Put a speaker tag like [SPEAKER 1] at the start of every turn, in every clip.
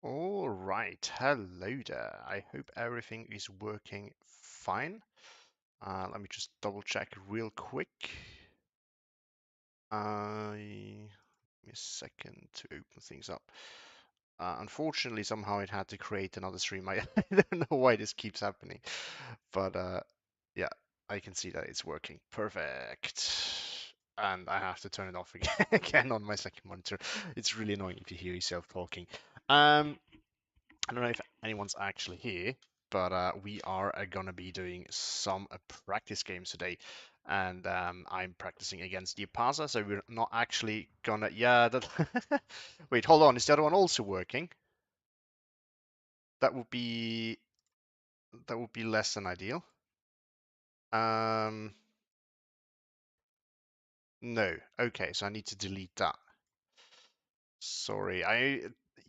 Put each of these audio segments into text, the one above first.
[SPEAKER 1] All right, hello there. I hope everything is working fine. Let me just double check real quick. Give me a second to open things up. Unfortunately, somehow it had to create another stream. I don't know why this keeps happening, but yeah, I can see that it's working. Perfect. And I have to turn it off again, again on my second monitor. It's really annoying if you hear yourself talking. I don't know if anyone's actually here, but we are gonna be doing some practice games today, and I'm practicing against the Parser, so we're not actually gonna. Yeah, that. Wait, hold on. Is the other one also working? That would be less than ideal. Um, no. Okay, so I need to delete that. Sorry.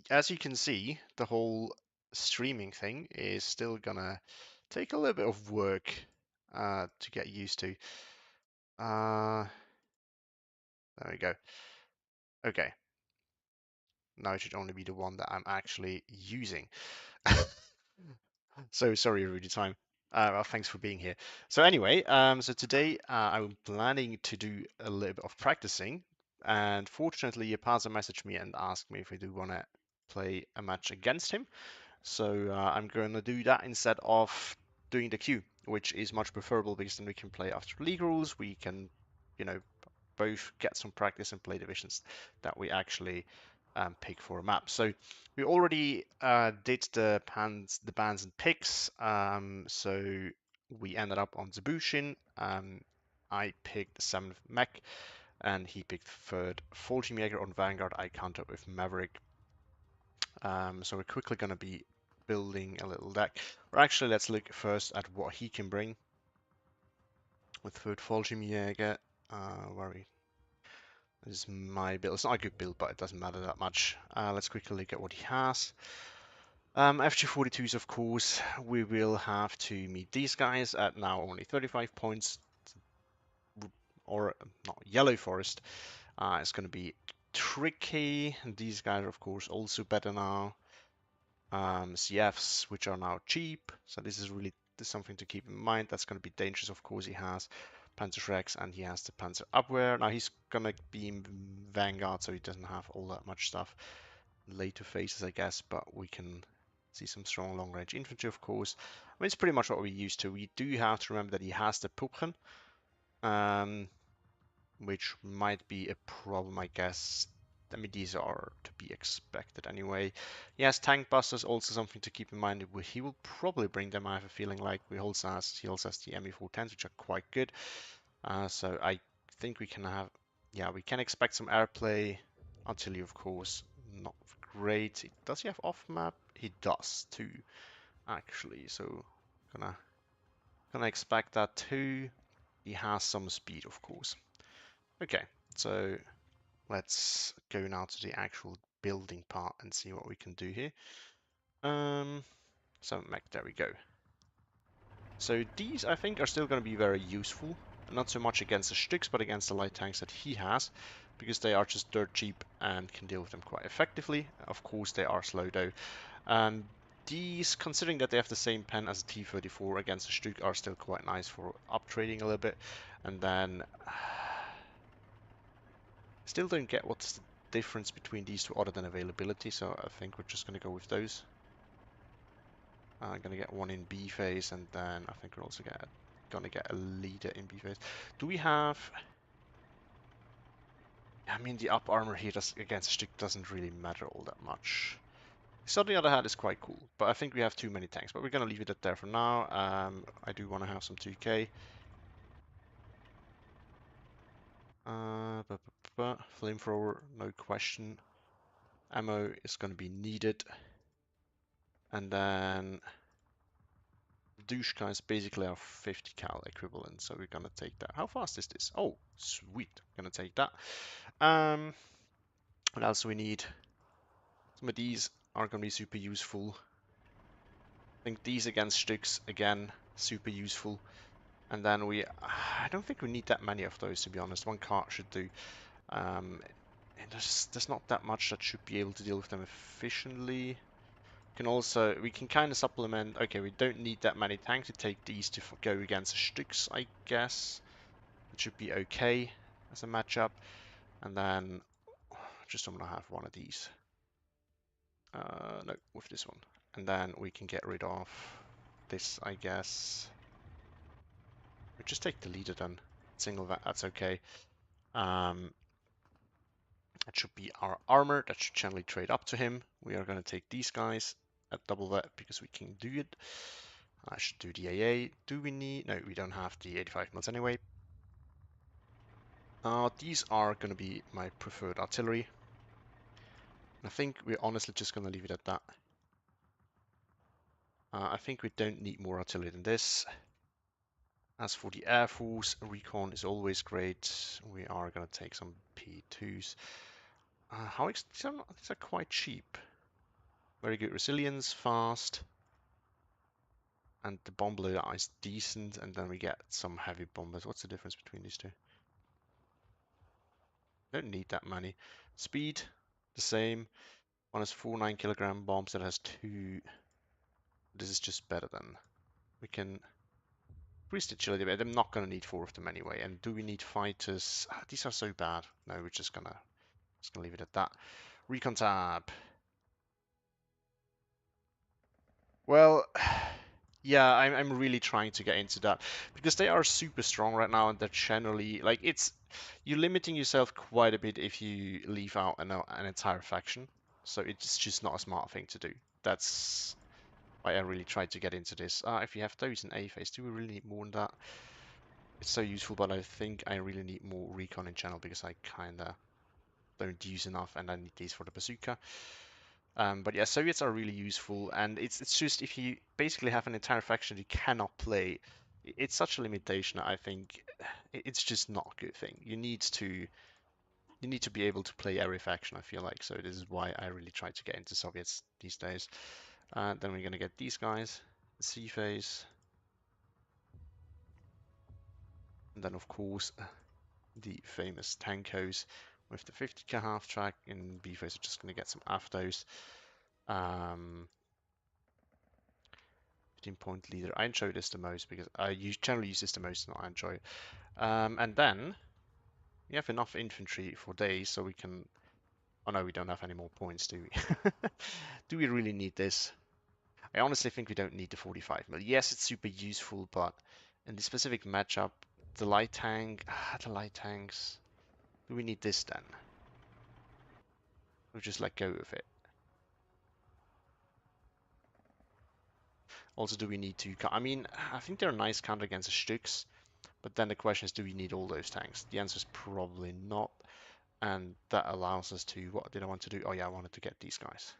[SPEAKER 1] As you can see, the whole streaming thing is still gonna take a little bit of work to get used to. There we go. Okay, now it should only be the one that I'm actually using. So sorry, Rudy time. Well, thanks for being here. So anyway, so today I'm planning to do a little bit of practicing, and fortunately, Yapaza messaged me and asked me if I do want to play a match against him. So I'm going to do that instead of doing the queue, which is much preferable because then we can play after league rules. We can, you know, both get some practice and play divisions that we actually pick for a map. So we already did the bans and picks. So we ended up on Zabushin. I picked the 7th mech, and he picked 3rd Fallschirmjäger on Vanguard. I countered with Maverick. So we're quickly going to be building a little deck. Or actually, let's look first at what he can bring with 3rd Fallschirmjäger. Where we This is my build. It's not a good build, but it doesn't matter that much. Let's quickly look at what he has. FG42s, of course, we will have to meet these guys at now only 35 points. Or not, Yellow Forest. It's going to be tricky. These guys are, of course, also better now. CFs, which are now cheap. So this is really something to keep in mind. That's going to be dangerous, of course. He has Panzerschrecks and he has the Panzer Abwehr. Now he's going to be in Vanguard, so he doesn't have all that much stuff. Later phases, I guess, but we can see some strong long-range infantry, of course. I mean, it's pretty much what we're used to. We do have to remember that he has the Puppen, which might be a problem, I guess. I mean, these are to be expected anyway. Yes, tank busters also something to keep in mind. He will probably bring them. I have a feeling like he also has the ME410s, which are quite good. So I think we can have, yeah, we can expect some airplay. Artillery, of course, not great. Does he have off map? He does too, actually. So gonna expect that too. He has some speed, of course. Okay, so let's go now to the actual building part and see what we can do here. So mech, there we go. So these, I think, are still going to be very useful. Not so much against the Stücks, but against the light tanks that he has, because they are just dirt cheap and can deal with them quite effectively. Of course, they are slow though. These, considering that they have the same pen as a T-34 against the Stück, are still quite nice for uptrading a little bit. And then still don't get what's the difference between these two other than availability, so I think we're just going to go with those. I'm going to get one in B phase, and then I think we're also going to get a leader in B phase. Do we have... I mean, the up armor here against Stick doesn't really matter all that much. This on the other hand is quite cool, but I think we have too many tanks, but we're going to leave it at there for now. I do want to have some 2k. Flamethrower, no question. Ammo is going to be needed. And then Dushka is basically our 50 cal equivalent, so we're gonna take that. How fast is this? Oh, sweet. Gonna take that. What else do we need? Some of these are gonna be super useful. I think these against Stücks, again, super useful. And then I don't think we need that many of those, to be honest. One cart should do. And there's not that much that should be able to deal with them efficiently. We can kind of supplement. Okay, we don't need that many tanks to take these to go against the Stücks, I guess. It should be okay as a matchup. And then just I'm gonna have one of these. No, with this one. And then we can get rid of this, I guess. We just take the leader then. Single that, that's okay. That should be our armor. That should generally trade up to him. We are going to take these guys at double that because we can do it. I should do the AA. Do we need? No, we don't have the 85 mils anyway. These are going to be my preferred artillery. I think we're honestly just going to leave it at that. I think we don't need more artillery than this. As for the Air Force, recon is always great. We are going to take some P2s. These are quite cheap. Very good resilience, fast. And the bomb loader is decent, and then we get some heavy bombers. What's the difference between these two? Don't need that many. Speed, the same. One has 4 9-kilogram bombs, that has 2. This is just better than. We can increase the agility, but I'm not going to need 4 of them anyway. And do we need fighters? These are so bad. No, we're just gonna leave it at that. Recon tab. Well, yeah, I'm really trying to get into that because they are super strong right now, and they're generally like you're limiting yourself quite a bit if you leave out an entire faction. So it's just not a smart thing to do. That's why I really tried to get into this. If you have those in A phase, do we really need more than that? It's so useful, but I think I really need more recon in channel because I kinda don't use enough, and I need these for the bazooka. But yeah, Soviets are really useful, and it's just if you basically have an entire faction you cannot play, it's such a limitation. I think it's just not a good thing. You need to be able to play every faction. I feel like so. This is why I really try to get into Soviets these days. Then we're gonna get these guys, C phase, and then of course the famous Tankos with the 50k half track. In B phase, we're just gonna get some AFTOs. 15-point leader. I enjoy this the most because generally use this the most, and I enjoy it. And then we have enough infantry for days, so we can. Oh no, we don't have any more points, do we? Do we really need this? I honestly think we don't need the 45 mil. Yes, it's super useful, but in this specific matchup, the light tanks. Do we need this then? We'll just let go of it. Also, do we need to? I mean, I think they're a nice counter against the Stücks. But then the question is, do we need all those tanks? The answer is probably not. And that allows us to, what did I want to do? Oh yeah, I wanted to get these guys.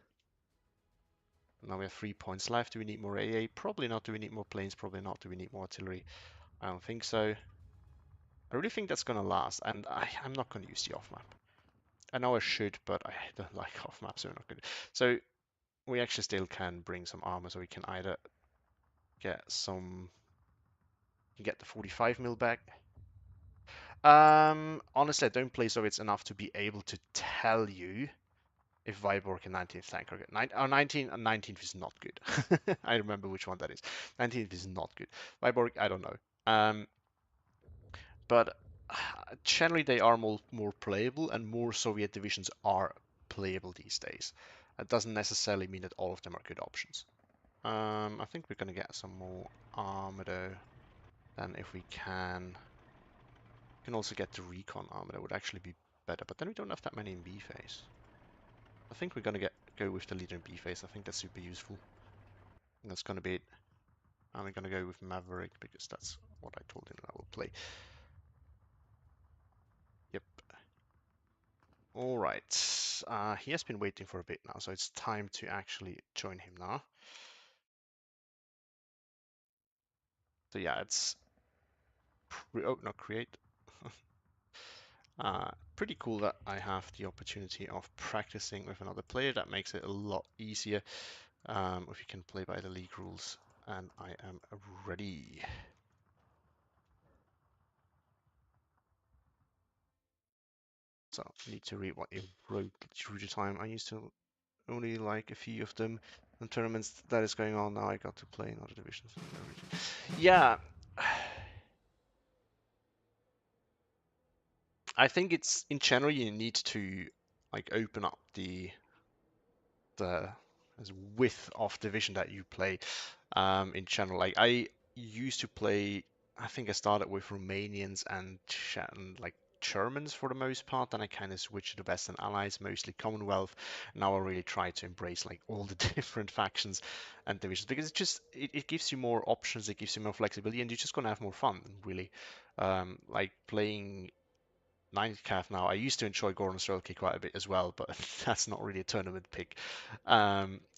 [SPEAKER 1] Now we have 3 points left. Do we need more AA? Probably not. Do we need more planes? Probably not. Do we need more artillery? I don't think so. I really think that's going to last, and I'm not going to use the off-map. I know I should, but I don't like off-map, so we're not going to. So we actually still can bring some armor, so we can either get the 45 mil back. Honestly, I don't play Soviets enough to be able to tell you if Viborg and 19th tank are good. 19th is not good. I remember which one that is. 19th is not good. Viborg, I don't know. But generally they are more playable, and more Soviet divisions are playable these days. That doesn't necessarily mean that all of them are good options. I think we're gonna get some more armor though. Then if we can also get the recon armor. That would actually be better. But then we don't have that many in B phase. I think we're gonna go with the leader in B phase. I think that's super useful. And that's gonna be it. And we're gonna go with Maverick because that's what I told him I will play. Yep. All right. He has been waiting for a bit now, so it's time to actually join him now. So yeah, it's not create. Pretty cool that I have the opportunity of practicing with another player. That makes it a lot easier if you can play by the league rules. And I am ready. So I need to read what you wrote through the time. I used to only like a few of them. The tournaments that is going on now, I got to play in other divisions. Yeah, I think it's in general you need to like open up the width of division that you play. In general, like I used to play. I think I started with Romanians and like Germans for the most part. Then I kind of switched to the Western Allies, mostly Commonwealth. Now I really try to embrace like all the different factions and divisions because it gives you more options, it gives you more flexibility, and you're just gonna have more fun, really. Like playing ninth calf now. I used to enjoy Gordon Strelke quite a bit as well, but that's not really a tournament pick.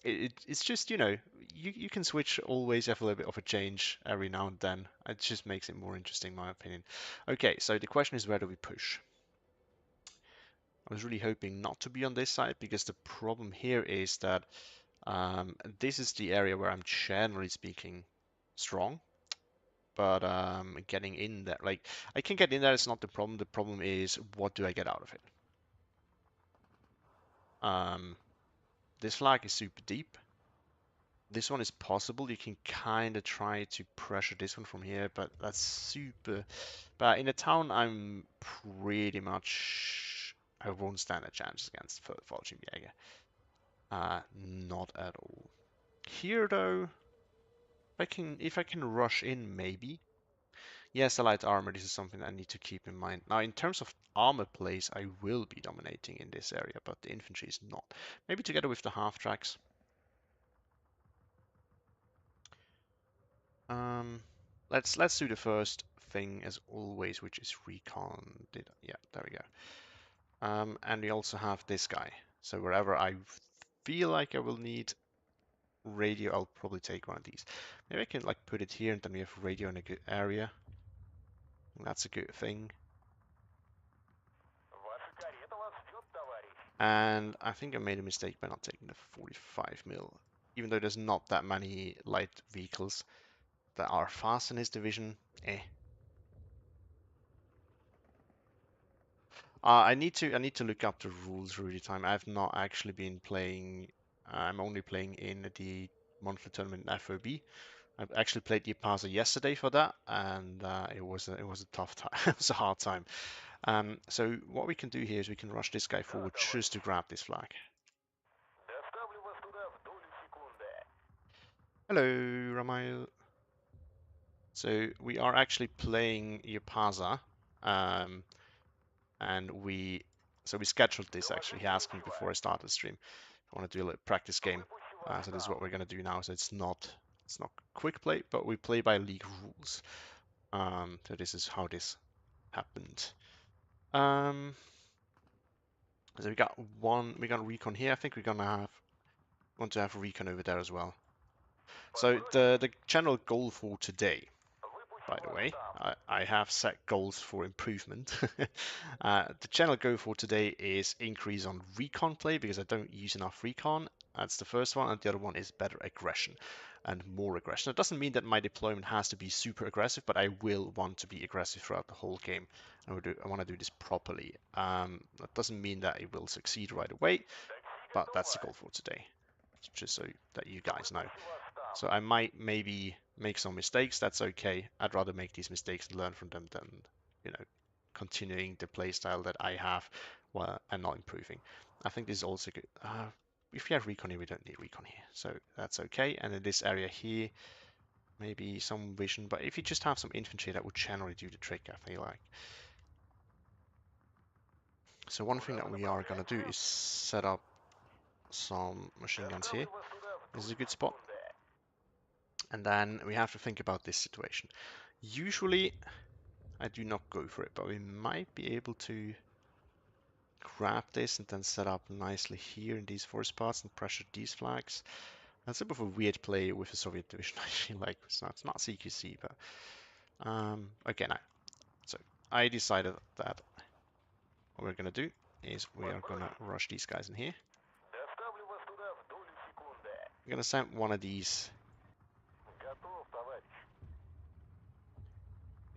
[SPEAKER 1] It's just, you can switch, always have a little bit of a change every now and then. It just makes it more interesting, in my opinion. Okay, so the question is, where do we push? I was really hoping not to be on this side because the problem here is that this is the area where I'm generally speaking strong. But getting in there, like I can get in there, it's not the problem. The problem is, what do I get out of it? Um, this flag is super deep. This one is possible. You can kind of try to pressure this one from here, but that's super. But in a town, I'm pretty much. I won't stand a chance against Fallschirmjäger. Not at all. Here though, if I can rush in, maybe. Yes, the light armor. This is something I need to keep in mind. Now, in terms of armor plays, I will be dominating in this area, but the infantry is not. Maybe together with the half tracks. Um, let's do the first thing as always, which is recon. Yeah, there we go. And we also have this guy. So wherever I feel like I will need radio, I'll probably take one of these. Maybe I can like put it here, and then we have radio in a good area. That's a good thing. And I think I made a mistake by not taking the 45 mil, even though there's not that many light vehicles that are fast in his division. Eh. I need to look up the rules really time. I've not actually been playing. I'm only playing in the monthly tournament in FOB. I've actually played the Parser yesterday for that, and it was a tough time. It was a hard time. So what we can do here is we can rush this guy forward just to grab this flag. Hello, Ramael. So we are actually playing Yapaza, and we scheduled this actually. He asked me before I started the stream. I want to do a little practice game. So this is what we're gonna do now. So it's not quick play, but we play by league rules. So this is how this happened. So we got recon here. I think we're gonna want to have recon over there as well. So the general goal for today, by the way, I have set goals for improvement. The general goal for today is increase on recon play because I don't use enough recon. That's the first one, and the other one is better aggression and more aggression. It doesn't mean that my deployment has to be super aggressive, but I will want to be aggressive throughout the whole game. I want to do this properly. That doesn't mean that it will succeed right away, but that's the goal for today, just so that you guys know. So I might maybe make some mistakes. That's okay. I'd rather make these mistakes and learn from them than, continuing the playstyle that I have and not improving. I think this is also good. If you have recon here, we don't need recon here. So that's okay. And in this area here, maybe some vision. But if you just have some infantry, that would generally do the trick, I feel like. So one thing that we are going to do is set up some machine guns here. This is a good spot. And then we have to think about this situation. Usually, I do not go for it, but we might be able to grab this and then set up nicely here in these four spots and pressure these flags. That's a bit of a weird play with the Soviet division, I feel like. It's not CQC, but okay, now. So I decided that what we're gonna do is we are gonna rush these guys in here. I'm gonna send one of these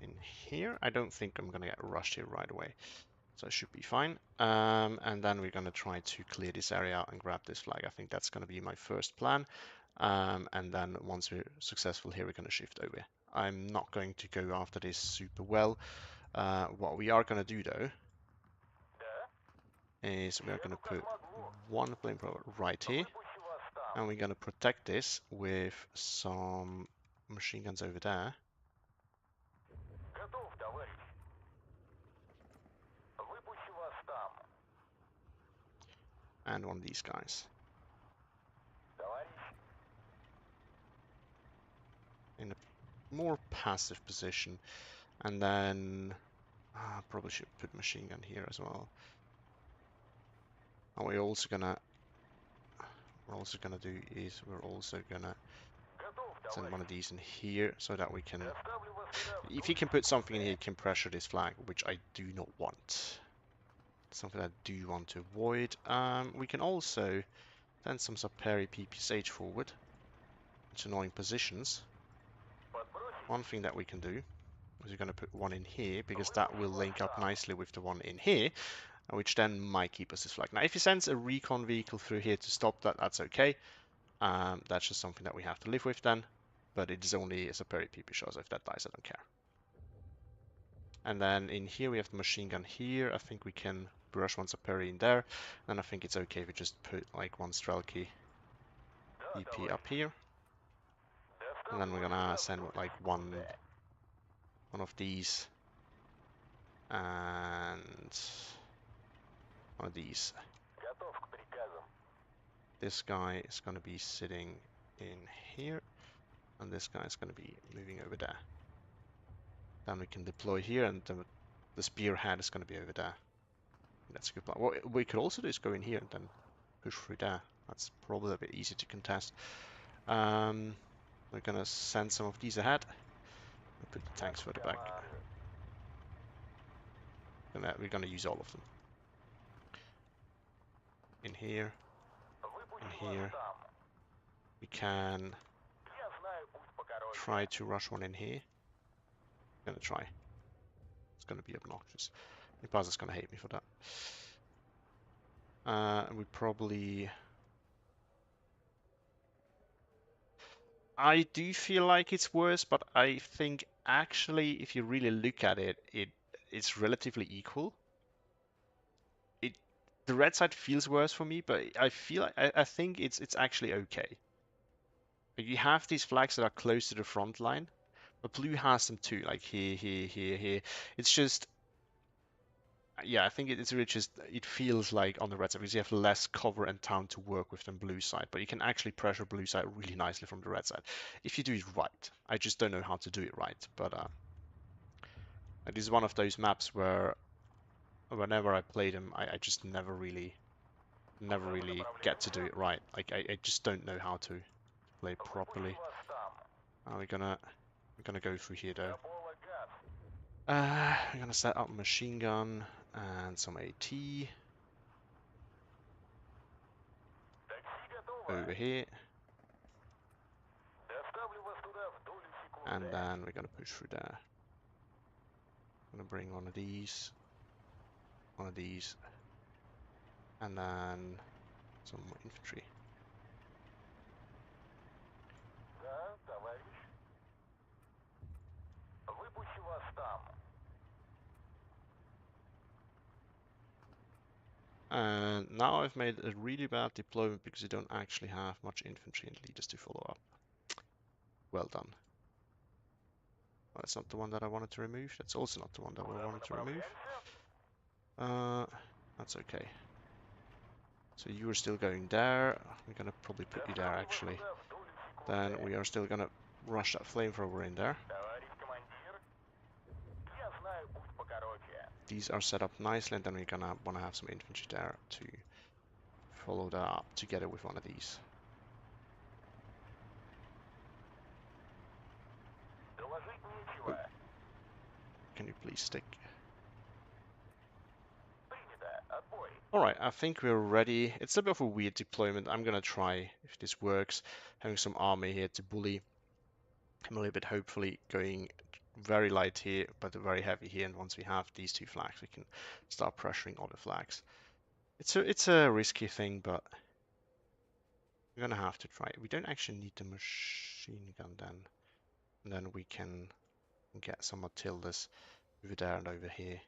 [SPEAKER 1] in here. I don't think I'm gonna get rushed here right away. So it should be fine. And then we're going to try to clear this area and grab this flag. I think that's going to be my first plan. And then once we're successful here, we're going to shift over. I'm not going to go after this super well. What we are going to do though is we are going to put one flamethrower right here, and we're going to protect this with some machine guns over there. And one of these guys. In a more passive position. And then probably should put machine gun here as well. And we're also gonna do is we're also gonna send one of these in here so that we can, if you can put something in here, you can pressure this flag, which I do not want. Something I do want to avoid. We can also send some Saperi PPSH forward to annoying positions. One thing that we can do is we're going to put one in here because that will link up nicely with the one in here, which then might keep us this flag. Now, if he sends a recon vehicle through here to stop that, that's okay. That's just something that we have to live with then, but it is only a Saperi PP shot, so if that dies, I don't care. And then in here we have the machine gun here. I think we can brush one Saperi in there, and I think it's okay if we just put like one Strelky EP up here. And then we're gonna send like one of these and one of these. This guy is going to be sitting in here, and this guy is going to be moving over there. Then we can deploy here, and the spearhead is going to be over there. That's a good plan. What we could also do is go in here and then push through there. That's probably a bit easy to contest. We're going to send some of these ahead. We'll put the tanks further back. And we're going to use all of them. In here. In here. We can try to rush one in here. I'm gonna try. It's gonna be obnoxious. Ipaza's gonna hate me for that. And we probably... I do feel like it's worse, but I think actually, if you really look at it, it's relatively equal. The red side feels worse for me, but I feel I think it's actually okay. You have these flags that are close to the front line, but blue has them too, like here, here, here, here. It's just, yeah, I think it's really just, it feels like on the red side because you have less cover and time to work with than blue side, but you can actually pressure blue side really nicely from the red side if you do it right. I just don't know how to do it right, but this is one of those maps where whenever I play them, I just never really get to do it right. Like I just don't know how to play properly. We're gonna go through here though. We're gonna set up machine gun and some AT over here, and then we're gonna push through there. I'm gonna bring one of these, and then some more infantry. And now I've made a really bad deployment because you don't actually have much infantry and leaders to follow up. Well done. Well, that's not the one that I wanted to remove. That's also not the one that I wanted to remove. That's okay. So you are still going there. We're gonna probably put you there actually. Then we are still gonna rush that flamethrower in there. These are set up nicely, and then we're gonna wanna have some infantry there to follow that up together with one of these. Oh. Can you please stick? Alright, I think we're ready. It's a bit of a weird deployment. I'm gonna try if this works. Having some army here to bully him a little bit, hopefully going very light here, but very heavy here. And once we have these two flags, we can start pressuring other flags. It's a risky thing, but we're gonna have to try it. We don't actually need the machine gun then. And then we can get some Matildas over there and over here.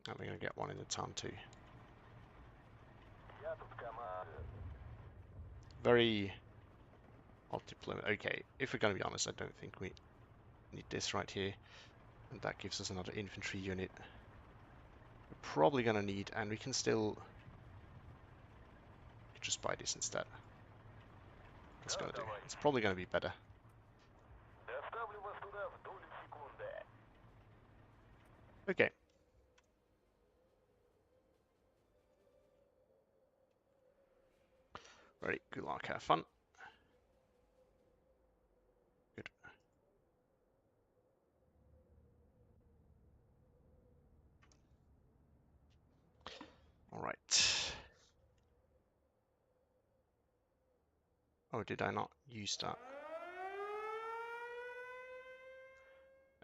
[SPEAKER 1] And we're gonna get one in the town too. Very multi-deployment. Okay, if we're gonna be honest, I don't think we need this right here. And that gives us another infantry unit. We're probably gonna need, and we can still just buy this instead. It's gonna do. It's probably gonna be better. Okay. Right, good luck, have fun. Good. Alright. Oh, did I not use that?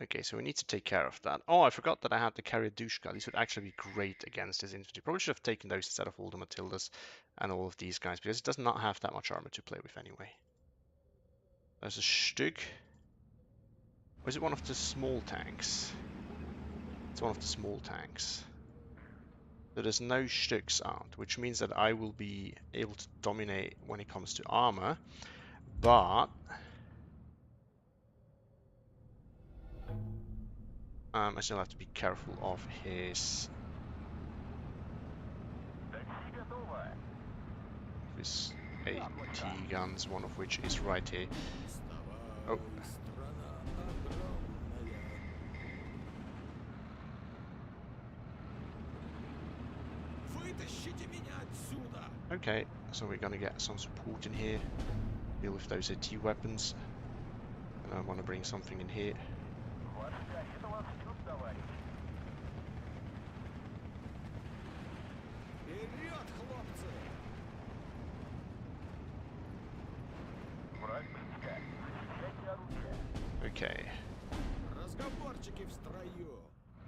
[SPEAKER 1] Okay, so we need to take care of that. Oh, I forgot that I had to carry a Dushka. These would actually be great against his infantry. Probably should have taken those instead of all the Matildas and all of these guys, because it does not have that much armor to play with anyway. There's a Stug. Or is it one of the small tanks? It's one of the small tanks. So there's no Stugs out, which means that I will be able to dominate when it comes to armor, but I still have to be careful of his AT guns, one of which is right here. Oh. Okay, so we're gonna get some support in here, deal with those AT weapons, and I want to bring something in here. Okay.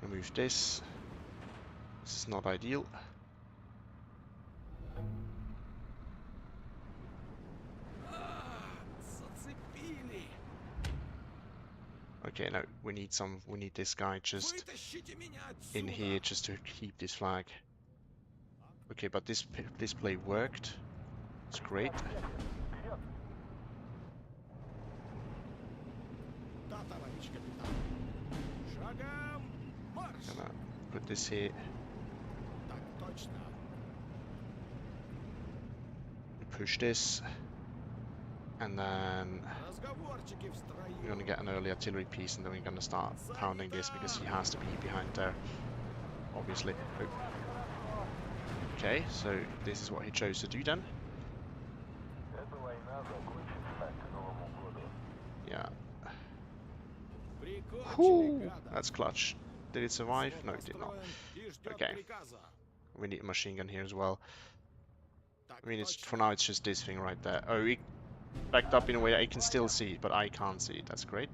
[SPEAKER 1] Remove this. This is not ideal. Okay, no, we need this guy just in here just to keep this flag. Okay, but this play worked. It's great. Gonna put this here. Push this. And then we're going to get an early artillery piece, and then we're going to start pounding this because he has to be behind there, obviously. Oh. Okay, so this is what he chose to do then. Yeah. Whew, that's clutch. Did it survive? No, it did not. Okay. We need a machine gun here as well. I mean, for now it's just this thing right there. Oh, we backed up in a way I can still see it, but I can't see it. That's great.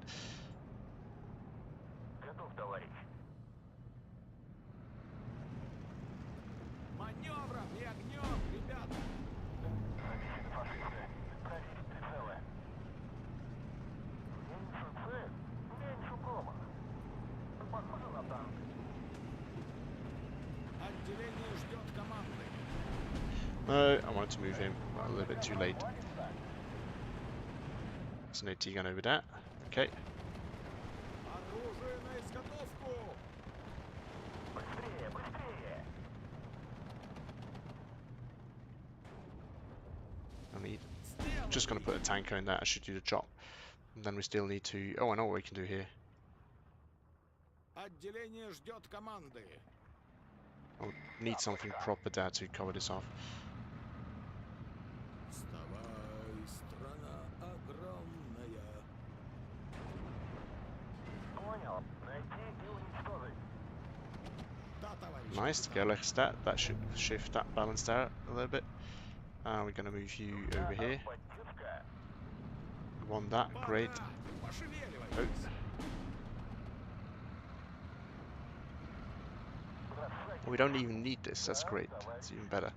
[SPEAKER 1] No, I wanted to move him, but a little bit too late. There's an AT gun over there. Okay. I'm just going to put a tanker in there. I should do the job. And then we still need to... Oh, I know what we can do here. I'll need something proper there to cover this off. Nice, to go like that. That should shift that balance there a little bit. We're gonna move you over here. We want that, great. Oh. We don't even need this, that's great. It's even better.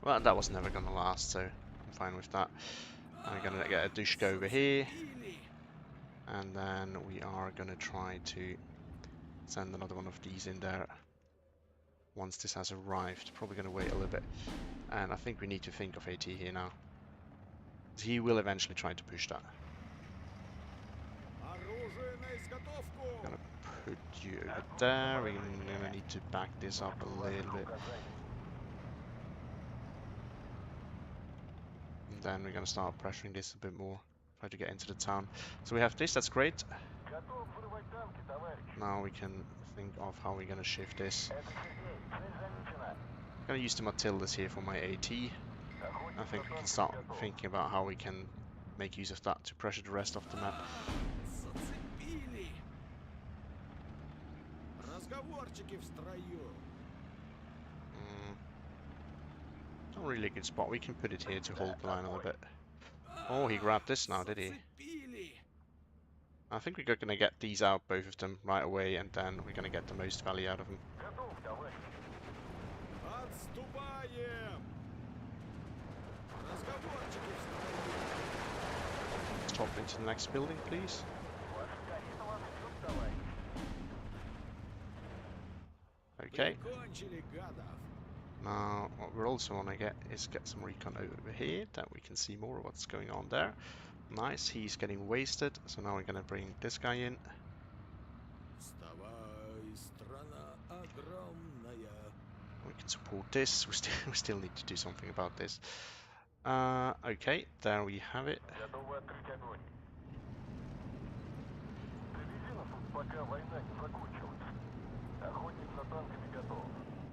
[SPEAKER 1] Well, that was never gonna last, so I'm fine with that. I'm gonna get a Dushka over here. And then we are gonna try to send another one of these in there once this has arrived. Probably gonna wait a little bit. And I think we need to think of AT here now. He will eventually try to push that. Gonna put you over there. We're gonna need to back this up a little bit. And then we're gonna start pressuring this a bit more. Try to get into the town. So we have this, that's great. Now we can think of how we're gonna shift this. I'm gonna use the Matildas here for my AT. I think we can start thinking about how we can make use of that to pressure the rest of the map. Not really a good spot. We can put it here to hold the line a little bit. Oh, he grabbed this now, did he? I think we're gonna get these out, both of them, right away, and then we're gonna get the most value out of them. Let's hop into the next building, please. Okay. Now, what we're also want to get is get some recon over here, that we can see more of what's going on there. Nice, he's getting wasted, so now we're going to bring this guy in. We can support this, we still need to do something about this. Okay, there we have it.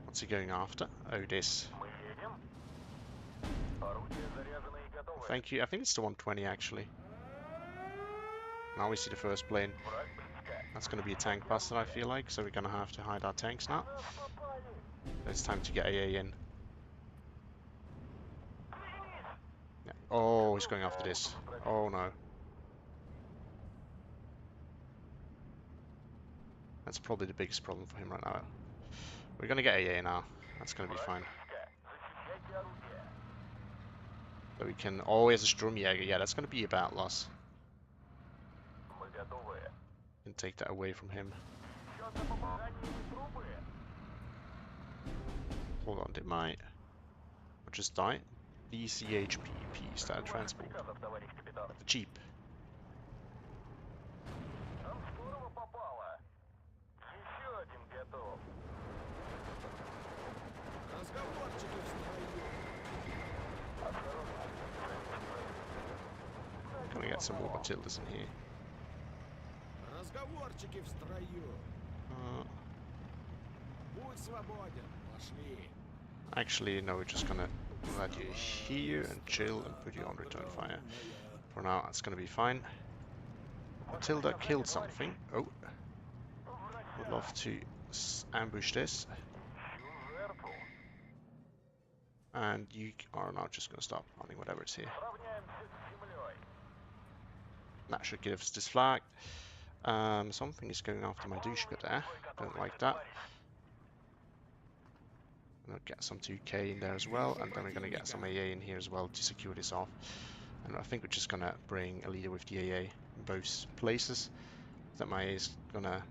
[SPEAKER 1] What's he going after? Oh, this. Thank you. I think it's the 120 actually. Now we see the first plane. That's going to be a tank buster, I feel like, so we're going to have to hide our tanks now. It's time to get AA in. Yeah. Oh, he's going after this. Oh no. That's probably the biggest problem for him right now. We're going to get AA now. That's going to be fine. So we can always a Sturmjäger. Yeah, that's going to be a bad loss. Can take that away from him. Hold on, did my... Or just die? DCHP, style transport. The Jeep. Gonna get some more Matildas in here. Actually, no, we're just gonna let you here and chill and put you on return fire. For now, it's gonna be fine. Matilda killed something. Oh, would love to ambush this. And you are now just gonna stop running whatever is here. That should give us this flag. Something is going after my Dushka there. Don't like that. I'm gonna get some 2k in there as well, and then we're gonna get some AA in here as well to secure this off. And I think we're just gonna bring a leader with the AA in both places, that my AA is gonna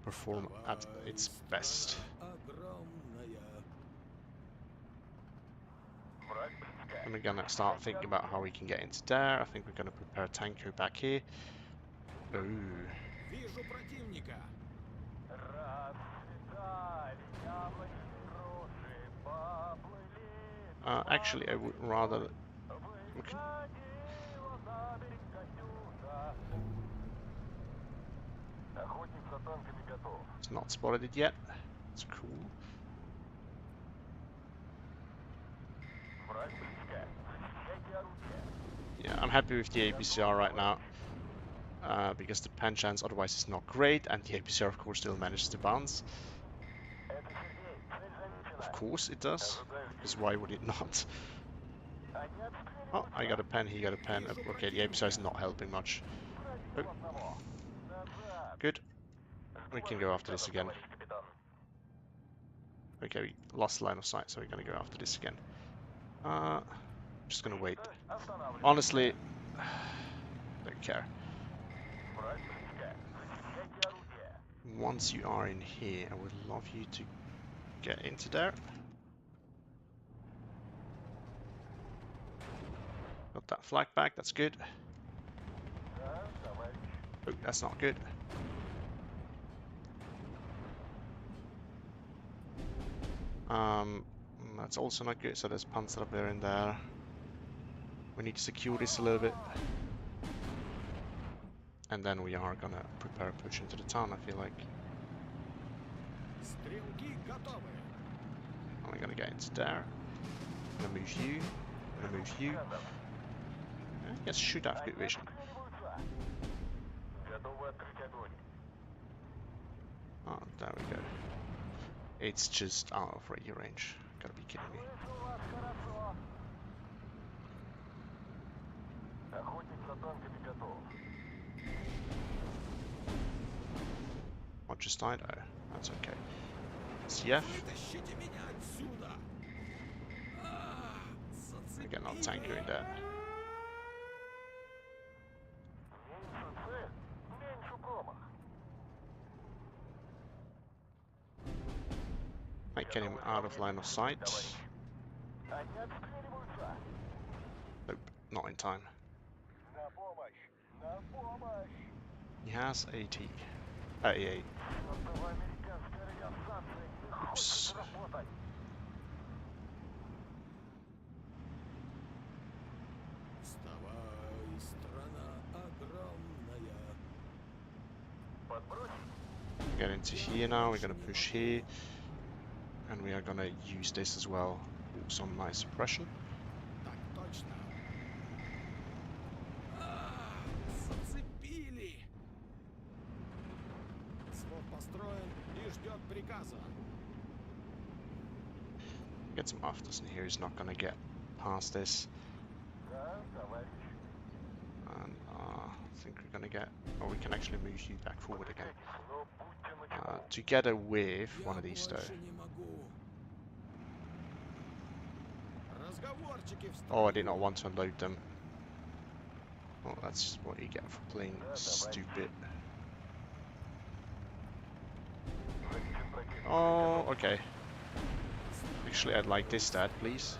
[SPEAKER 1] perform at its best. And we're gonna start thinking about how we can get into there. I think we're gonna prepare a tanker back here. Ooh. Actually, I would rather... It's not spotted it yet. It's cool. Yeah, I'm happy with the APCR right now. Because the pen chance otherwise is not great, and the APCR of course still manages to bounce. Of course it does, because why would it not? Oh, I got a pen, he got a pen. Okay, the APCR is not helping much. Oh. Good. We can go after this again. Okay, we lost line of sight, so we're gonna go after this again. Just gonna wait. Honestly, don't care. Once you are in here, I would love you to get into there. Got that flag back, that's good. Oh, that's not good. That's also not good, so there's Panzer up there in there. We need to secure this a little bit. And then we are gonna prepare a push into the town, I feel like. I'm gonna get into there. I'm gonna move you. I'm gonna move you. I guess should have good vision. Oh, there we go. It's just out of radio range. Gotta be kidding me. What just died? Oh, that's okay. CF. Again, not tanker in there. Might get him out of line of sight. Nope, not in time. He has AT. AA. Oops. Get into here now, we're gonna push here. And we are gonna use this as well. Ooh, some nice suppression. Get some afters in here, he's not gonna get past this. And I think we're gonna get, oh, we can actually move you back forward again. Together with one of these though. Oh, I did not want to unload them. Well, that's what you get for playing stupid. Oh, okay. Actually, I'd like this dead, please.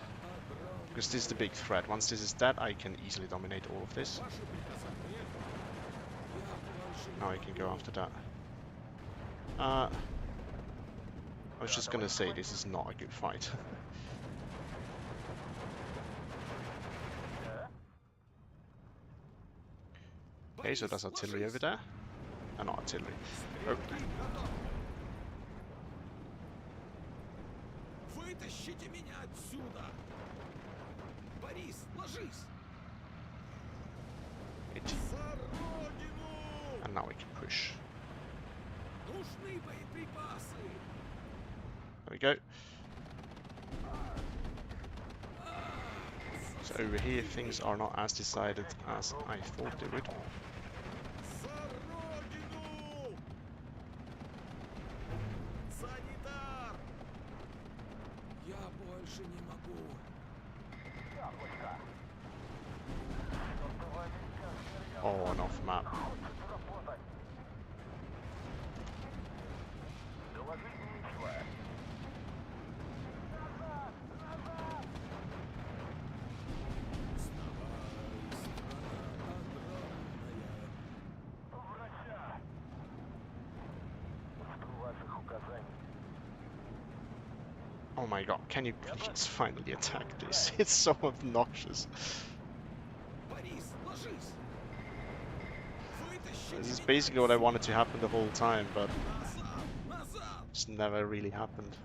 [SPEAKER 1] Because this is the big threat. Once this is dead, I can easily dominate all of this. Now I can go after that. I was just gonna say, this is not a good fight. Okay, so that's artillery over there. Not artillery. Oh. And now we can push. There we go. So over here things are not as decided as I thought they would. Oh, an off map. Oh my god, can you please finally attack this? It's so obnoxious. This is basically what I wanted to happen the whole time, but it's never really happened.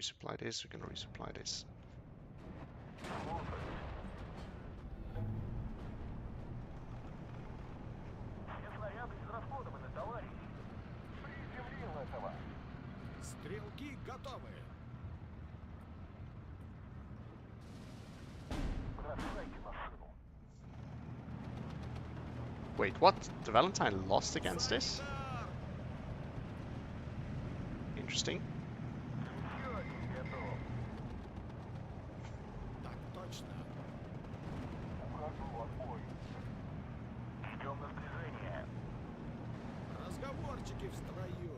[SPEAKER 1] resupply this, we're gonna resupply this.
[SPEAKER 2] Стрелки готовы.
[SPEAKER 1] Wait, what? The Valentine lost against this? Interesting.
[SPEAKER 2] Так точно. Разговорчики в строю.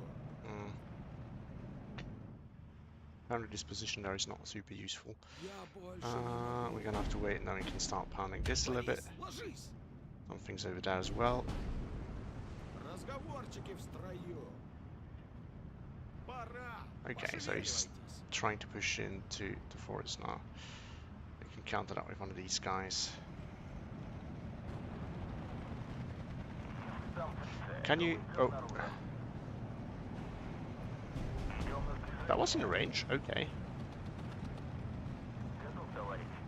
[SPEAKER 1] Apparently this position there is not super useful.
[SPEAKER 2] Я больше не могу.
[SPEAKER 1] We're gonna have to wait and then we can start pounding this a little bit.
[SPEAKER 2] Борис, ложись.
[SPEAKER 1] Something's over there as well.
[SPEAKER 2] Разговорчики в строю. Пора.
[SPEAKER 1] Okay, so he's
[SPEAKER 2] Пошевеливайтесь.
[SPEAKER 1] trying to push into the forest now. We can counter that with one of these guys. Can you... Oh. That was in range, okay.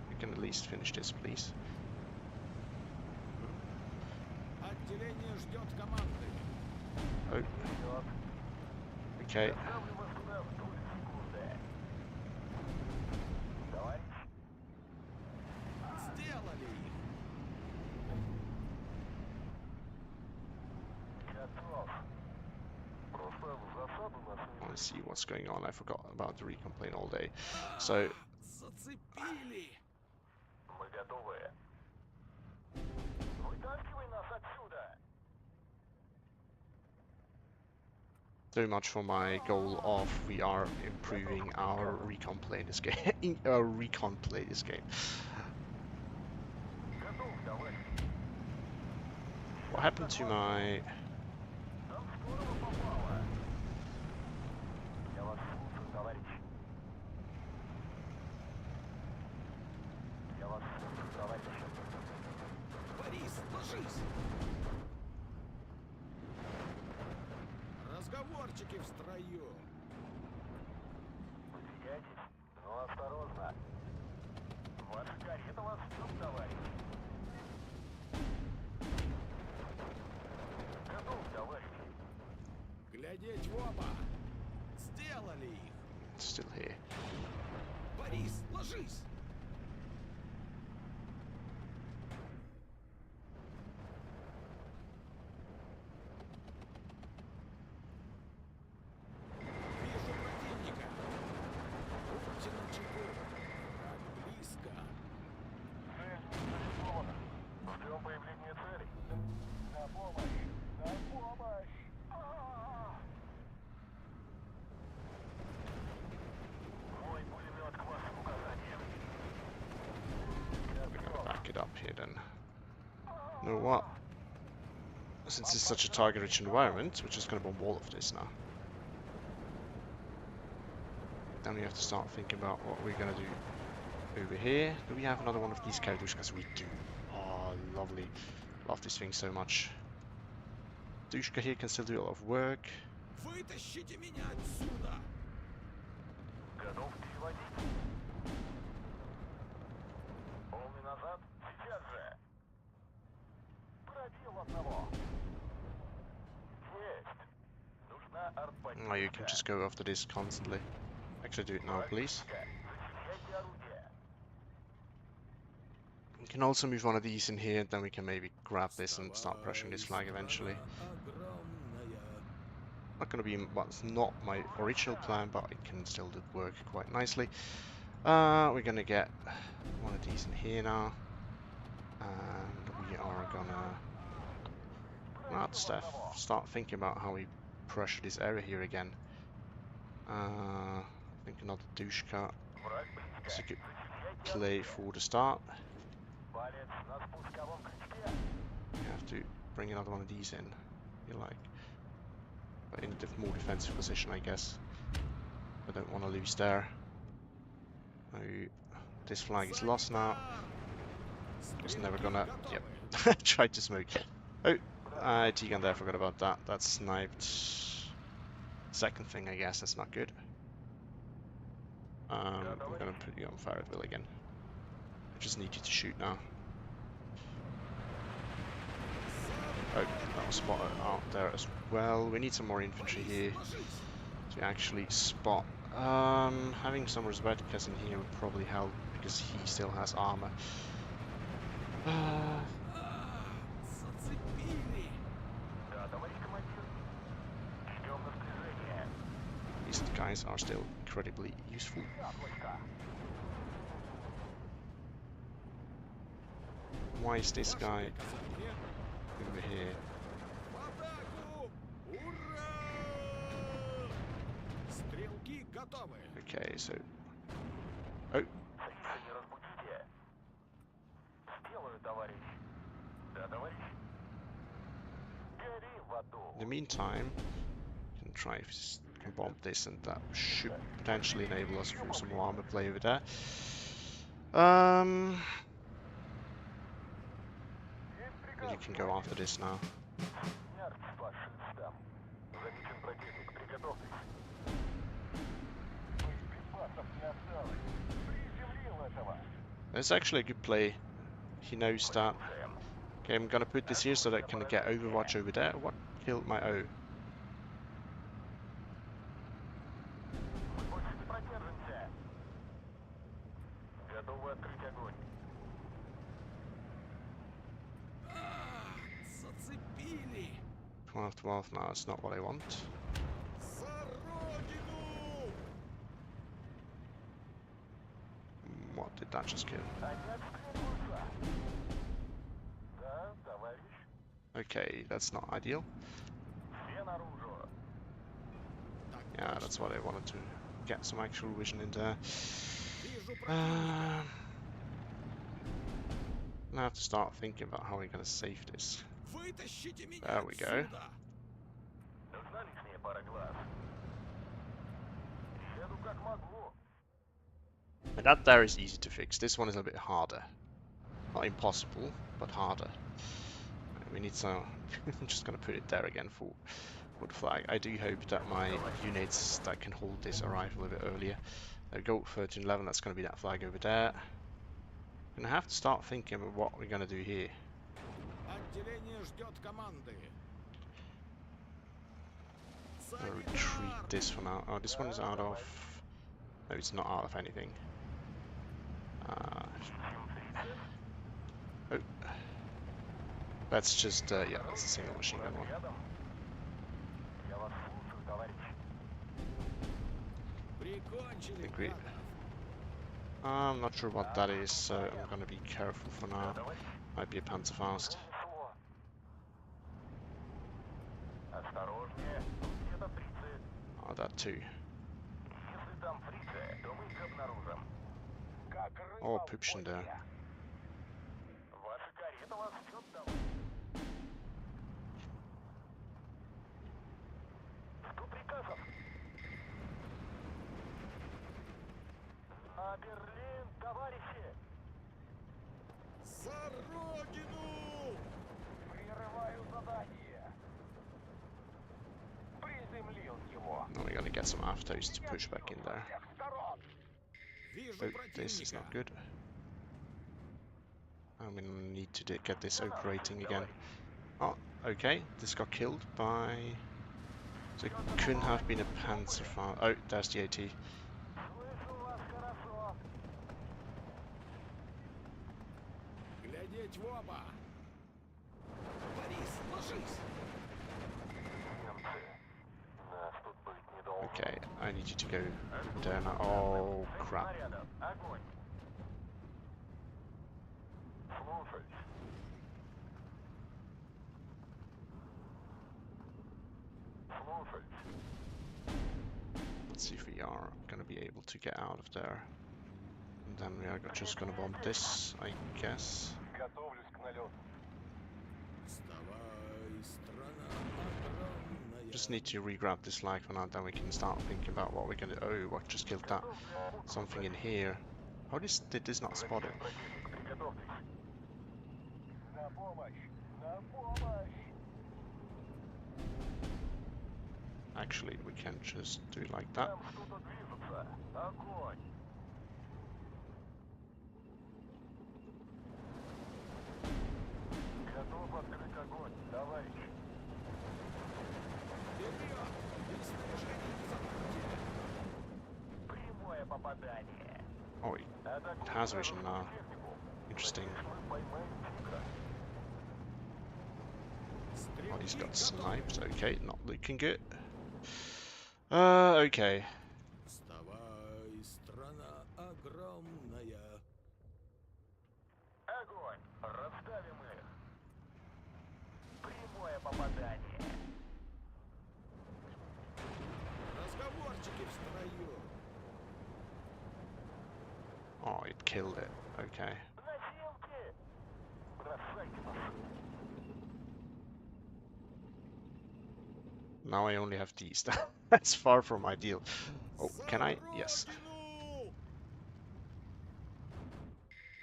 [SPEAKER 1] We can at least finish this, please.
[SPEAKER 2] Отделение ждет команды.
[SPEAKER 1] Oh. Okay.
[SPEAKER 2] Сделали их.
[SPEAKER 1] I want to see what's going on. I forgot about the recon plane all day. So,
[SPEAKER 2] Зацепили.
[SPEAKER 3] Мы готовы. Вытаскивай нас отсюда.
[SPEAKER 1] so much for my goal of we are improving our recon play this game. Recon play this game.
[SPEAKER 3] Готов, товарищ.
[SPEAKER 1] What happened to my...
[SPEAKER 3] Там здорово попало. Я вас слушаю, товарищ. Я вас слушаю, товарищ.
[SPEAKER 2] Борис, ложись. Разговорчики в строю.
[SPEAKER 3] Выдвигайтесь, но осторожно. Ваша карета вас ждет, товарищ. Готов, товарищ.
[SPEAKER 2] Глядеть в оба. Сделали их.
[SPEAKER 1] It's still here.
[SPEAKER 2] Борис, ложись. Вижу противника. Будьте начеку. Враг близко.
[SPEAKER 3] Цель нарисована. Ждем появления цели. На помощь! На помощь! Мой пулемет к вашим указаниям.
[SPEAKER 1] We're gonna back it up here then. You know what? Since it's such a target-rich environment, we're just gonna bomb all of this now. Then we have to start thinking about what we're gonna do over here. Do we have another one of these Karatushkas? We do. Oh, lovely. Love this thing so much. Dushka here can still do a lot of work.
[SPEAKER 2] Вытащите меня отсюда.
[SPEAKER 3] Готов переводить. Полный назад. Сейчас же. Пробил одного. Есть. Нужна артподдержка.
[SPEAKER 1] Oh, you can just go after this constantly. Actually, do it now, please.
[SPEAKER 3] Защищайте орудие.
[SPEAKER 1] We can also move one of these in here, then we can maybe grab this and start pressing this flag eventually.
[SPEAKER 2] Огромная.
[SPEAKER 1] Not going to be, well, it's not my original plan, but it can still work quite nicely. We're going to get one of these in here now, and we are gonna start thinking about how we pressure this area here again. I think another Dushka
[SPEAKER 3] Враг
[SPEAKER 1] is a
[SPEAKER 3] близко.
[SPEAKER 1] good
[SPEAKER 3] Защищайте
[SPEAKER 1] play
[SPEAKER 3] орудие.
[SPEAKER 1] for the start.
[SPEAKER 3] Палец на спусковом крючке.
[SPEAKER 1] You have to bring another one of these in, you like, but in a more defensive position, I guess. I don't want to lose there. Oh, this flag is lost now. It's never gonna. Yep. Tried to smoke. Oh, Tegan there. Forgot about that. That's sniped. Second thing, I guess. That's not good. I'm gonna put you on fire at will again. I just need you to shoot now. Oh, that was spotted out there as well. We need some more infantry
[SPEAKER 2] Борис,
[SPEAKER 1] here
[SPEAKER 2] ложись!
[SPEAKER 1] to actually spot. Having some Rozvetkas in here would probably help because he still has armor.
[SPEAKER 2] Зацепили!
[SPEAKER 3] Да, товарищ командир. Ждем распоряжения.
[SPEAKER 1] These guys are still incredibly useful.
[SPEAKER 3] Яблочко.
[SPEAKER 1] Why is this
[SPEAKER 2] Ваше
[SPEAKER 1] guy
[SPEAKER 2] приказание.
[SPEAKER 1] over here?
[SPEAKER 2] В атаку! Ура! Стрелки готовы!
[SPEAKER 1] Okay, so... Oh,
[SPEAKER 3] Тише, не разбудите. Сделаю, товарищ. Да, товарищ. Гори в аду.
[SPEAKER 1] in the meantime, we can try if we can bomb this, and that should potentially enable us for some more armor play over there.
[SPEAKER 3] Есть
[SPEAKER 1] And you
[SPEAKER 3] приказ.
[SPEAKER 1] can go after this now.
[SPEAKER 3] Смерть фашистам. Замечен противник. Приготовьтесь. Боеприпасов не осталось. Приземлил этого.
[SPEAKER 1] It's actually a good play. He knows that. Okay, I'm gonna put this here so that I can get Overwatch over there. What killed my O?
[SPEAKER 3] Мы больше не продержимся. Готовы открыть огонь.
[SPEAKER 2] Зацепили!
[SPEAKER 1] 12-12 now, it's not what I want.
[SPEAKER 2] За родину!
[SPEAKER 1] What did that just kill?
[SPEAKER 3] Они отстреливаются. Да, товарищ.
[SPEAKER 1] Okay, that's not ideal.
[SPEAKER 3] Все наружу.
[SPEAKER 2] Так
[SPEAKER 1] Yeah,
[SPEAKER 2] точно.
[SPEAKER 1] that's what I wanted to get some actual vision in there.
[SPEAKER 2] Вижу противника.
[SPEAKER 1] I have to start thinking about how we're gonna save this.
[SPEAKER 2] Вытащите меня
[SPEAKER 1] There we go.
[SPEAKER 2] отсюда!
[SPEAKER 3] Нужна лишняя пара глаз. Еду как могу.
[SPEAKER 1] And that there is easy to fix. This one is a bit harder. Not impossible, but harder. We need some... I'm just gonna put it there again for the flag. I do hope that my units that can hold this arrive a little bit earlier. There we go, 1311, that's gonna be that flag over there. I'm gonna have to start thinking of what we're gonna do here.
[SPEAKER 2] Отделение ждет команды.
[SPEAKER 1] I'm gonna retreat this for now. Oh, this one is out of... No, it's not out of anything. Oh. That's just, yeah, that's a single machine gun one.
[SPEAKER 3] Рядом. Я вас слушаю, товарищ.
[SPEAKER 2] Прикончили
[SPEAKER 1] Agreed.
[SPEAKER 2] гадов.
[SPEAKER 1] I'm not sure what that is, so I'm gonna be careful for now. Might be a Panzerfaust.
[SPEAKER 3] Пронесло. Осторожнее. Где-то фрицы.
[SPEAKER 1] Oh, that too.
[SPEAKER 3] Если там фрицы, то мы их обнаружим. Как рыба
[SPEAKER 1] Oh,
[SPEAKER 3] в
[SPEAKER 1] Püppchen
[SPEAKER 3] воде.
[SPEAKER 1] there.
[SPEAKER 3] Ваша карета вас ждет, товарищ. Жду приказов. На Берлин, товарищи!
[SPEAKER 2] За родину!
[SPEAKER 3] Прерываю задание. Приземлил его.
[SPEAKER 1] Now we're gonna get some AFTOs to push back in there.
[SPEAKER 3] Всех сторон.
[SPEAKER 2] Вижу
[SPEAKER 1] Oh, this is
[SPEAKER 2] противника.
[SPEAKER 1] not good. I'm gonna need to get this operating again. Oh, okay, this got killed by... So it couldn't have been a Panzerfaust. Oh, there's the AT.
[SPEAKER 3] Слышу вас хорошо.
[SPEAKER 2] Глядеть в оба! Борис, ложись!
[SPEAKER 3] Немцы. Нас тут быть не должно.
[SPEAKER 1] Okay, I need you to go there now. Oh, crap.
[SPEAKER 3] Снарядов. Огонь. Слушаюсь. Слушаюсь.
[SPEAKER 1] Let's see if we are gonna be able to get out of there. And then we are just gonna bomb this, I guess.
[SPEAKER 3] Готовлюсь к налету.
[SPEAKER 2] Вставай, страна огромная!
[SPEAKER 1] Just need to re-grab this flag for now, then we can start thinking about what we're gonna... Oh, what just killed that? Something in here. How did this not spot it?
[SPEAKER 3] Противник, приготовьтесь. На помощь! На помощь!
[SPEAKER 1] Actually, we can just do it like that.
[SPEAKER 3] Там что-то движется. Огонь! товарищ.
[SPEAKER 2] Вперед! И снаряжение не забудьте!
[SPEAKER 3] Прямое попадание.
[SPEAKER 1] Oh, it
[SPEAKER 3] Атакуем
[SPEAKER 1] has
[SPEAKER 3] сразу
[SPEAKER 1] vision
[SPEAKER 3] всю
[SPEAKER 1] now.
[SPEAKER 3] технику.
[SPEAKER 1] Interesting.
[SPEAKER 3] Надеюсь, мы поймаем тигра.
[SPEAKER 1] Oh, he's
[SPEAKER 2] Стрелки
[SPEAKER 1] got
[SPEAKER 2] готовы!
[SPEAKER 1] sniped. Okay, not looking good. Okay.
[SPEAKER 2] Вставай, страна огромная!
[SPEAKER 3] Огонь! Расставим их. Прямое попадание.
[SPEAKER 2] Разговорчики в строю!
[SPEAKER 1] Oh, it killed it. Okay.
[SPEAKER 3] Носилки! Бросайте машину.
[SPEAKER 1] Now I only have these. That's far from ideal. Oh,
[SPEAKER 2] За
[SPEAKER 1] can I? Yes.
[SPEAKER 2] родину!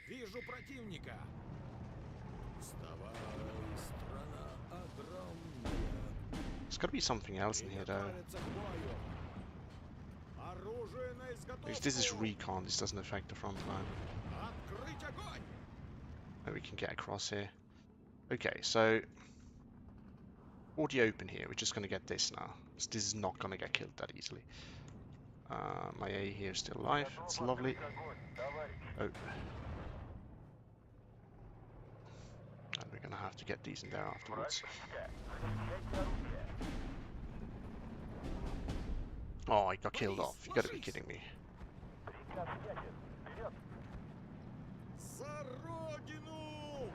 [SPEAKER 2] Вижу противника! Вставай, страна огромная!
[SPEAKER 1] There's got to be something else in here, though.
[SPEAKER 2] Приготовиться к бою! Оружие на
[SPEAKER 1] If this is
[SPEAKER 2] изготовку!
[SPEAKER 1] recon, this doesn't affect the front line.
[SPEAKER 2] Открыть огонь!
[SPEAKER 1] Maybe we can get across here. Okay, so for the open here, we're just going to get this now. So this is not going to get killed that easily. My A here is still alive.
[SPEAKER 3] Готов
[SPEAKER 1] It's lovely.
[SPEAKER 3] открыть огонь, товарищ.
[SPEAKER 1] Oh. And we're going to have to get these in there afterwards.
[SPEAKER 3] Враг близко. Защищайте оружие.
[SPEAKER 1] Oh, I got killed off. You got to be kidding me.
[SPEAKER 3] Приказ ясен. Вперед!
[SPEAKER 2] За родину!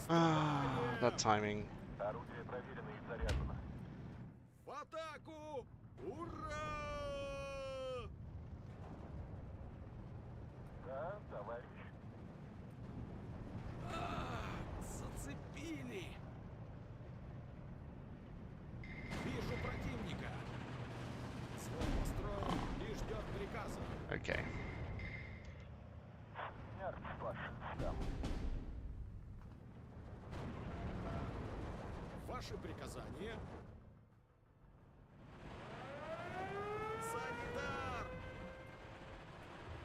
[SPEAKER 1] Ah, that
[SPEAKER 2] Отступание!
[SPEAKER 1] timing.
[SPEAKER 3] Орудие проверено и заряжено.
[SPEAKER 2] В атаку! Ура!
[SPEAKER 3] Да, товарищ.
[SPEAKER 2] Зацепили! Вижу противника! Свой построй и ждет приказа.
[SPEAKER 1] Okay.
[SPEAKER 3] Смерть фашистам.
[SPEAKER 2] Ваши приказания? Санитар!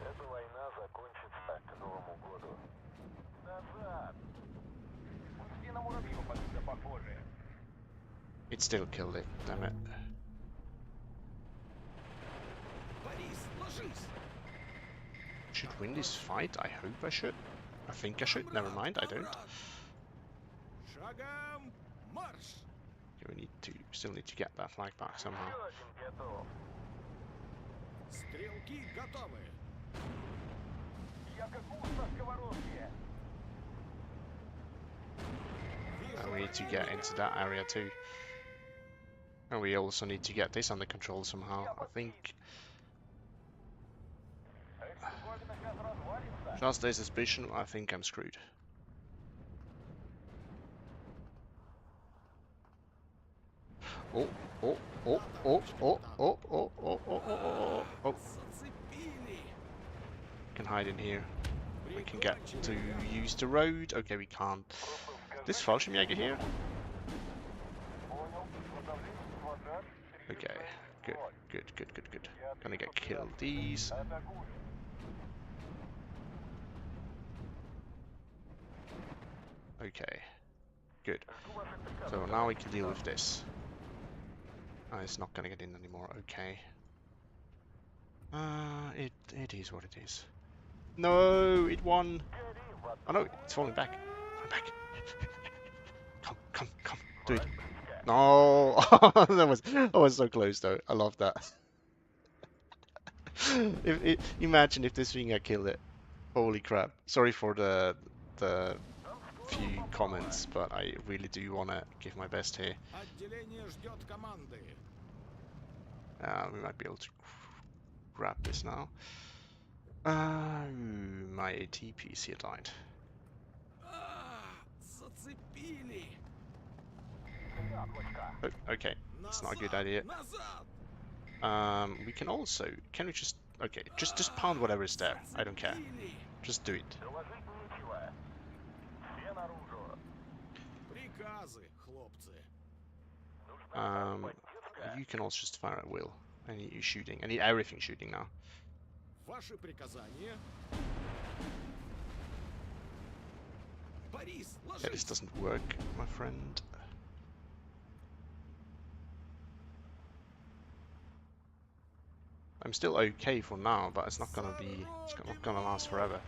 [SPEAKER 3] Эта война закончится к Новому году. Назад! Пусти на муравью, покуда похоже.
[SPEAKER 1] It still killed it. Damn it.
[SPEAKER 2] Борис, ложись!
[SPEAKER 1] Should win this fight? I hope I should. I think I should. Never mind, I don't.
[SPEAKER 2] Камрад! Шагом марш!
[SPEAKER 1] Okay, we still need to get that flag back somehow.
[SPEAKER 3] Еще один готов.
[SPEAKER 2] Стрелки готовы!
[SPEAKER 3] Я как уж на сковородке.
[SPEAKER 2] Вижу
[SPEAKER 1] And we need to get
[SPEAKER 2] противника!
[SPEAKER 1] into that area too. And we also need to get this under control somehow. I think
[SPEAKER 3] Эта штуковина сейчас развалится.
[SPEAKER 1] just a suspicion, I think I'm screwed. Oh, oh, oh, oh, oh, oh, oh, oh, oh, oh, oh, oh.
[SPEAKER 2] Зацепили!
[SPEAKER 1] Can hide in here. We can get to use the road. Okay, we can't. This Fallschirmjäger here?
[SPEAKER 3] Понял. Подавление квадрат.
[SPEAKER 1] Okay, good, good, good, good, good. Gonna get killed these.
[SPEAKER 3] Атакую.
[SPEAKER 1] Okay, good.
[SPEAKER 3] Жду ваших приказов.
[SPEAKER 1] So now we can deal with this. It's not gonna get in anymore. Okay. It is what it is. No, it won.
[SPEAKER 3] Гори в аду.
[SPEAKER 1] Oh no, it's falling back. Falling back. Come, come, come. Do it.
[SPEAKER 3] Враг близко.
[SPEAKER 1] No, that was so close though. I love that. Imagine if this thing had killed it. Holy crap. Sorry for the few comments, but I really do want to give my best here.
[SPEAKER 2] Отделение ждет команды.
[SPEAKER 1] We might be able to grab this now. My ATP here died.
[SPEAKER 2] Зацепили!
[SPEAKER 3] Яблочко.
[SPEAKER 1] Oh, okay, that's not a good idea.
[SPEAKER 2] Назад!
[SPEAKER 1] We can also, can we just, okay, just pound whatever is there. I don't care.
[SPEAKER 2] Зацепили!
[SPEAKER 1] Just do it.
[SPEAKER 3] Доложить нечего. Все наружу.
[SPEAKER 2] Приказы, хлопцы.
[SPEAKER 3] Нужна
[SPEAKER 1] Um,
[SPEAKER 3] поддержка.
[SPEAKER 1] You can also just fire at will. I need you shooting. I need everything shooting now.
[SPEAKER 2] Ваши приказания. Борис,
[SPEAKER 1] Yeah, this
[SPEAKER 2] ложись!
[SPEAKER 1] doesn't work, my friend. I'm still okay for now, but it's not gonna be, not gonna last forever.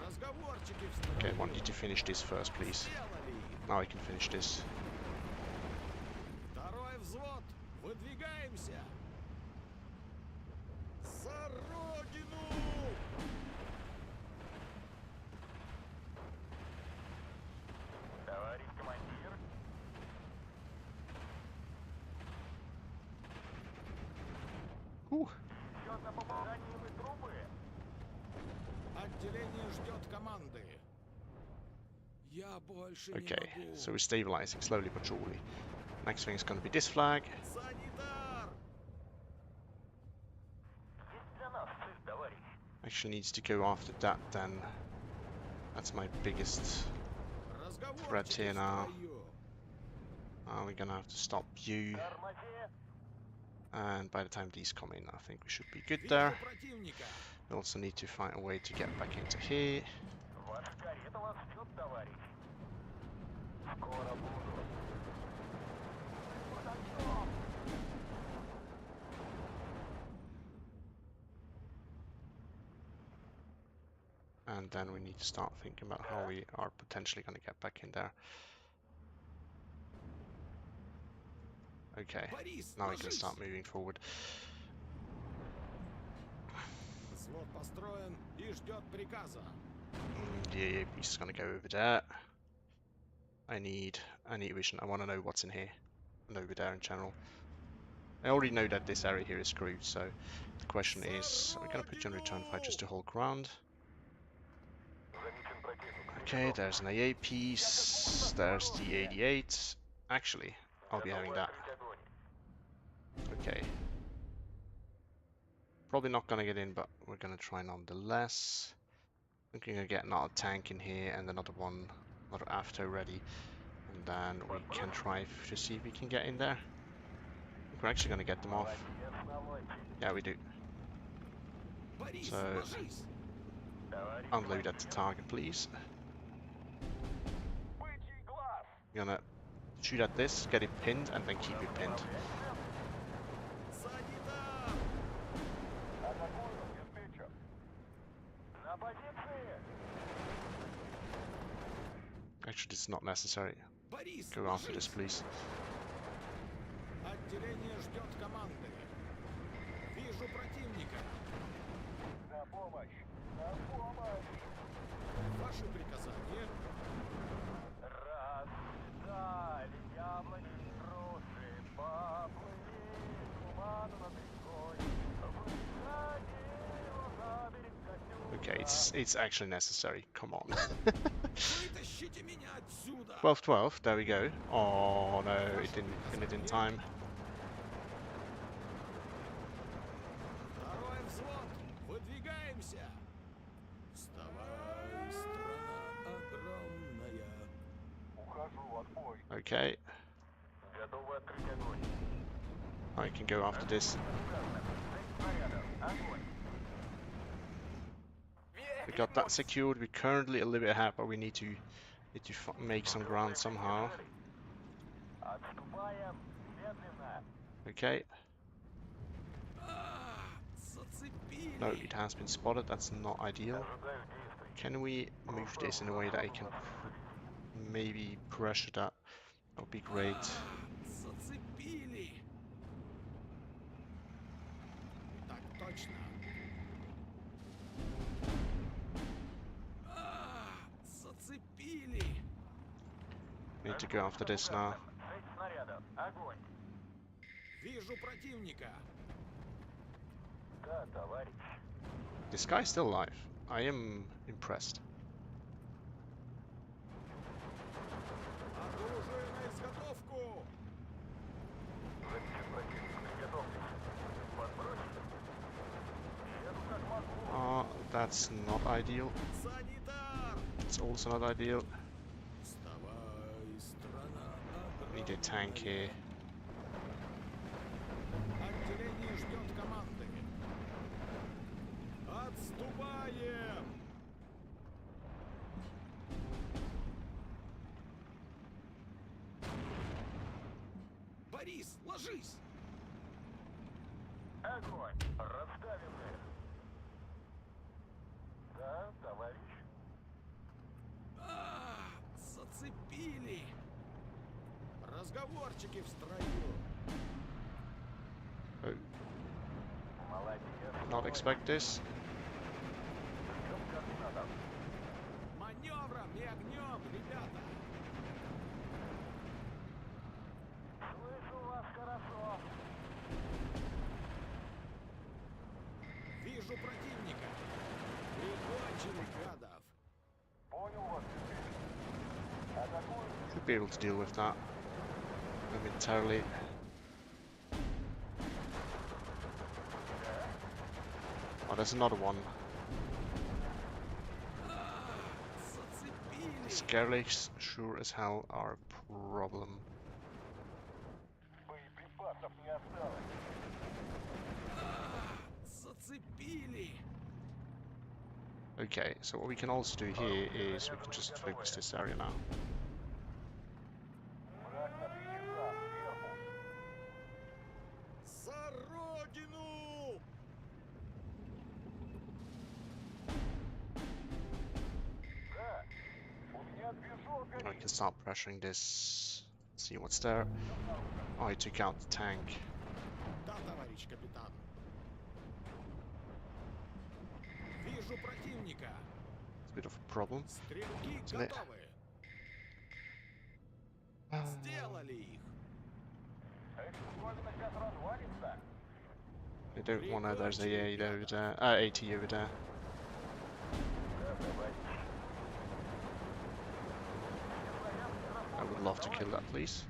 [SPEAKER 2] Разговорчики в
[SPEAKER 1] Okay, I
[SPEAKER 2] строю.
[SPEAKER 1] want you to finish this first, please.
[SPEAKER 2] Сделали!
[SPEAKER 1] Now I can finish this.
[SPEAKER 2] Второй взвод! Выдвигаемся! За родину!
[SPEAKER 3] Товарищ командир.
[SPEAKER 1] Whew.
[SPEAKER 3] Счет на попадании мы трупы.
[SPEAKER 2] Отделение ждет команды. Я больше
[SPEAKER 1] Okay,
[SPEAKER 2] не могу.
[SPEAKER 1] so we're stabilizing slowly but surely. Next thing is going to be this flag.
[SPEAKER 2] Санитар!
[SPEAKER 3] Есть для нас цель, товарищ.
[SPEAKER 1] Actually needs to go after that then. That's my biggest threat
[SPEAKER 2] Разговорчики
[SPEAKER 1] here
[SPEAKER 2] в
[SPEAKER 1] now.
[SPEAKER 2] строю.
[SPEAKER 1] We're gonna have to stop you.
[SPEAKER 3] Тормози.
[SPEAKER 1] And by the time these come in, I think we should be good
[SPEAKER 2] Вижу
[SPEAKER 1] there.
[SPEAKER 2] противника.
[SPEAKER 1] We also need to find a way to get back into here.
[SPEAKER 3] Ваша карета вас ждет, товарищ. Скоро буду. Подождем.
[SPEAKER 1] And then we need to start thinking about how we are potentially going to get back in there. Okay,
[SPEAKER 2] Борис,
[SPEAKER 1] now we can
[SPEAKER 2] ложись!
[SPEAKER 1] start moving forward.
[SPEAKER 2] Взвод построен и ждет приказа.
[SPEAKER 1] The piece is going to go over there. I need vision. I want to know what's in here and over there in general. I already know that this area here is screwed, so the question is, are we going to put you on return fire just to hold ground?
[SPEAKER 3] Замечен противник.
[SPEAKER 1] Okay, there's an AA piece, there's the 88. Actually, I'll be having
[SPEAKER 3] Готовы
[SPEAKER 1] that.
[SPEAKER 3] открыть огонь.
[SPEAKER 1] Okay. Probably not gonna get in, but we're gonna try nonetheless. I'm gonna get another tank in here and another one, another AFTO ready. And then we can try to see if we can get in there. I think we're actually gonna get them off.
[SPEAKER 3] Молодец, наводчик.
[SPEAKER 1] Yeah, we do.
[SPEAKER 2] Борис,
[SPEAKER 1] So,
[SPEAKER 2] ложись!
[SPEAKER 3] Товарищ
[SPEAKER 1] unload at the
[SPEAKER 3] командир.
[SPEAKER 1] target, please.
[SPEAKER 3] Бычий глаз.
[SPEAKER 1] Gonna shoot at this, get it pinned, and then keep it pinned.
[SPEAKER 2] Санитар!
[SPEAKER 3] Атакую, диспетчер. На позиции.
[SPEAKER 1] Actually, it's not necessary.
[SPEAKER 2] Борис,
[SPEAKER 1] Go after this,
[SPEAKER 2] ложись!
[SPEAKER 1] please.
[SPEAKER 2] Отделение ждет команды. Вижу противника.
[SPEAKER 3] На помощь. На помощь.
[SPEAKER 2] Ваши приказания.
[SPEAKER 3] Расцветали яблони и груши, поплыли туман над рекой. Выходил за берег Катюша.
[SPEAKER 1] Okay, it's actually necessary. Come on.
[SPEAKER 2] Вытащите меня отсюда!
[SPEAKER 1] 12-12, there we go. Oh no, it didn't pin it in time.
[SPEAKER 2] Второй взвод! Выдвигаемся! Вставай, страна огромная!
[SPEAKER 3] Ухожу, отбой.
[SPEAKER 1] Okay,
[SPEAKER 3] Готовы открыть огонь.
[SPEAKER 1] I can go after this.
[SPEAKER 3] Сказано. 6 снарядов. Огонь.
[SPEAKER 1] We got that secured. We're currently a little bit ahead, but we need to make some ground somehow.
[SPEAKER 3] Отступаем медленно.
[SPEAKER 1] Okay.
[SPEAKER 2] Зацепили!
[SPEAKER 1] No, it has been spotted. That's not ideal.
[SPEAKER 3] Ожидаю действий.
[SPEAKER 1] Can we move this in a way that I can maybe pressure that? That would be great.
[SPEAKER 2] Зацепили! Так точно! Зацепили!
[SPEAKER 1] Need to go after this now.
[SPEAKER 3] 6 снарядов. Огонь.
[SPEAKER 2] Вижу противника!
[SPEAKER 3] Да, товарищ.
[SPEAKER 1] This guy's still alive. I am impressed.
[SPEAKER 2] Оружие на изготовку!
[SPEAKER 3] Замечен противник. Приготовьтесь. Подбросить. Еду как могу.
[SPEAKER 1] That's not ideal.
[SPEAKER 2] Санитар!
[SPEAKER 1] It's also not ideal.
[SPEAKER 2] Вставай, страна
[SPEAKER 1] Need a tank here.
[SPEAKER 2] Отделение ждет команды. Отступаем! Борис, ложись!
[SPEAKER 3] Огонь! Расставим их! Да, товарищ?
[SPEAKER 2] Зацепили! Разговорчики в строю!
[SPEAKER 1] Oh,
[SPEAKER 3] Молодец,
[SPEAKER 1] not expect this.
[SPEAKER 3] Ждем координатов.
[SPEAKER 2] Маневром и огнем, ребята!
[SPEAKER 3] Слышу вас хорошо.
[SPEAKER 2] Вижу противника! Прикончили гадов!
[SPEAKER 3] Понял вас, атакуем.
[SPEAKER 1] Should be able to deal with that momentarily. Oh, there's another one.
[SPEAKER 2] Зацепили!
[SPEAKER 1] Scarlix sure as hell are a problem.
[SPEAKER 3] Боеприпасов не осталось.
[SPEAKER 2] Зацепили!
[SPEAKER 1] Okay, so what we can also do here is we can just focus this area now.
[SPEAKER 3] Враг на 3 часа. Сверху.
[SPEAKER 2] За родину!
[SPEAKER 3] Да. У меня движок
[SPEAKER 1] And we
[SPEAKER 3] горит.
[SPEAKER 1] can start pressuring this. See what's there. Oh, I took out the tank.
[SPEAKER 2] Да, товарищ капитан. Вижу противника.
[SPEAKER 1] It's a bit of a problem.
[SPEAKER 2] Стрелки
[SPEAKER 1] Isn't it?
[SPEAKER 2] готовы. Сделали их.
[SPEAKER 3] Эта штуковина сейчас развалится.
[SPEAKER 1] They don't want to. There's a AT over there. AT over there.
[SPEAKER 3] Да, товарищ.
[SPEAKER 1] I would love to kill that, please.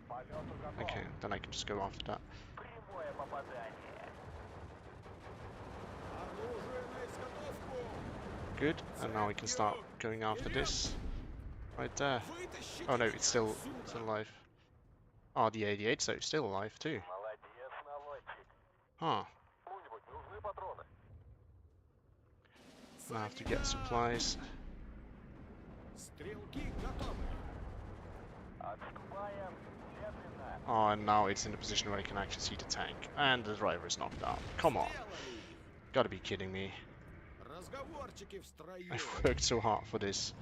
[SPEAKER 3] К полету готов.
[SPEAKER 1] Okay, then I can just go after that.
[SPEAKER 3] Прямое попадание.
[SPEAKER 2] Оружие на изготовку.
[SPEAKER 1] Good. And now we can start going after this. Right there.
[SPEAKER 2] Вытащите
[SPEAKER 1] Oh no,
[SPEAKER 2] меня
[SPEAKER 1] it's still
[SPEAKER 2] отсюда.
[SPEAKER 1] alive. Oh, the 88, so it's still alive too.
[SPEAKER 3] Молодец, налетчик.
[SPEAKER 1] Huh.
[SPEAKER 3] Кому-нибудь нужны патроны?
[SPEAKER 1] Gonna have to get supplies.
[SPEAKER 2] Стрелки готовы.
[SPEAKER 3] Отступаем медленно.
[SPEAKER 1] Oh, and now it's in a position where I can actually see the tank. And the driver is knocked out. Come on.
[SPEAKER 2] Сделали их.
[SPEAKER 1] Gotta be kidding me.
[SPEAKER 2] Разговорчики в строю.
[SPEAKER 1] I've worked so hard for this.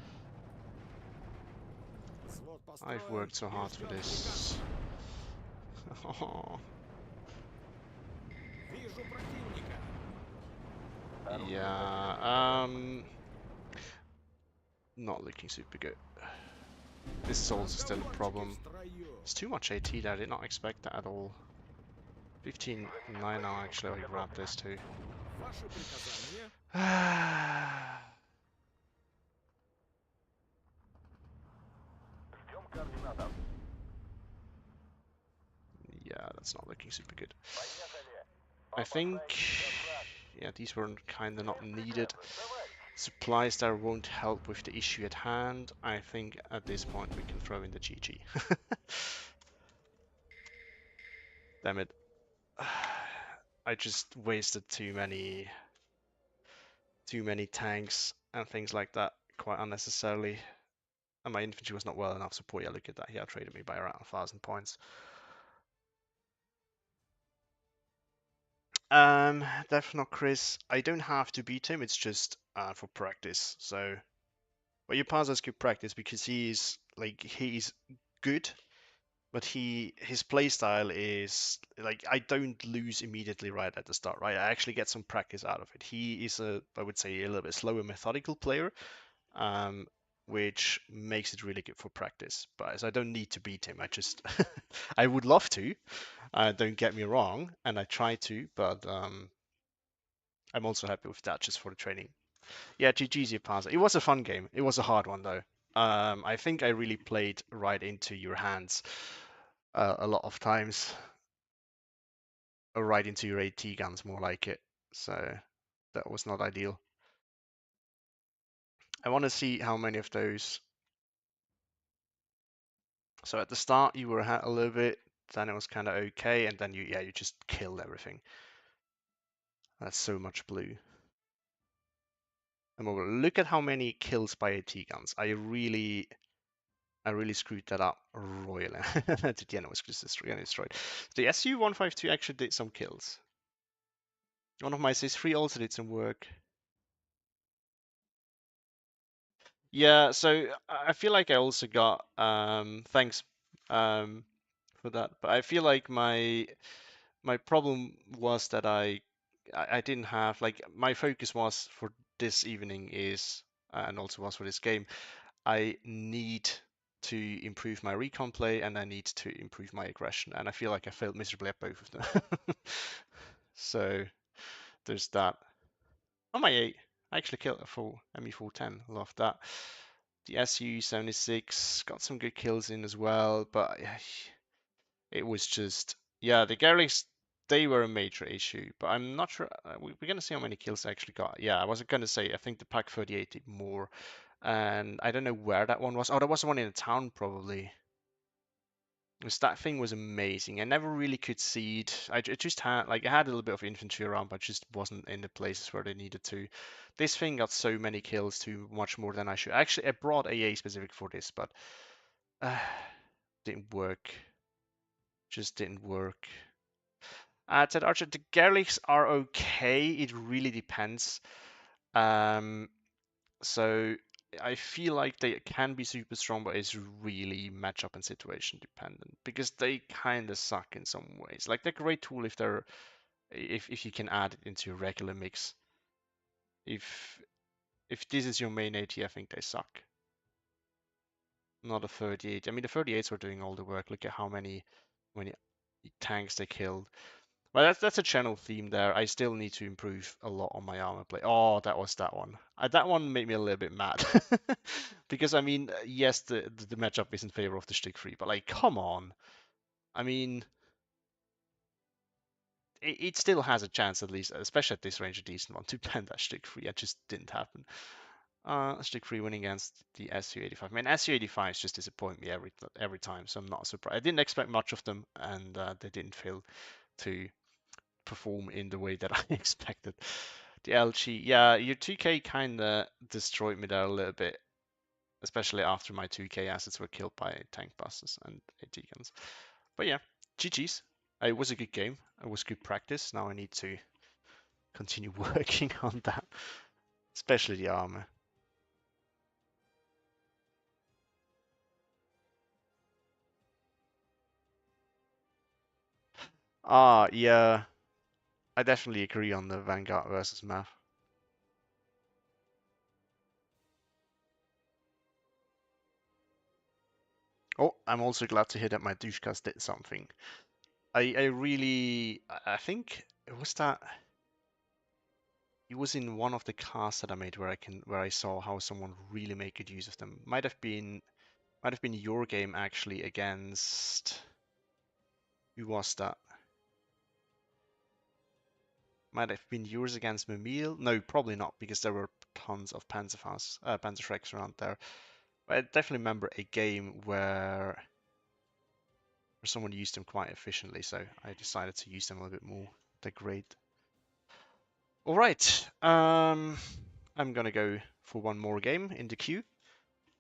[SPEAKER 2] Взвод
[SPEAKER 1] I've
[SPEAKER 2] построен
[SPEAKER 1] worked so
[SPEAKER 2] и
[SPEAKER 1] hard for
[SPEAKER 2] ждет
[SPEAKER 1] this. Oh,
[SPEAKER 2] приказ. Вижу противника.
[SPEAKER 1] yeah, not looking super good. This is also still a
[SPEAKER 2] Разговорчики
[SPEAKER 1] problem.
[SPEAKER 2] в строю.
[SPEAKER 1] It's too much AT there, I did not expect that at all. 15-9 now, actually, I grabbed this too.
[SPEAKER 2] Ваши приказания.
[SPEAKER 3] Ждем координатов.
[SPEAKER 1] Yeah, that's not looking super good.
[SPEAKER 3] Поехали.
[SPEAKER 1] I think, yeah, these were kind of not needed. Supplies there won't help with the issue at hand. I think at this point we can throw in the GG. Damn it. I just wasted too many tanks and things like that quite unnecessarily. And my infantry was not well enough support. Yeah, look at that. He outtraded me by around 1,000 points. Definitely not Chris. I don't have to beat him. It's just for practice. So, well, your Parza's good practice because he's good, but his playstyle is like I don't lose immediately right at the start. Right, I actually get some practice out of it. He is I would say a little bit slower, methodical player, which makes it really good for practice. But as I don't need to beat him, I just I would love to. Don't get me wrong, and I try to, but I'm also happy with that just for the training. Yeah, GG's your pass. It was a fun game. It was a hard one though. I think I really played right into your hands a lot of times, or right into your AT guns, more like it. So that was not ideal. I want to see how many of those. So at the start you were ahead a little bit, then it was kind of okay, and then you just killed everything. That's so much blue. And look at how many kills by AT guns. I really I really screwed that up royally. The end was just destroyed. The SU-152 actually did some kills. One of my CS3 also did some work. Yeah, so I feel like I also got thanks um for that, but I feel like my problem was that I didn't have like my focus was for this evening is and also was for this game. I need to improve my recon play and I need to improve my aggression, and I feel like I failed miserably at both of them. So there's that. On my 8, I actually killed a full ME410. Love that. The SU-76 got some good kills in as well, but it was just, yeah, the Garrix, they were a major issue, but I'm not sure. We're going to see how many kills I actually got. Yeah, I was going to say, I think the Pack 38 did more, and I don't know where that one was. Oh, there was one in a town, probably. Because that thing was amazing. I never really could see it. I just had, like, I had a little bit of infantry around, but just wasn't in the places where they needed to. This thing got so many kills, too much more than I should. Actually, I brought AA specific for this, but uh, didn't work. Just didn't work. Ted Archer, the Garlics are okay. It really depends. Um, so I feel like they can be super strong, but it's really matchup and situation dependent because they kind of suck in some ways. Like they're a great tool if you can add it into your regular mix. If if this is your main AT, I think they suck. Not a 38. I mean, the 38s were doing all the work. Look at how many tanks they killed. Well, that's a channel theme there. I still need to improve a lot on my armor play. Oh, that was that one. That one made me a little bit mad because I mean, yes, the matchup is in favor of the stick free, but like, come on. I mean, it still has a chance at least, especially at this range, a decent one to ban that stick free. It just didn't happen. Stick free winning against the SU-85. I mean, SU-85s just disappoint me every time, so I'm not surprised. I didn't expect much of them, and they didn't fail to perform in the way that I expected. The LG, yeah, your 2K kind of destroyed me there a little bit, especially after my 2K assets were killed by tank buses and AT guns. But yeah, GG's. It was a good game. It was good practice. Now I need to continue working on that, especially the armor. Yeah, I definitely agree on the Vanguard versus Math. Oh, I'm also glad to hear that my douchecast did something. I really, I think it was that it was in one of the casts that I made where I saw how someone really made good use of them. Might have been your game actually against who was that? Might have been yours against Mimil? No, probably not because there were tons of Panzerschrecks around there. But I definitely remember a game where someone used them quite efficiently, so I decided to use them a little bit more. They're great. All right, I'm gonna go for one more game in the queue,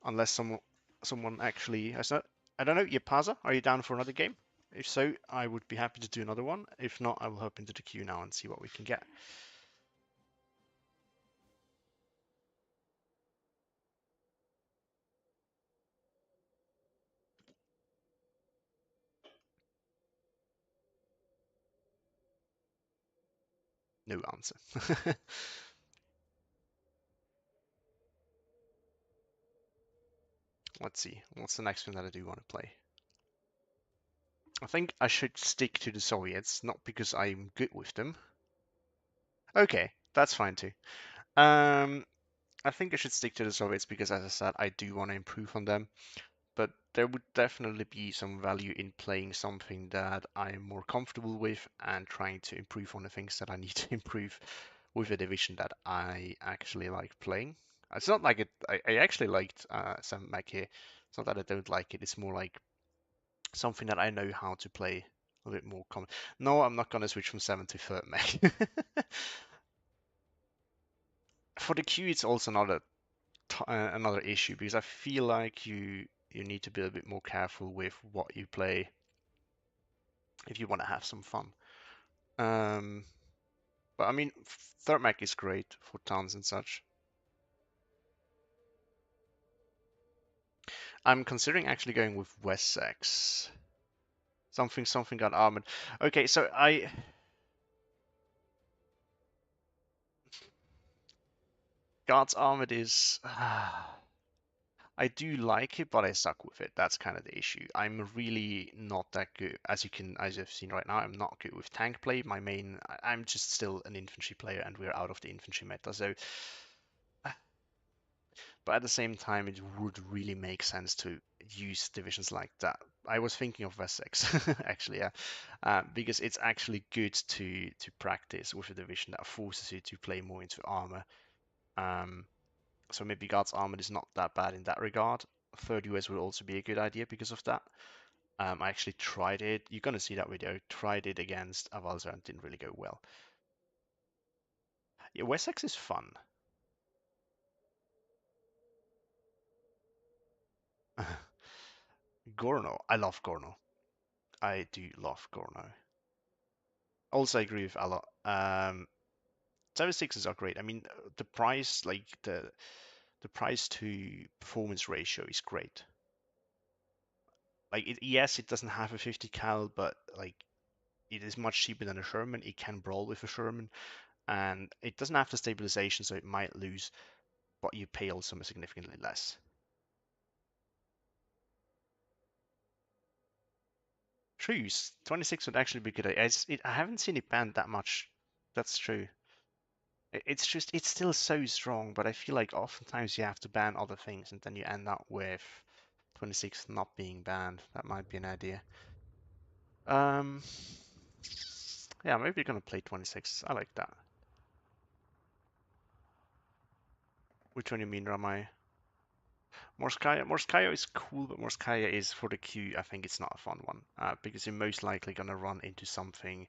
[SPEAKER 1] unless someone actually has not. I don't know, Yapaza, are you down for another game? If so, I would be happy to do another one. If not, I will hop into the queue now and see what we can get. No answer. Let's see. What's the next one that I do want to play? I think I should stick to the Soviets, not because I'm good with them. Okay, that's fine too. Um, I think I should stick to the Soviets because, as I said, I do want to improve on them. But there would definitely be some value in playing something that I'm more comfortable with and trying to improve on the things that I need to improve with a division that I actually like playing. It's not like I actually liked some Mech here. It's not that I don't like it. It's more like something that I know how to play a bit more common. No, I'm not gonna switch from 7 to 3rd Mech. For the queue, it's also another issue because I feel like you need to be a bit more careful with what you play if you want to have some fun. Um, but I mean, third mech is great for towns and such. I'm considering actually going with Wessex. Something got armored. Okay, so Guards Armored is I do like it, but I suck with it. That's kind of the issue. I'm really not that good, as you've seen right now. I'm not good with tank play. I'm just still an infantry player, and we're out of the infantry meta. So, but at the same time, it would really make sense to use divisions like that. I was thinking of Wessex actually, yeah, because it's actually good to practice with a division that forces you to play more into armor. Um, so maybe Guards Armored is not that bad in that regard. Third US would also be a good idea because of that. I actually tried it. You're gonna see that video. Tried it against Avalza and didn't really go well. Yeah, Wessex is fun. Gorno, I love Gorno. I do love Gorno. Also, I agree with a lot. 76s are great. I mean, the price, like the price to performance ratio is great. Like, yes, it doesn't have a 50 cal, but like it is much cheaper than a Sherman. It can brawl with a Sherman, and it doesn't have the stabilization, so it might lose, but you pay also significantly less. Trues, 26 would actually be good. I haven't seen it banned that much. That's true. It's still so strong, but I feel like oftentimes you have to ban other things, and then you end up with 26 not being banned. That might be an idea. Um, yeah, maybe you're gonna play 26. I like that. Which one you mean, Ramai? Morskaya is cool, but Morskaya is for the queue. I think it's not a fun one because you're most likely gonna run into something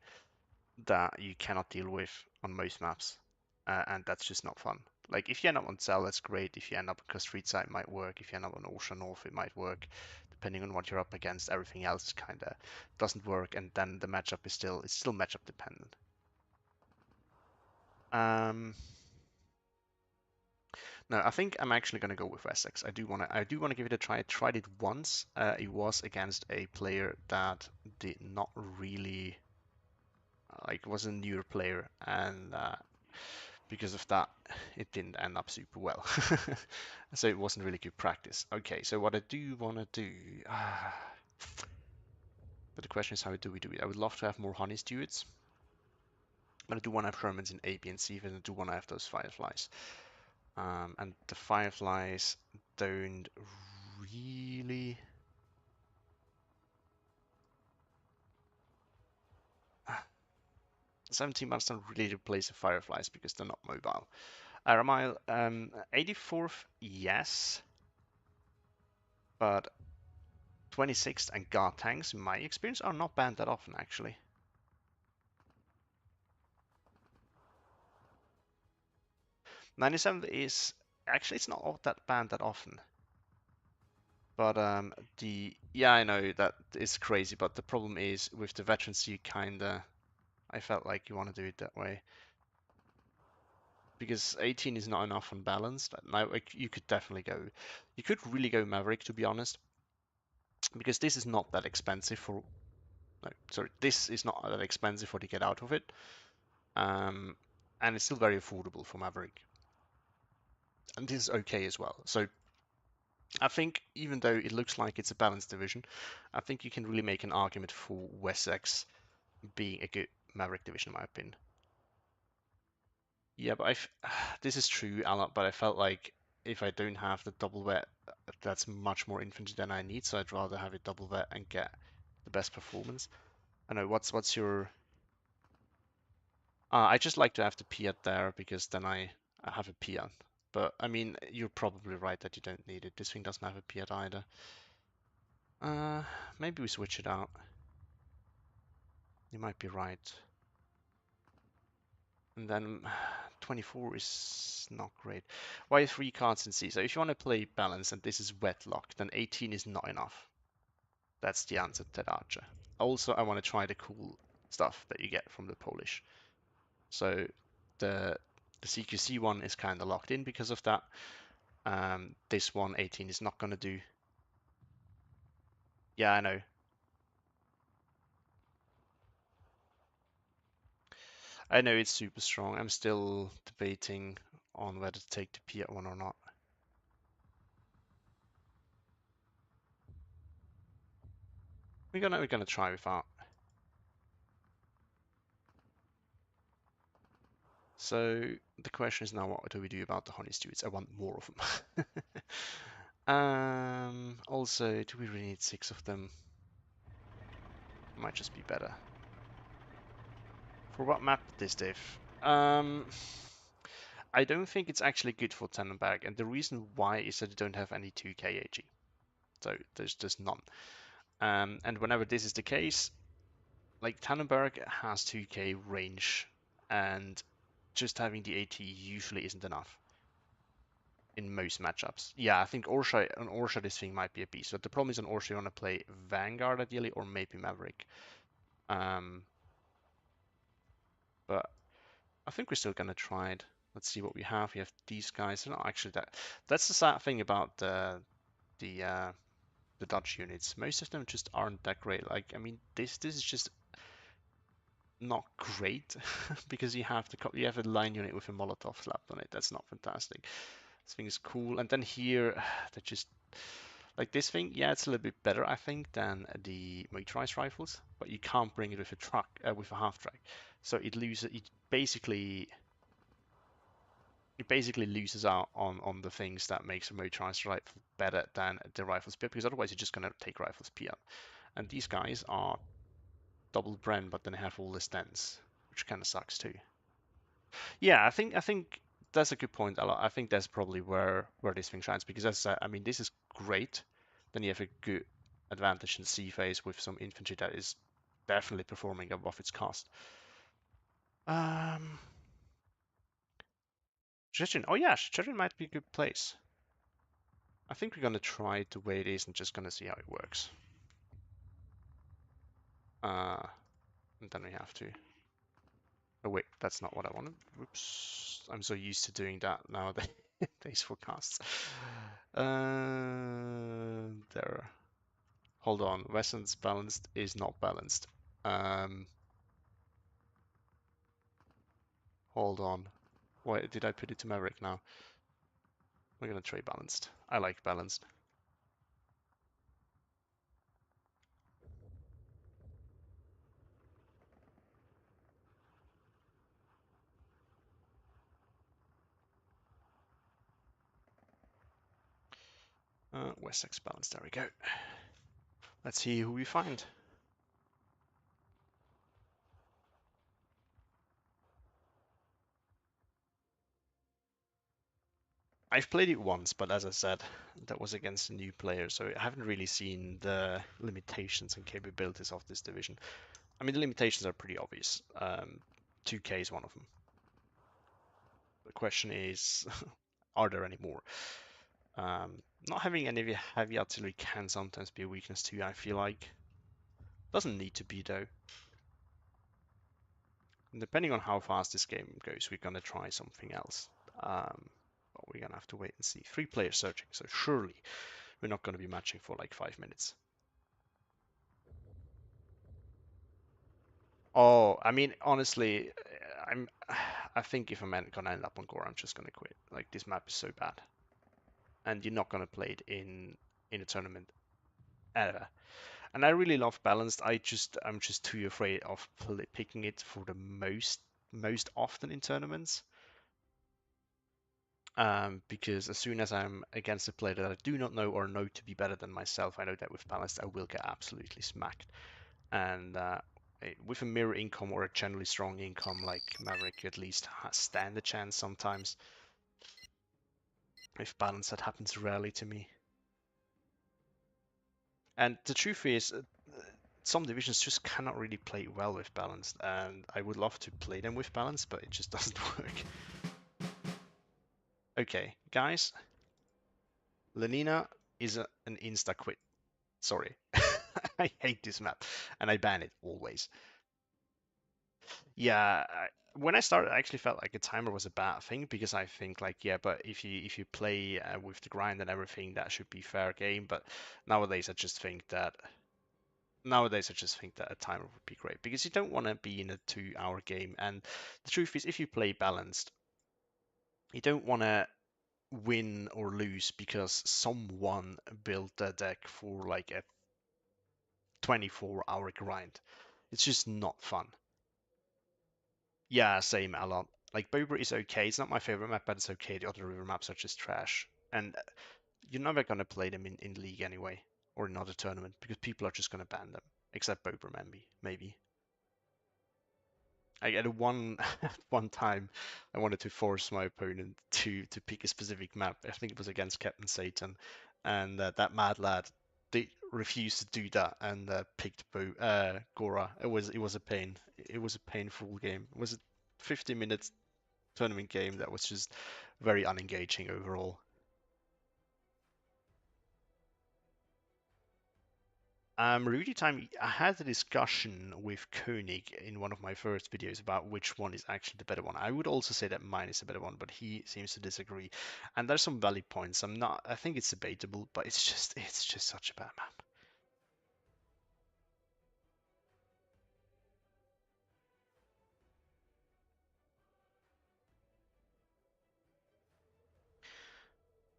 [SPEAKER 1] that you cannot deal with on most maps, and that's just not fun. Like if you end up on Cell, that's great. If you end up on Street Side, it might work. If you end up on Ocean North, it might work. Depending on what you're up against, everything else kind of doesn't work, and then the matchup is still it's still matchup dependent. Um, no, I think I'm actually gonna go with Essex. I do wanna give it a try. I tried it once. It was against a player that did not really like was a newer player, and because of that, it didn't end up super well. So it wasn't really good practice. Okay, so what I do wanna do, but the question is how do we do it? I would love to have more honey stewards, but I do want to have Shermans in A, B, and C, and I do want to have those fireflies. And the fireflies don't really. 17 months don't really replace the fireflies because they're not mobile. Aramile, 84th, yes, but 26th and guard tanks, in my experience, are not banned that often actually. 97th is actually it's not all that banned that often. But the yeah, I know that is crazy, but the problem is with the veterans, you kinda I felt like you want to do it that way because 18 is not enough on balance. Now like, you could definitely go, you could really go Maverick to be honest, because this is not that expensive for. No, sorry, this is not that expensive for to get out of it, um, and it's still very affordable for Maverick, and this is okay as well. So I think even though it looks like it's a balanced division, I think you can really make an argument for Wessex being a good Maverick division, in my opinion. Yeah, but this is true, Alan, but I felt like if I don't have the double vet, that's much more infantry than I need, so I'd rather have a double vet and get the best performance. I know, what's your... I just like to have the Piat there because then I have a Piat. But, I mean, you're probably right that you don't need it. This thing doesn't have a Piat either. Uh, Maybe we switch it out. You might be right. And then 24 is not great. Why 3 cards in C? So if you want to play balance and this is wedlock, then 18 is not enough. That's the answer to that archer. Also, I want to try the cool stuff that you get from the Polish. So the CQC one is kind of locked in because of that. This one, 18, is not going to do. Yeah, I know. I know it's super strong. I'm still debating on whether to take the Piat one or not. We're gonna try without. So the question is now, what do we do about the honey stewards? I want more of them. Also, do we really need 6 of them? Might just be better. For what map this diff? I don't think it's actually good for Tannenberg, and the reason why is that you don't have any 2k AG. So there's just none. And whenever this is the case, like Tannenberg has 2k range, and just having the AT usually isn't enough in most matchups. Yeah, I think Orsha on Orsha this thing might be a beast. But the problem is on Orsha you want to play Vanguard ideally or maybe Maverick. Um, but I think we're still gonna try it. Let's see what we have. We have these guys. No, actually, that's the sad thing about the uh, the Dutch units. Most of them just aren't that great. Like, I mean, this is just not great because you have a line unit with a Molotov slapped on it. That's not fantastic. This thing is cool. And then here, that just like this thing, yeah, it's a little bit better, I think, than the motorized rifles, but you can't bring it with a truck, with a half track. So it basically loses out on the things that makes a motorized rifle better than the rifle spear, because otherwise you're just gonna take rifle spear. And these guys are double Bren, but then have all the stents, which kind of sucks too. Yeah, I think that's a good point. I think that's probably where this thing shines, because as I mean, this is great. Then you have a good advantage in C phase with some infantry that is definitely performing above its cost. Um, Szczecin. Oh yeah, Szczecin might be a good place. I think we're gonna try it the way it is and just gonna see how it works. Uh, and then we have to. Oh wait, that's not what I wanted. Whoops. I'm so used to doing that nowadays. These forecasts. There. Hold on. Western's balanced is not balanced. Um, Hold on. Why did I put it to Maverick now? We're gonna try balanced. I like balanced. Wessex balanced. There we go. Let's see who we find. I've played it once, but as I said, that was against a new player, so I haven't really seen the limitations and capabilities of this division. I mean, the limitations are pretty obvious. 2K is one of them. The question is, are there any more? Not having any heavy artillery can sometimes be a weakness too, I feel like. Doesn't need to be though. And depending on how fast this game goes, we're gonna try something else. But we're gonna have to wait and see. 3 players searching, so surely we're not gonna be matching for like 5 minutes. Oh, I mean, honestly, I'm. I think if I'm gonna end up on Gore, I'm just gonna quit. Like this map is so bad, and you're not gonna play it in a tournament ever. And I really love balanced. I'm just too afraid of picking it for the most often in tournaments. Because as soon as I'm against a player that I do not know or know to be better than myself, I know that with balanced I will get absolutely smacked. And with a mirror income or a generally strong income like Maverick, you at least stand a chance sometimes. With balance, that happens rarely to me. And the truth is, some divisions just cannot really play well with balanced, and I would love to play them with balance, but it just doesn't work. Okay, guys, Lenina is an insta quit. Sorry. I hate this map, and I ban it always. Yeah, when I started, I actually felt like a timer was a bad thing because I think like, yeah, but if you play with the grind and everything, that should be fair game. But nowadays, I just think that a timer would be great because you don't want to be in a 2 hour game. And the truth is, if you play balanced, you don't want to win or lose because someone built a deck for like a 24-hour grind. It's just not fun. Yeah, same a lot. Like Boba is okay. It's not my favorite map, but it's okay. The other river maps are just trash. And you're never gonna play them in League anyway, or in other tournament, because people are just gonna ban them. Except Boba, maybe. I at one one time, I wanted to force my opponent to pick a specific map. I think it was against Captain Satan, and that mad lad they refused to do that and picked Gora. It was a pain. It was a painful game. It was a 50 minutes tournament game that was just very unengaging overall. Review time, I had a discussion with Koenig in one of my first videos about which one is actually the better one. I would also say that mine is the better one, but he seems to disagree. And there's some valid points. I think it's debatable, but it's just such a bad map.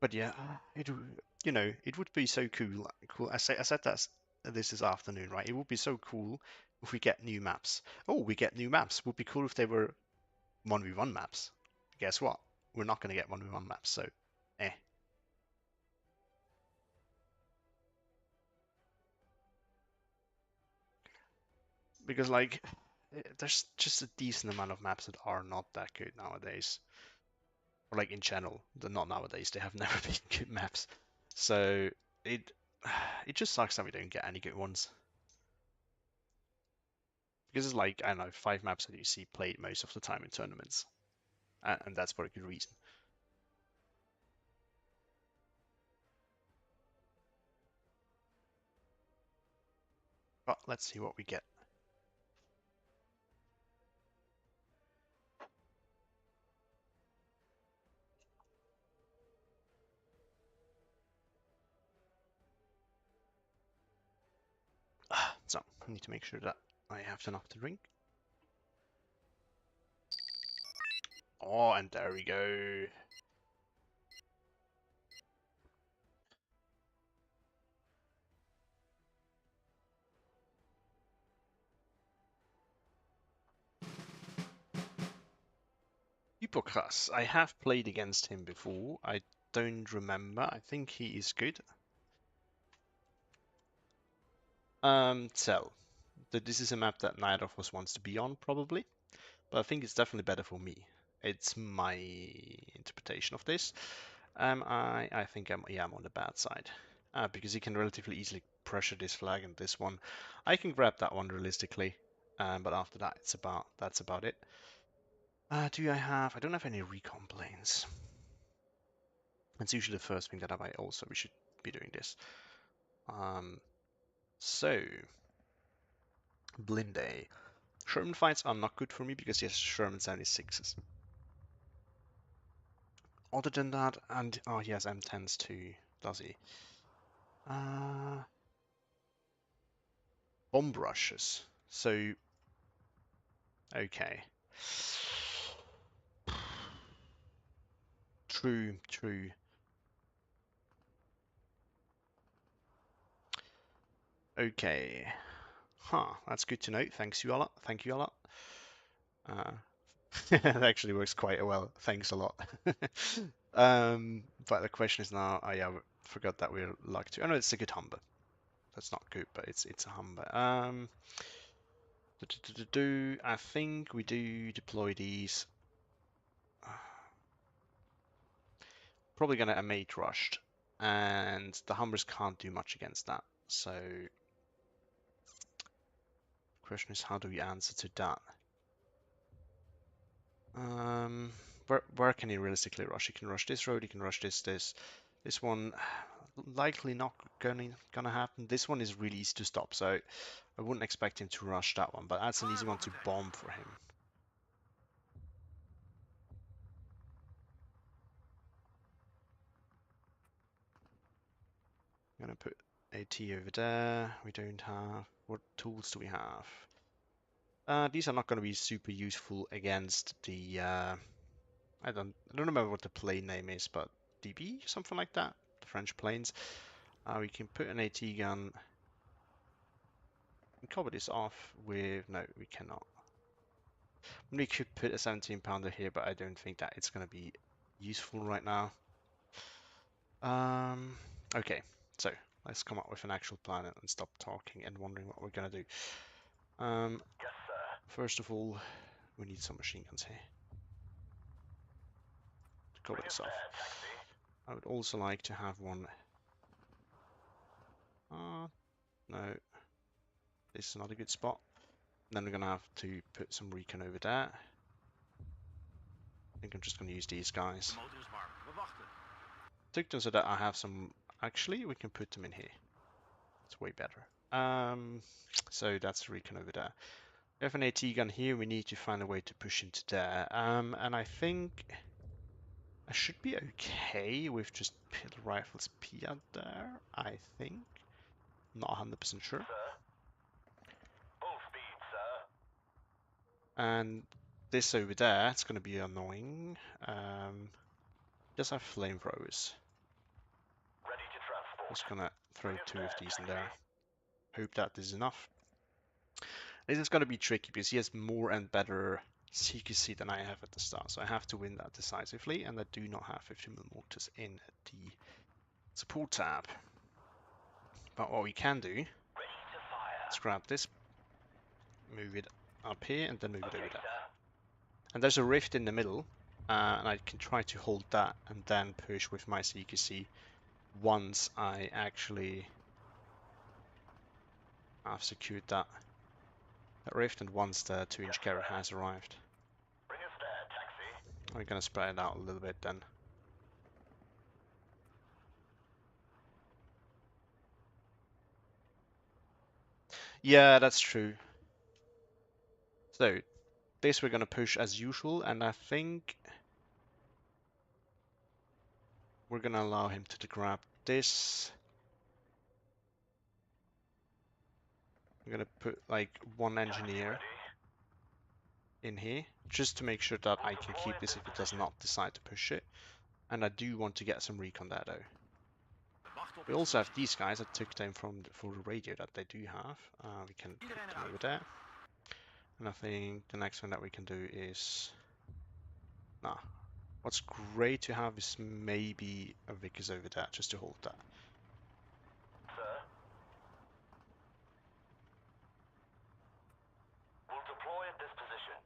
[SPEAKER 1] But yeah, it would be so cool. Cool. I said this afternoon, right? It would be so cool if we get new maps. Oh, we get new maps. Would be cool if they were 1v1 maps. Guess what? We're not going to get 1v1 maps, so eh. Because like there's just a decent amount of maps that are not that good nowadays. Or like in general, they're not nowadays. They have never been good maps. So it it just sucks that we don't get any good ones. Because it's like, I don't know, 5 maps that you see played most of the time in tournaments. And that's for a good reason. But let's see what we get. So, I need to make sure that I have enough to drink. Oh, and there we go. Hippocras. I have played against him before. I don't remember. I think he is good. Tell. That this is a map that neither of us wants to be on, probably. But I think it's definitely better for me. It's my interpretation of this. I think I'm on the bad side. Because he can relatively easily pressure this flag and this one. I can grab that one realistically. But after that, that's about it. I don't have any recon planes. It's usually the first thing that I buy also. We should be doing this. So, Blinde. Sherman fights are not good for me because he has Sherman 76s. Other than that, and oh, he has M10s too, does he? Uh, Bomb rushes. So, okay. True, true. Okay. Huh, that's good to know. Thanks you a lot. Thank you a lot. Uh, that actually works quite well. Thanks a lot. But the question is now, oh yeah, I forgot that we're luck to. Oh no, it's a good humber. That's not good, but it's a humber. I think we do deploy these. Probably gonna a mate rushed, and the humbers can't do much against that. So question is, how do we answer to that? Where can he realistically rush? He can rush this road, he can rush this. This one, likely not gonna happen. This one is really easy to stop, so I wouldn't expect him to rush that one, but that's an easy one to bomb for him. I'm gonna put AT over there. We don't have. What tools do we have? These are not going to be super useful against the. I don't remember what the plane name is, but DB something like that. The French planes. We can put an AT gun. We cover this off with. No, we cannot. We could put a 17-pounder here, but I don't think that it's going to be useful right now. Okay, so let's come up with an actual plan and stop talking and wondering what we're going to do.
[SPEAKER 3] Yes, sir.
[SPEAKER 1] First of all, we need some machine guns here to cover
[SPEAKER 3] Bring us
[SPEAKER 1] this off.
[SPEAKER 3] there, taxi.
[SPEAKER 1] I would also like to have one. No, this is not a good spot. Then we're gonna have to put some recon over there. I think I'm just gonna use these guys. Took them so that I have some. Actually, we can put them in here. It's way better. So that's recon over there. We have an AT gun here. We need to find a way to push into there. And I think I should be okay with just pit rifles P out there. I think. Not 100% sure.
[SPEAKER 3] Sir. Full speed, sir.
[SPEAKER 1] And this over there, it's going to be annoying. Does have flamethrowers.
[SPEAKER 3] Ready to transport.
[SPEAKER 1] Just going to throw
[SPEAKER 3] Bring us
[SPEAKER 1] 2 of
[SPEAKER 3] there,
[SPEAKER 1] these in
[SPEAKER 3] taxi.
[SPEAKER 1] there. Hope that is enough. This is going to be tricky because he has more and better CQC than I have at the start. So I have to win that decisively. And I do not have 50mm mortars in the support tab. But what we can do
[SPEAKER 3] Ready to fire.
[SPEAKER 1] is grab this, move it up here, and then move it
[SPEAKER 3] Okay,
[SPEAKER 1] over there.
[SPEAKER 3] sir.
[SPEAKER 1] And there's a rift in the middle, and I can try to hold that and then push with my CQC once I actually have secured that rift and once the 2-inch carrier has arrived.
[SPEAKER 3] Bring us there, taxi.
[SPEAKER 1] I'm gonna spread it out a little bit then. Yeah, that's true. So this we're gonna push as usual, and I think we're gonna allow him to grab this. I'm gonna put like one engineer in here just to make sure that I can keep this if it does not decide to push it. And I do want to get some recon there though. We also have these guys. I took them from for the radio that they do have. We can put them over there. And I think the next one that we can do is... Nah. What's great to have is maybe a Vickers over there, just to hold that.
[SPEAKER 3] Sir. We'll deploy at this position.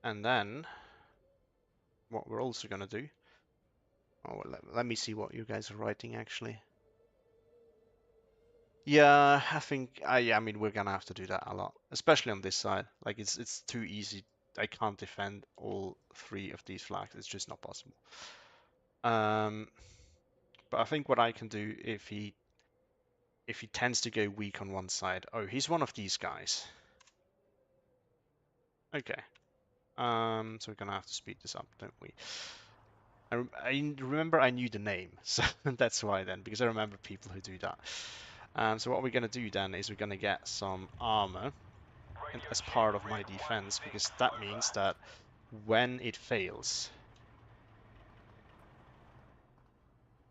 [SPEAKER 1] And then, what we're also going to do... Oh, let me see what you guys are writing, actually. Yeah, I think... I mean, we're going to have to do that a lot. Especially on this side. Like, it's too easy. I can't defend all 3 of these flags. It's just not possible. But I think what I can do if he tends to go weak on one side. Oh, he's one of these guys. Okay. So we're gonna have to speed this up, don't we? I remember I knew the name, so that's why then, because I remember people who do that. So what we're gonna do then is we're gonna get some armor as part of my defense, because that means that when it fails.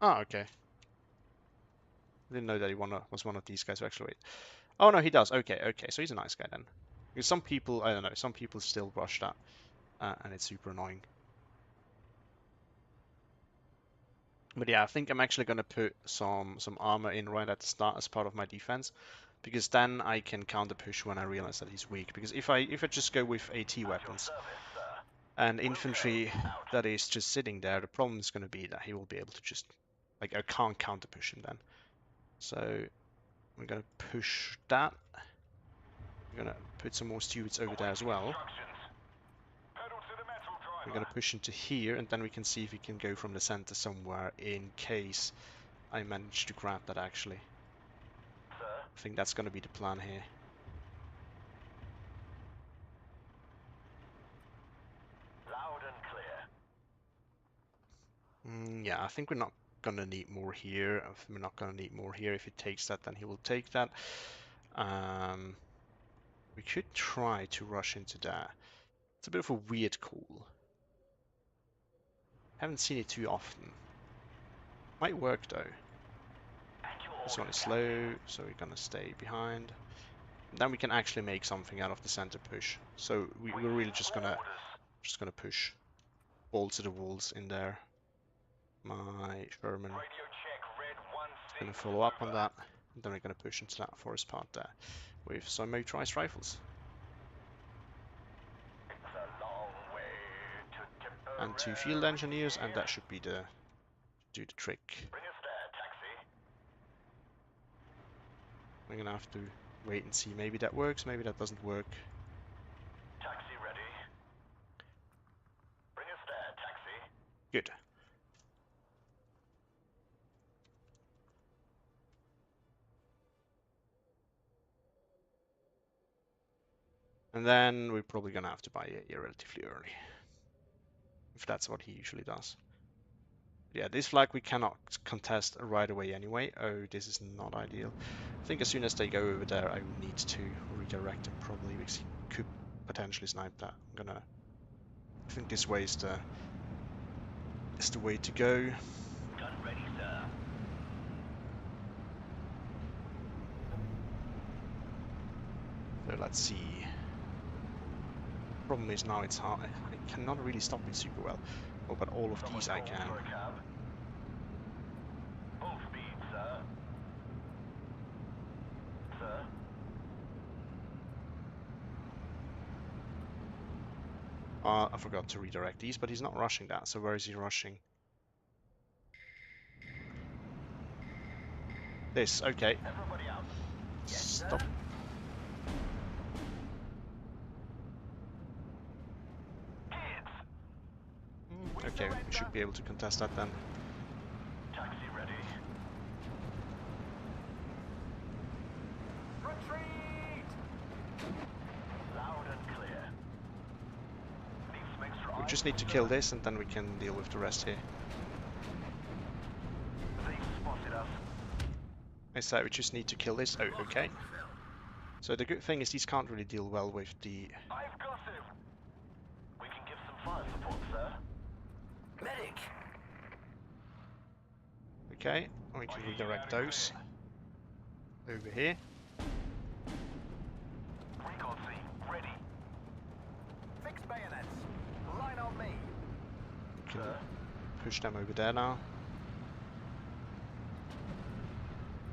[SPEAKER 1] Oh, okay. I didn't know that he was one of these guys who actually wait. Oh no, he does. Okay, okay. So he's a nice guy then. Because some people, I don't know, some people still rush that, and it's super annoying. But yeah, I think I'm actually gonna put some armor in right at the start as part of my defense, because then I can counter push when I realize that he's weak. Because if I just go with AT weapons and infantry that is just sitting there, the problem is gonna be that he will be able to just, like, I can't counter push him then. So we're gonna push that. We're gonna put some more stewards over there as well.
[SPEAKER 3] Pedal to the metal,
[SPEAKER 1] We're
[SPEAKER 3] driver.
[SPEAKER 1] gonna push into here, and then we can see if we can go from the center somewhere in case I manage to grab that actually.
[SPEAKER 3] Sir,
[SPEAKER 1] I think that's gonna be the plan here.
[SPEAKER 3] loud and clear.
[SPEAKER 1] Yeah, I think we're not gonna need more here. We're not gonna need more here. If he takes that, then he will take that. We could try to rush into that. It's a bit of a weird call. Haven't seen it too often. Might work though.
[SPEAKER 3] At your
[SPEAKER 1] This one
[SPEAKER 3] orders,
[SPEAKER 1] is
[SPEAKER 3] Captain.
[SPEAKER 1] slow, so we're gonna stay behind. Then we can actually make something out of the center push. So we're really just gonna push balls to the walls in there. My Sherman
[SPEAKER 3] Radio check, red
[SPEAKER 1] is
[SPEAKER 3] 1-6,
[SPEAKER 1] gonna follow up on
[SPEAKER 3] over.
[SPEAKER 1] that. And then we're gonna push into that forest part there with some motorized rifles
[SPEAKER 3] It's a long way to
[SPEAKER 1] and 2
[SPEAKER 3] Tipperary.
[SPEAKER 1] field engineers, and that should be the do the trick.
[SPEAKER 3] Bring us there, taxi.
[SPEAKER 1] We're gonna have to wait and see. Maybe that works, maybe that doesn't work.
[SPEAKER 3] Taxi ready. Bring us there, taxi.
[SPEAKER 1] Good. And then we're probably gonna have to buy it relatively early, if that's what he usually does. Yeah, this flag we cannot contest right away anyway. Oh, this is not ideal. I think as soon as they go over there, I will need to redirect him probably because he could potentially snipe that. I think this way is the way to go.
[SPEAKER 3] Gun ready, sir.
[SPEAKER 1] So let's see. Problem is now it's hard. I cannot really stop it super well. Oh, but all of
[SPEAKER 3] Someone
[SPEAKER 1] these I
[SPEAKER 3] called
[SPEAKER 1] can.
[SPEAKER 3] for a cab. Full speed, sir. Sir.
[SPEAKER 1] I forgot to redirect these, but he's not rushing that. So where is he rushing? This, okay.
[SPEAKER 3] Everybody out. Yes,
[SPEAKER 1] Stop.
[SPEAKER 3] sir. Kids.
[SPEAKER 1] Okay, we should be able to contest that then.
[SPEAKER 3] Taxi ready. Retreat. Loud and clear. Need some extra
[SPEAKER 1] We
[SPEAKER 3] eyes,
[SPEAKER 1] just need to
[SPEAKER 3] sir.
[SPEAKER 1] kill this and then we can deal with the rest here.
[SPEAKER 3] They've spotted us.
[SPEAKER 1] I said we just need to kill this. Oh, okay. So the good thing is these can't really deal well with the...
[SPEAKER 3] I've got him. We can give some fire support, sir. Medic.
[SPEAKER 1] Okay, we can redirect those over here.
[SPEAKER 3] Recon scene ready. Fix bayonets. Line on me.
[SPEAKER 1] We can push them over there now.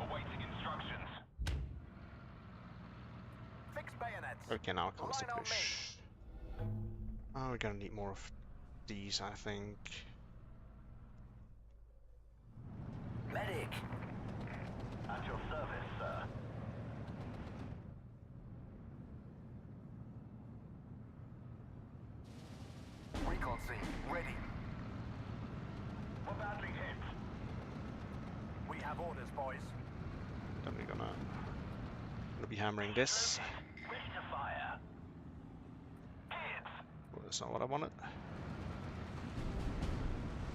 [SPEAKER 3] Awaiting instructions. Fix bayonets.
[SPEAKER 1] Okay, now comes the
[SPEAKER 3] Line on
[SPEAKER 1] push. Oh, we're gonna need more of these, I think.
[SPEAKER 3] Medic. At your service, sir. Recon scene ready. We're badly hit. We have orders, boys.
[SPEAKER 1] Then we're gonna be hammering this.
[SPEAKER 3] Ready to fire. Kids.
[SPEAKER 1] Well, that's not what I wanted.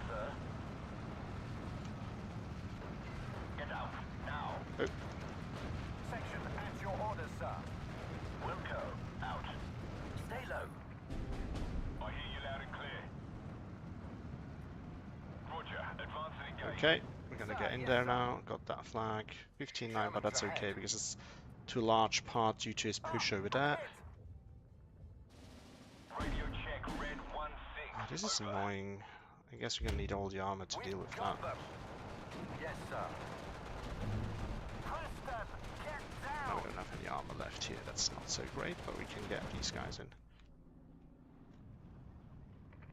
[SPEAKER 3] Sir. Get out now.
[SPEAKER 1] Oh.
[SPEAKER 3] Section at your orders, sir. Wilco, out. Stay low. I hear you loud and clear. Roger, advance and engage.
[SPEAKER 1] Okay, we're gonna get in there now. Got that flag. 15-9, but that's okay because it's to a large part due to his push over there.
[SPEAKER 3] Radio check, red 1-6.
[SPEAKER 1] Oh, this is annoying. I guess we're gonna need all the armor to deal with that.
[SPEAKER 3] Yes, sir. Preston, get
[SPEAKER 1] Now
[SPEAKER 3] down.
[SPEAKER 1] we don't have any armor left here. That's not so great, but we can get these guys in.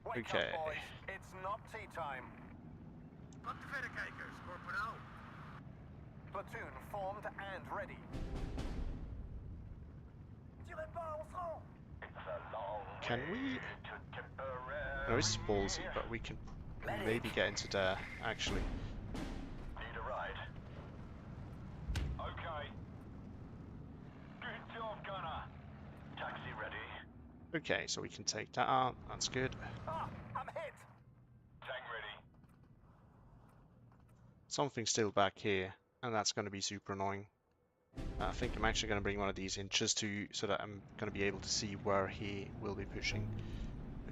[SPEAKER 3] Wake
[SPEAKER 1] Okay.
[SPEAKER 3] up, boys. It's not tea time. platoon formed and ready. Tirez pas, on se rend. It's a long
[SPEAKER 1] Can we?
[SPEAKER 3] way to Tipperary.
[SPEAKER 1] No, this is ballsy, but we can maybe get into there, actually.
[SPEAKER 3] Need a ride? Okay. Good job, gunner. Taxi ready.
[SPEAKER 1] Okay, so we can take that out. That's good.
[SPEAKER 3] Ah, I'm hit. Tank ready.
[SPEAKER 1] Something's still back here, and that's going to be super annoying. I think I'm actually going to bring one of these in just to so that I'm going to be able to see where he will be pushing.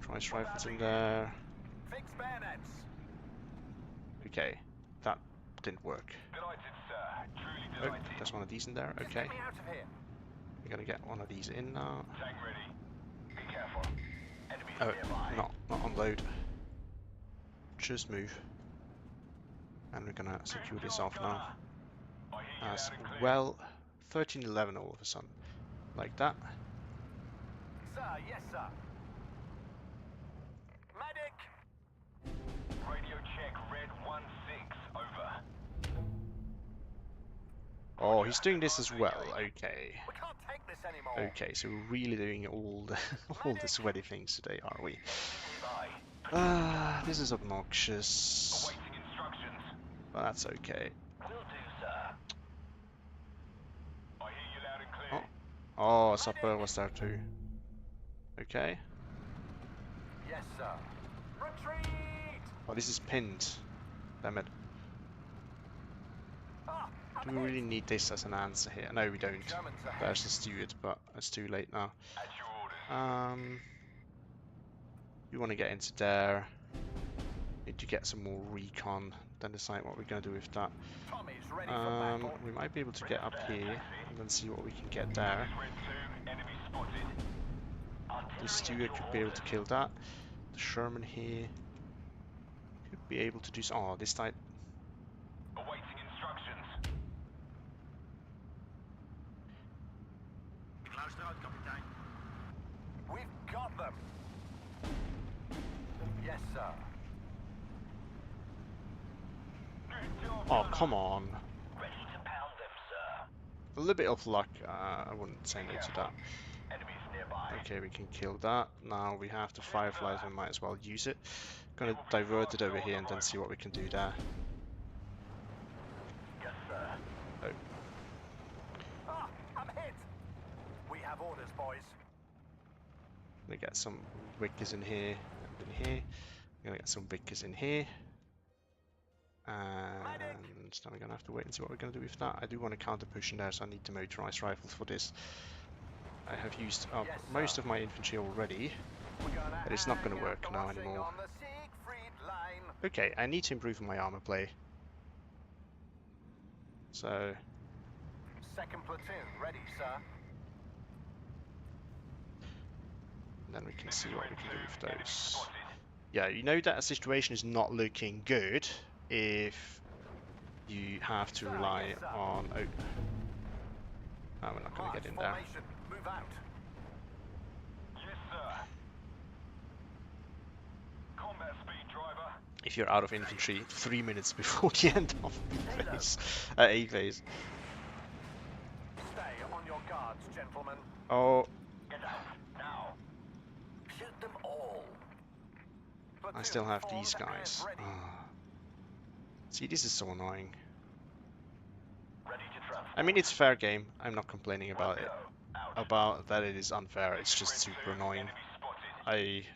[SPEAKER 1] Price rifles in there.
[SPEAKER 3] Fix bayonets.
[SPEAKER 1] Okay, that didn't work.
[SPEAKER 3] Delighted, sir. Truly
[SPEAKER 1] Oh,
[SPEAKER 3] delighted.
[SPEAKER 1] there's one of these in there.
[SPEAKER 3] Just
[SPEAKER 1] Okay,
[SPEAKER 3] get me out of here.
[SPEAKER 1] we're going to get one of these in now.
[SPEAKER 3] Tank ready. Be careful. Enemies
[SPEAKER 1] Oh,
[SPEAKER 3] nearby.
[SPEAKER 1] not unload. Just move. And we're going to secure this off now.
[SPEAKER 3] I hear you
[SPEAKER 1] As
[SPEAKER 3] loud and clear.
[SPEAKER 1] well, 1311 all of a sudden. Like that.
[SPEAKER 3] Sir, yes, sir. Medic. Radio check. Red 1-6. Over.
[SPEAKER 1] Oh, he's doing this as well. Okay.
[SPEAKER 3] We can't take this anymore.
[SPEAKER 1] Okay, so we're really doing all the all the sweaty things today, are we?
[SPEAKER 3] Nearby.
[SPEAKER 1] This is obnoxious,
[SPEAKER 3] Awaiting instructions.
[SPEAKER 1] but that's okay.
[SPEAKER 3] Will do, sir. I hear you loud and clear.
[SPEAKER 1] Oh, oh, supper was there too. Okay.
[SPEAKER 3] Yes, sir. Retreat!
[SPEAKER 1] Oh, this is pinned. Damn it.
[SPEAKER 3] Ah,
[SPEAKER 1] Do
[SPEAKER 3] I'm
[SPEAKER 1] we
[SPEAKER 3] hit.
[SPEAKER 1] really need this as an answer here? No, we don't.
[SPEAKER 3] Germans ahead.
[SPEAKER 1] There's the steward, but it's too late now.
[SPEAKER 3] At your orders.
[SPEAKER 1] We want to get into there. Need to get some more recon, then decide what we're going to do with that.
[SPEAKER 3] Tommy's ready for battle.
[SPEAKER 1] We might be able to get up here and then see what we can get there.
[SPEAKER 3] Red 2, enemy spotted.
[SPEAKER 1] The steward could be able to kill that. The Sherman here could be able to do some. Oh, this time.
[SPEAKER 3] Awaiting instructions. We've got them. Yes, sir. Good job,
[SPEAKER 1] Oh,
[SPEAKER 3] gunner.
[SPEAKER 1] come on.
[SPEAKER 3] Ready to pound them, sir.
[SPEAKER 1] A little bit of luck. I wouldn't say no to that.
[SPEAKER 3] Enemies nearby.
[SPEAKER 1] Okay, we can kill that. Now we have the Fireflies, we might as well use it. Gonna divert it over here and then see what we can do there.
[SPEAKER 3] Yes, sir.
[SPEAKER 1] Oh,
[SPEAKER 3] Ah, I'm hit. We have orders, boys.
[SPEAKER 1] gonna get some Wickers in here and in here. Gonna get some Vickers in here. And then we're gonna have to wait and see what we're gonna do with that. I do want to counter push in there, so I need the motorized rifles for this. I have used up
[SPEAKER 3] Yes,
[SPEAKER 1] most
[SPEAKER 3] sir.
[SPEAKER 1] of my infantry already.
[SPEAKER 3] We're gonna
[SPEAKER 1] But it's not gonna
[SPEAKER 3] hang
[SPEAKER 1] work
[SPEAKER 3] out the
[SPEAKER 1] now
[SPEAKER 3] washing
[SPEAKER 1] anymore.
[SPEAKER 3] on the Siegfried line.
[SPEAKER 1] Okay, I need to improve my armor play. So,
[SPEAKER 3] Second platoon ready, sir.
[SPEAKER 1] then we can see what we can do with those. Yeah, you know that a situation is not looking good if you have to rely on... Oh, no, we're not going to get in there.
[SPEAKER 3] Formation. Move out. Yes, sir. Combat speed, driver.
[SPEAKER 1] If you're out of infantry 3 minutes before the end of B phase, A phase.
[SPEAKER 3] Stay on your guards, gentlemen.
[SPEAKER 1] Oh,
[SPEAKER 3] Get out now. Shoot them all.
[SPEAKER 1] I still have these
[SPEAKER 3] Platoon
[SPEAKER 1] guys.
[SPEAKER 3] formed and ready.
[SPEAKER 1] Ah. See, this is so annoying.
[SPEAKER 3] Ready to transport.
[SPEAKER 1] I mean, it's fair game. I'm not complaining about it.
[SPEAKER 3] Go. Out.
[SPEAKER 1] About that it is unfair. It's just super annoying.
[SPEAKER 3] Enemy spotted.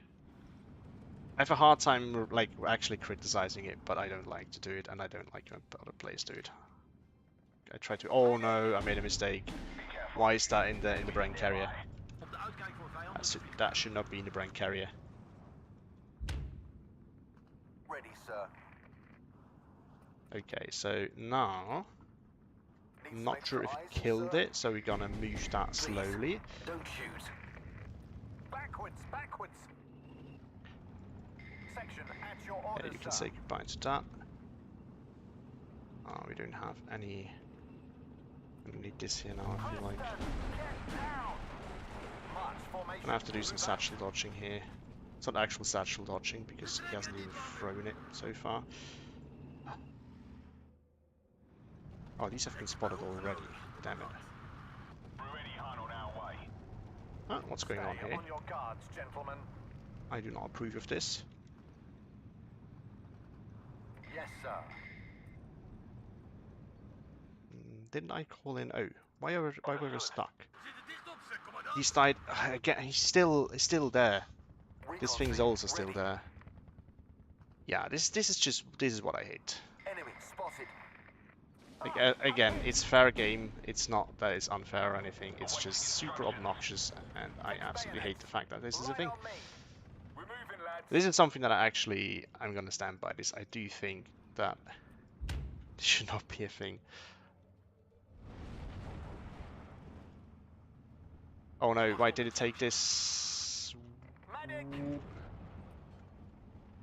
[SPEAKER 1] I have a hard time like actually criticizing it, but I don't like to do it, and I don't like when other players do it. I try to. Oh no, I made a mistake.
[SPEAKER 3] Be careful.
[SPEAKER 1] Why is that in the brain carrier? That should not be in the brain carrier.
[SPEAKER 3] Ready, sir.
[SPEAKER 1] Okay, so now
[SPEAKER 3] Need
[SPEAKER 1] I'm not
[SPEAKER 3] space
[SPEAKER 1] sure
[SPEAKER 3] for
[SPEAKER 1] if
[SPEAKER 3] eyes,
[SPEAKER 1] it killed
[SPEAKER 3] sir?
[SPEAKER 1] it, so we're gonna move that slowly.
[SPEAKER 3] Don't shoot. Backwards, backwards. Section at your
[SPEAKER 1] Okay,
[SPEAKER 3] orders,
[SPEAKER 1] you can
[SPEAKER 3] sir.
[SPEAKER 1] say goodbye to that. Oh, we don't have any. I'm gonna need this here now. I feel like
[SPEAKER 3] Preston, get down. March formation.
[SPEAKER 1] I'm gonna have to do some
[SPEAKER 3] Move out.
[SPEAKER 1] satchel dodging here. It's not actual satchel dodging because he hasn't even thrown it so far. Oh, these have been spotted already. Damn it.
[SPEAKER 3] We're ready, hunt on our way.
[SPEAKER 1] Huh, what's going on
[SPEAKER 3] Stay
[SPEAKER 1] here?
[SPEAKER 3] on your guards, gentlemen.
[SPEAKER 1] I do not approve of this.
[SPEAKER 3] Yes, sir.
[SPEAKER 1] Didn't I call in? Oh, why were we stuck? He's died again. He's still there. This
[SPEAKER 3] Recon
[SPEAKER 1] thing's
[SPEAKER 3] team,
[SPEAKER 1] also still
[SPEAKER 3] ready.
[SPEAKER 1] there. Yeah, this is what I hate.
[SPEAKER 3] Enemy spotted.
[SPEAKER 1] Like, again, it's fair game. It's not that it's unfair or anything. It's just super obnoxious, and I absolutely hate the fact that this is a
[SPEAKER 3] Right
[SPEAKER 1] thing.
[SPEAKER 3] on me. We're moving, lads.
[SPEAKER 1] This isn't something that I'm gonna stand by this. I do think that this should not be a thing. Oh no, why did it take this?
[SPEAKER 3] Medic.
[SPEAKER 1] Do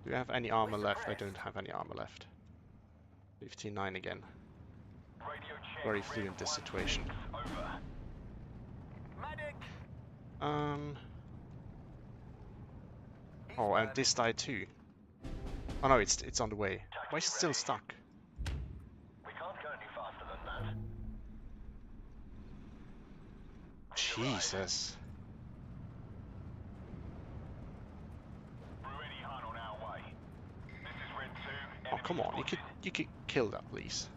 [SPEAKER 1] you have any armor left? I don't have any armor left. 59 again.
[SPEAKER 3] Radio check.
[SPEAKER 1] Very fluent this situation.
[SPEAKER 3] Over. Medic.
[SPEAKER 1] Oh, and this died too. Oh no, it's on the way. Why is it still stuck?
[SPEAKER 3] We can't go any faster than that.
[SPEAKER 1] Jesus.
[SPEAKER 3] We're ready, hunt on our way. This is Red 2.
[SPEAKER 1] Oh come on, you could kill that, please.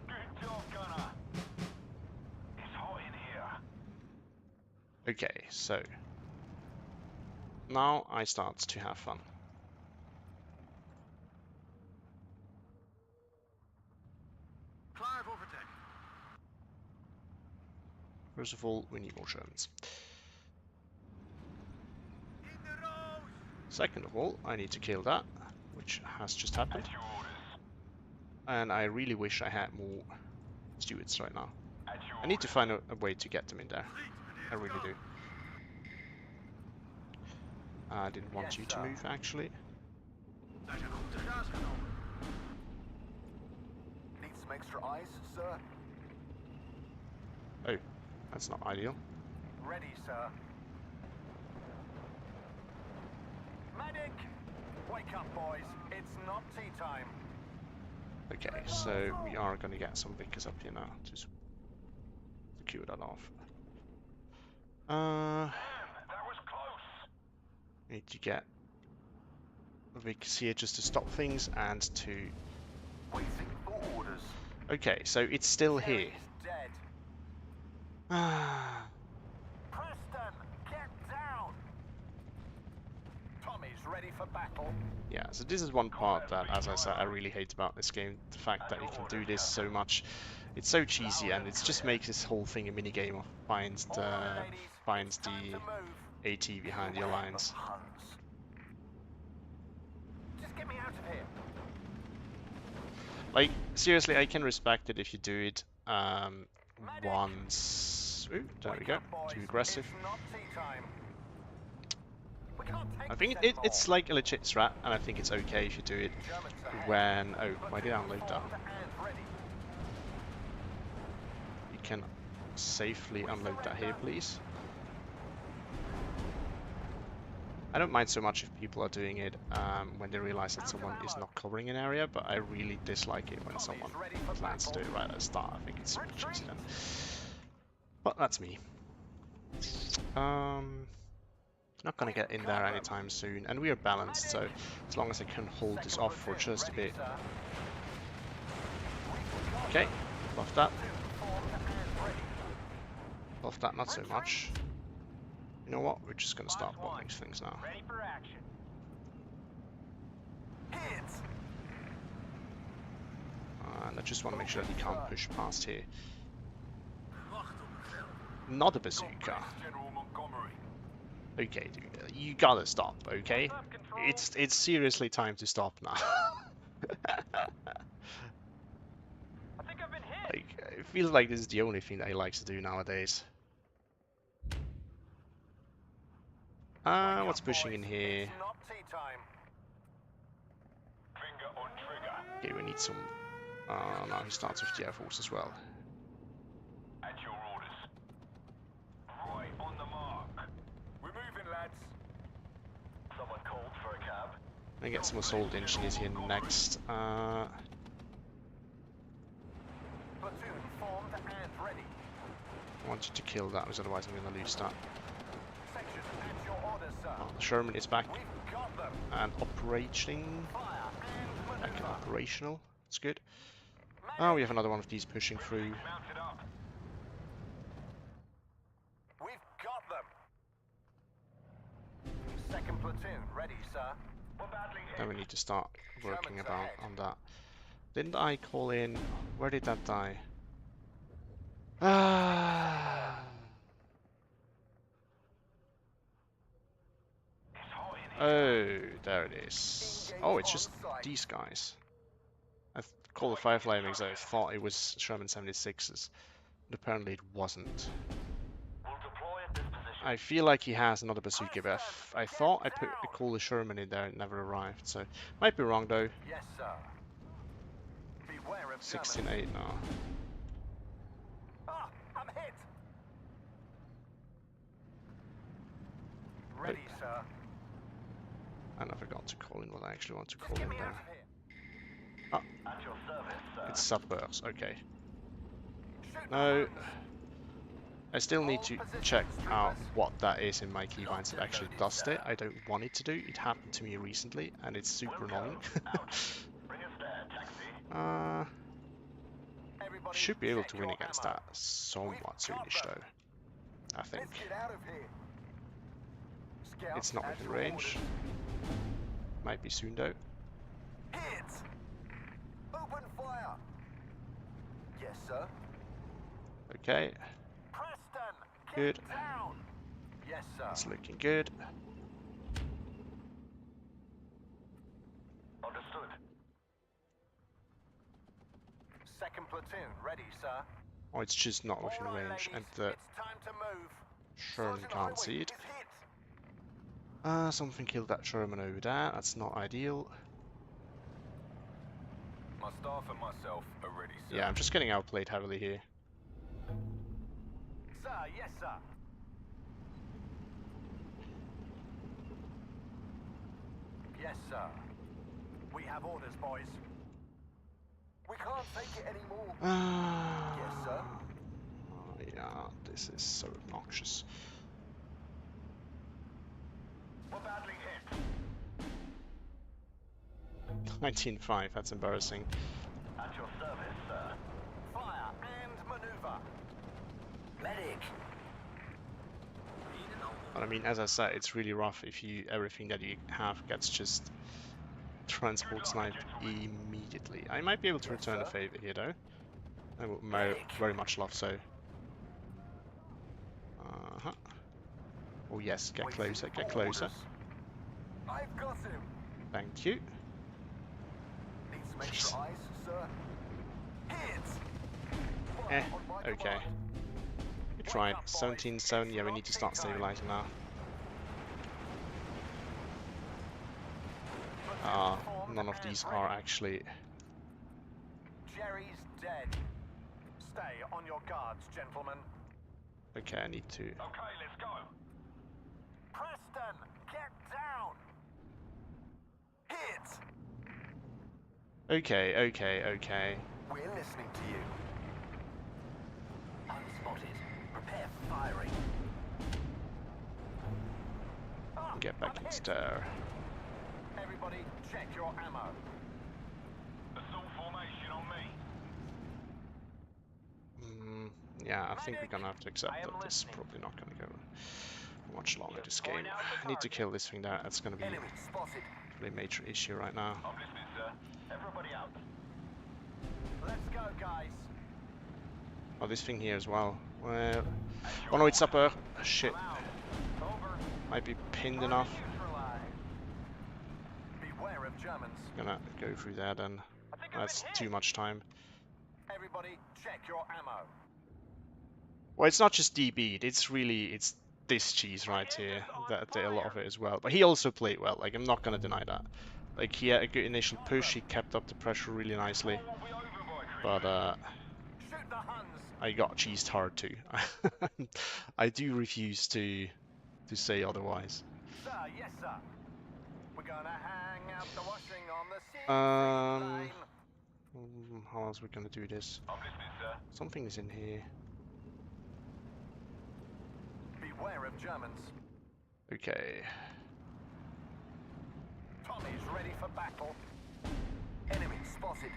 [SPEAKER 3] Good job, gunner. It's hot in here.
[SPEAKER 1] Okay, so now I start to have fun.
[SPEAKER 2] Klaar voor vertrek.
[SPEAKER 1] First of all, we need more Shermans.
[SPEAKER 2] In de roos!
[SPEAKER 1] Second of all, I need to kill that, which has just happened.
[SPEAKER 3] At your orders.
[SPEAKER 1] And I really wish I had more stewards right now.
[SPEAKER 3] At your
[SPEAKER 1] I need to find a way to get them in there. I really do. I didn't want
[SPEAKER 3] Yes,
[SPEAKER 1] you to
[SPEAKER 3] sir.
[SPEAKER 1] move, actually.
[SPEAKER 2] Wij zijn goed te gaas genomen.
[SPEAKER 3] Need some extra eyes, sir?
[SPEAKER 1] Oh, that's not ideal.
[SPEAKER 3] Ready, sir. Medic! Wake up, boys. It's not tea time.
[SPEAKER 1] Okay, so we are going to get some Vickers up here now to secure that off.
[SPEAKER 3] Damn, that was close.
[SPEAKER 1] Need to get Vickers here just to stop things and to...
[SPEAKER 3] Waiting for orders.
[SPEAKER 1] Okay, so it's still here.
[SPEAKER 3] He's dead.
[SPEAKER 1] Ah,
[SPEAKER 3] Preston, get down. Tommy's ready for battle.
[SPEAKER 1] yeah, so this is one part that, as I said, I really hate about this game. The fact that you can do this so much. It's so cheesy, and it just makes this whole thing a mini game of finds
[SPEAKER 3] All right, ladies,
[SPEAKER 1] finds
[SPEAKER 3] it's time
[SPEAKER 1] the
[SPEAKER 3] to move.
[SPEAKER 1] AT behind the
[SPEAKER 3] Beware
[SPEAKER 1] alliance.
[SPEAKER 3] of Huns. Just get me out of here.
[SPEAKER 1] Like, seriously, I can respect it if you do it once... Ooh, there we
[SPEAKER 3] Wake
[SPEAKER 1] go.
[SPEAKER 3] up, boys.
[SPEAKER 1] Too aggressive.
[SPEAKER 3] It's not tea time. We can't take
[SPEAKER 1] I think
[SPEAKER 3] this
[SPEAKER 1] it's
[SPEAKER 3] anymore.
[SPEAKER 1] like a legit strat, and I think it's okay if you do it
[SPEAKER 3] Germans ahead.
[SPEAKER 1] when... Oh, why did I unload that?
[SPEAKER 3] Formed and ready.
[SPEAKER 1] You can safely unload that here, please. I don't mind so much if people are doing it when they realize that someone is not covering an area, but I really dislike it when someone plans to do it right at the start. I think it's super cheesy then. But that's me. Not gonna get in there anytime soon, and we are balanced, so as long as I can hold this off for just a bit. Okay, love that. Love that not so much. You know what? We're just gonna start bombing things now.
[SPEAKER 3] Ready for action. Hits.
[SPEAKER 1] And I just want to make sure that he can't push past here.
[SPEAKER 2] Wacht op bevel.
[SPEAKER 1] Not a bazooka.
[SPEAKER 3] General Montgomery.
[SPEAKER 1] Okay, dude, you gotta stop. Okay, it's seriously time to stop now.
[SPEAKER 3] I think I've been hit.
[SPEAKER 1] Like, it feels like this is the only thing that he likes to do nowadays. What's pushing in here?
[SPEAKER 3] It's not tea time. Finger on trigger.
[SPEAKER 1] Okay, we need some. No, he starts with the Air Force as well.
[SPEAKER 3] At your orders. Right on the mark. We're moving, lads. Someone called for a cab.
[SPEAKER 1] And get some assault engineers here next.
[SPEAKER 3] Platoon formed and ready.
[SPEAKER 1] I wanted to kill that, because otherwise I'm going to lose that.
[SPEAKER 3] Section at your orders, sir.
[SPEAKER 1] Oh, the Sherman is back
[SPEAKER 3] We've got them.
[SPEAKER 1] and operating.
[SPEAKER 3] Fire and
[SPEAKER 1] Back and
[SPEAKER 3] maneuver.
[SPEAKER 1] operational. That's good. Oh, we have another one of these pushing through.
[SPEAKER 3] Mounted up. We've got them. Second platoon ready, sir. We're battling
[SPEAKER 1] Then we need to start working
[SPEAKER 3] Germans
[SPEAKER 1] about
[SPEAKER 3] ahead.
[SPEAKER 1] on that. Didn't I call in? Where did that die? Ah. Oh, there it is. Oh, it's just these guys. I called the Firefly because I thought it was Sherman 76s, but apparently it wasn't.
[SPEAKER 3] We'll deploy at this position.
[SPEAKER 1] I feel like he has another bazooka, but I thought I put a call the Sherman in there and it never arrived, so might be wrong though.
[SPEAKER 3] Yes, sir. Beware of
[SPEAKER 1] 16-8 now.
[SPEAKER 3] Ah, I'm hit. Ready, sir.
[SPEAKER 1] And I forgot to call in what I actually want to
[SPEAKER 3] Just
[SPEAKER 1] call
[SPEAKER 3] get
[SPEAKER 1] in
[SPEAKER 3] me
[SPEAKER 1] there.
[SPEAKER 3] out of here.
[SPEAKER 1] Ah.
[SPEAKER 3] At your service, sir.
[SPEAKER 1] It's subverse, okay.
[SPEAKER 3] Shoot
[SPEAKER 1] No,
[SPEAKER 3] the Huns.
[SPEAKER 1] I still need to check out what that is in my keybinds that actually does it. I don't want it to do. It happened to me recently and it's super annoying.
[SPEAKER 3] Bring us there, taxi. Everybody
[SPEAKER 1] Should be able
[SPEAKER 3] check
[SPEAKER 1] to win
[SPEAKER 3] your
[SPEAKER 1] against
[SPEAKER 3] ammo.
[SPEAKER 1] that somewhat soonish though, I think.
[SPEAKER 3] Let's get out of here. Scouts
[SPEAKER 1] It's not
[SPEAKER 3] at
[SPEAKER 1] within
[SPEAKER 3] your
[SPEAKER 1] range. Might be soon though.
[SPEAKER 3] orders. Hit. Open fire. Yes, sir.
[SPEAKER 1] Okay,
[SPEAKER 3] Preston, get
[SPEAKER 1] good.
[SPEAKER 3] down. Yes, sir.
[SPEAKER 1] It's looking good.
[SPEAKER 3] Understood. Second platoon ready, sir.
[SPEAKER 1] Oh, it's just not within
[SPEAKER 3] All right,
[SPEAKER 1] range
[SPEAKER 3] ladies,
[SPEAKER 1] and the
[SPEAKER 3] it's time to move.
[SPEAKER 1] Sherman
[SPEAKER 3] Sergeant
[SPEAKER 1] can't
[SPEAKER 3] Highway
[SPEAKER 1] see it.
[SPEAKER 3] is hit.
[SPEAKER 1] Something killed that Sherman over there. That's not ideal.
[SPEAKER 3] My staff and myself are ready, sir.
[SPEAKER 1] Yeah, I'm just getting outplayed heavily here.
[SPEAKER 3] Sir, yes, sir. Yes, sir. We have orders, boys. We can't take it anymore. Yes, sir.
[SPEAKER 1] Yeah, this is so obnoxious.
[SPEAKER 3] We're battling hit.
[SPEAKER 1] 19-5, that's embarrassing.
[SPEAKER 3] At your service, sir. Fire and maneuver. Medic.
[SPEAKER 1] But I mean, as I said, it's really rough if everything that you have gets just transport sniped immediately. I might be able to return a favor here though. I would very much love so. Uh-huh. Oh yes, get closer, get closer.
[SPEAKER 3] I've got him.
[SPEAKER 1] Thank you.
[SPEAKER 3] Need some extra eyes, sir. Hit.
[SPEAKER 1] Eh,
[SPEAKER 3] On my
[SPEAKER 1] okay.
[SPEAKER 3] command.
[SPEAKER 1] Good try. 17-7, yeah, we need to start stabilizing now. None of these are actually...
[SPEAKER 3] Jerry's dead. Stay on your guards, gentlemen.
[SPEAKER 1] Okay, I need to...
[SPEAKER 3] Okay, let's go. Preston, get down. Hit.
[SPEAKER 1] Okay, okay, okay.
[SPEAKER 3] We're listening to you. Unspotted. Prepare firing.
[SPEAKER 1] Get back into there.
[SPEAKER 3] Everybody, check your ammo. Assault formation on me.
[SPEAKER 1] Yeah, I think we're gonna have to accept that this is probably not gonna go much longer this game. I need to kill this thing there. That's gonna be
[SPEAKER 3] Enemy spotted.
[SPEAKER 1] a major issue right now.
[SPEAKER 3] I'm listening, sir. Everybody out. Let's go, guys.
[SPEAKER 1] Oh, this thing here as well. Well, oh no, it's upper. Shit,
[SPEAKER 3] Over.
[SPEAKER 1] might be pinned enough.
[SPEAKER 3] Beware of Germans.
[SPEAKER 1] Gonna go through there then. That's too much time.
[SPEAKER 3] Everybody, check your ammo.
[SPEAKER 1] Well, it's not just DB. It's this cheese right here that did a lot of it as well. But he also played well. Like, I'm not gonna deny that. Like, he had a good initial push. He kept up the pressure really nicely. But
[SPEAKER 3] Shoot the Huns.
[SPEAKER 1] I got cheesed hard too. I do refuse to say otherwise.
[SPEAKER 3] Sir, yes, sir. We're gonna hang out the washing on the
[SPEAKER 1] Um,
[SPEAKER 3] lane.
[SPEAKER 1] how else we gonna do this?
[SPEAKER 3] I'm listening, sir.
[SPEAKER 1] Something is in here.
[SPEAKER 3] Beware of Germans.
[SPEAKER 1] Okay.
[SPEAKER 3] Tommy's ready for battle. Enemy spotted.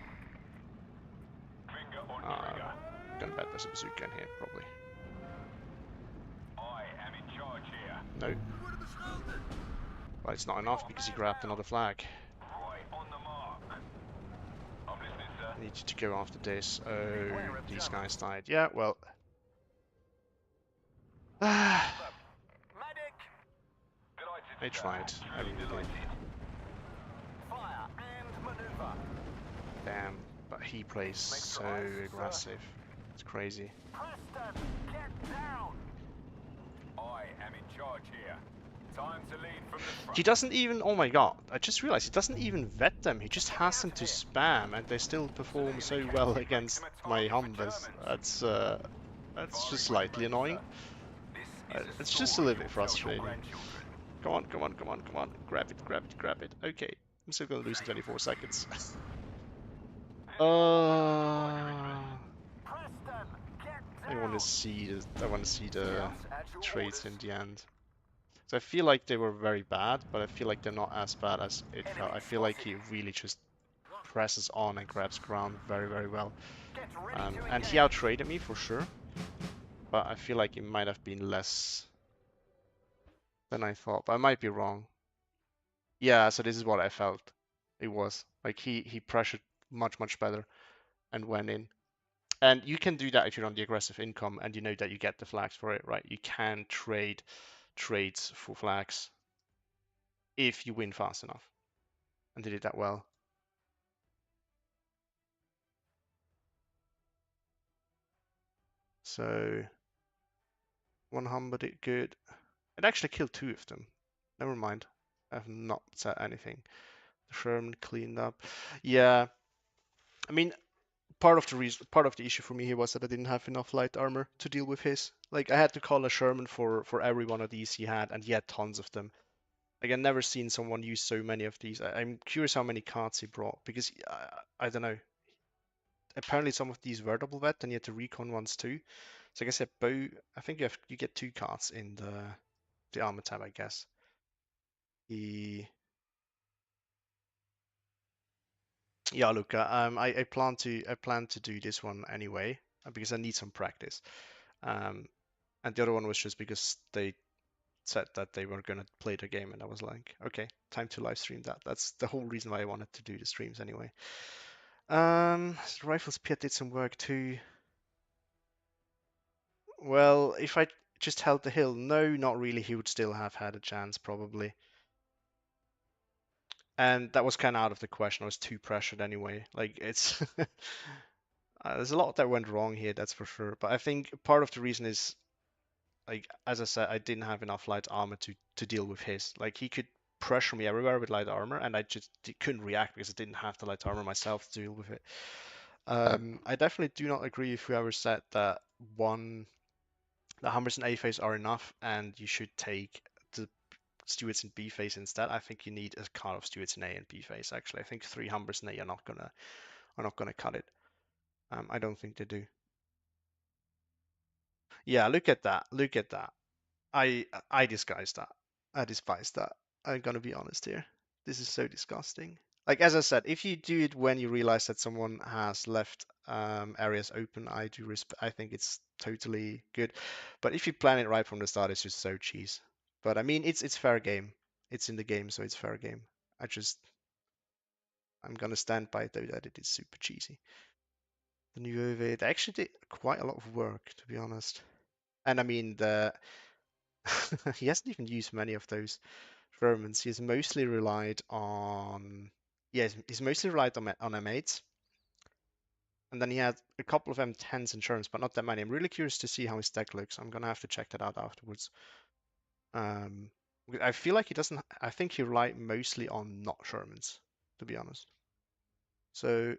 [SPEAKER 3] Finger on trigger.
[SPEAKER 1] Gonna bet there's a bazooka in here, probably.
[SPEAKER 3] I am in charge here.
[SPEAKER 1] No.
[SPEAKER 2] Worden beschoten.
[SPEAKER 1] But it's not enough because he grabbed another flag.
[SPEAKER 3] Right on the mark. I'm listening, sir.
[SPEAKER 1] I need you to go after this. Oh, these guys died. Yeah, well.
[SPEAKER 3] Medic.
[SPEAKER 1] I tried. I really did.
[SPEAKER 3] Fire and maneuver.
[SPEAKER 1] Damn. But he plays so aggressive. It's crazy.
[SPEAKER 3] Preston, get down. I am in charge here. Time to lead from the front.
[SPEAKER 1] He doesn't even, oh my god, I just realized he doesn't even vet them. He just has them to spam and they still perform so well against my Humbers. That's just slightly annoying. It's just a little bit frustrating. Come on, come on, come on, come on. Grab it, grab it, grab it. Okay, I'm still gonna lose in 24 seconds. I want to see the trades in the end. So I feel like they were very bad, but I feel like they're not as bad as it felt. I feel like he really just presses on and grabs ground very, very well. And he outtraded me for sure, but I feel like it might have been less than I thought, but I might be wrong. Yeah, so this is what I felt it was. Like he pressured much, much better and went in. And you can do that if you're on the aggressive income and you know that you get the flags for it, right? You can trade trades for flags if you win fast enough. And they did that well. So one Humber did good. It actually killed two of them. Never mind. I have not said anything. The Sherman cleaned up. Yeah. I mean, part of the issue for me here was that I didn't have enough light armor to deal with his. Like I had to call a Sherman for every one of these he had, and he had tons of them. Like I've never seen someone use so many of these. I'm curious how many cards he brought because I don't know. Apparently some of these were double vet, and you had the recon ones too. So like I said, bow. I think you get two cards in the armor tab, I guess. The Yeah, Luca. I plan to do this one anyway because I need some practice. And the other one was just because they said that they were gonna play the game, and I was like, okay, time to live stream that. That's the whole reason why I wanted to do the streams anyway. Rifles Piet did some work too. Well, if I just held the hill, no, not really. He would still have had a chance probably. And that was kind of out of the question. I was too pressured anyway. Like it's there's a lot that went wrong here, that's for sure. But I think part of the reason is, like as I said, I didn't have enough light armor to deal with his. Like he could pressure me everywhere with light armor, and I just couldn't react because I didn't have the light armor myself to deal with it. I definitely do not agree with whoever said that the Humbers and A phase are enough, and you should take the Stewards in B phase instead. I think you need a card of Stewards in A and B phase. Actually, I think three Humbers in A are not gonna cut it. I don't think they do. Yeah, look at that. Look at that. I despise that. I despise that. I'm gonna be honest here. This is so disgusting. Like as I said, if you do it when you realize that someone has left areas open, I think it's totally good. But if you plan it right from the start, it's just so cheese. But I mean, it's fair game. It's in the game, so it's fair game. I'm gonna stand by it though that it is super cheesy. The new OV, they actually did quite a lot of work, to be honest. And I mean, he hasn't even used many of those Vermins. He's mostly relied on, yeah, he's mostly relied on M8s. And then he had a couple of M10s and Shermans, but not that many. I'm really curious to see how his deck looks. I'm gonna have to check that out afterwards. I feel like he doesn't. I think he relied mostly on not Shermans, to be honest. So,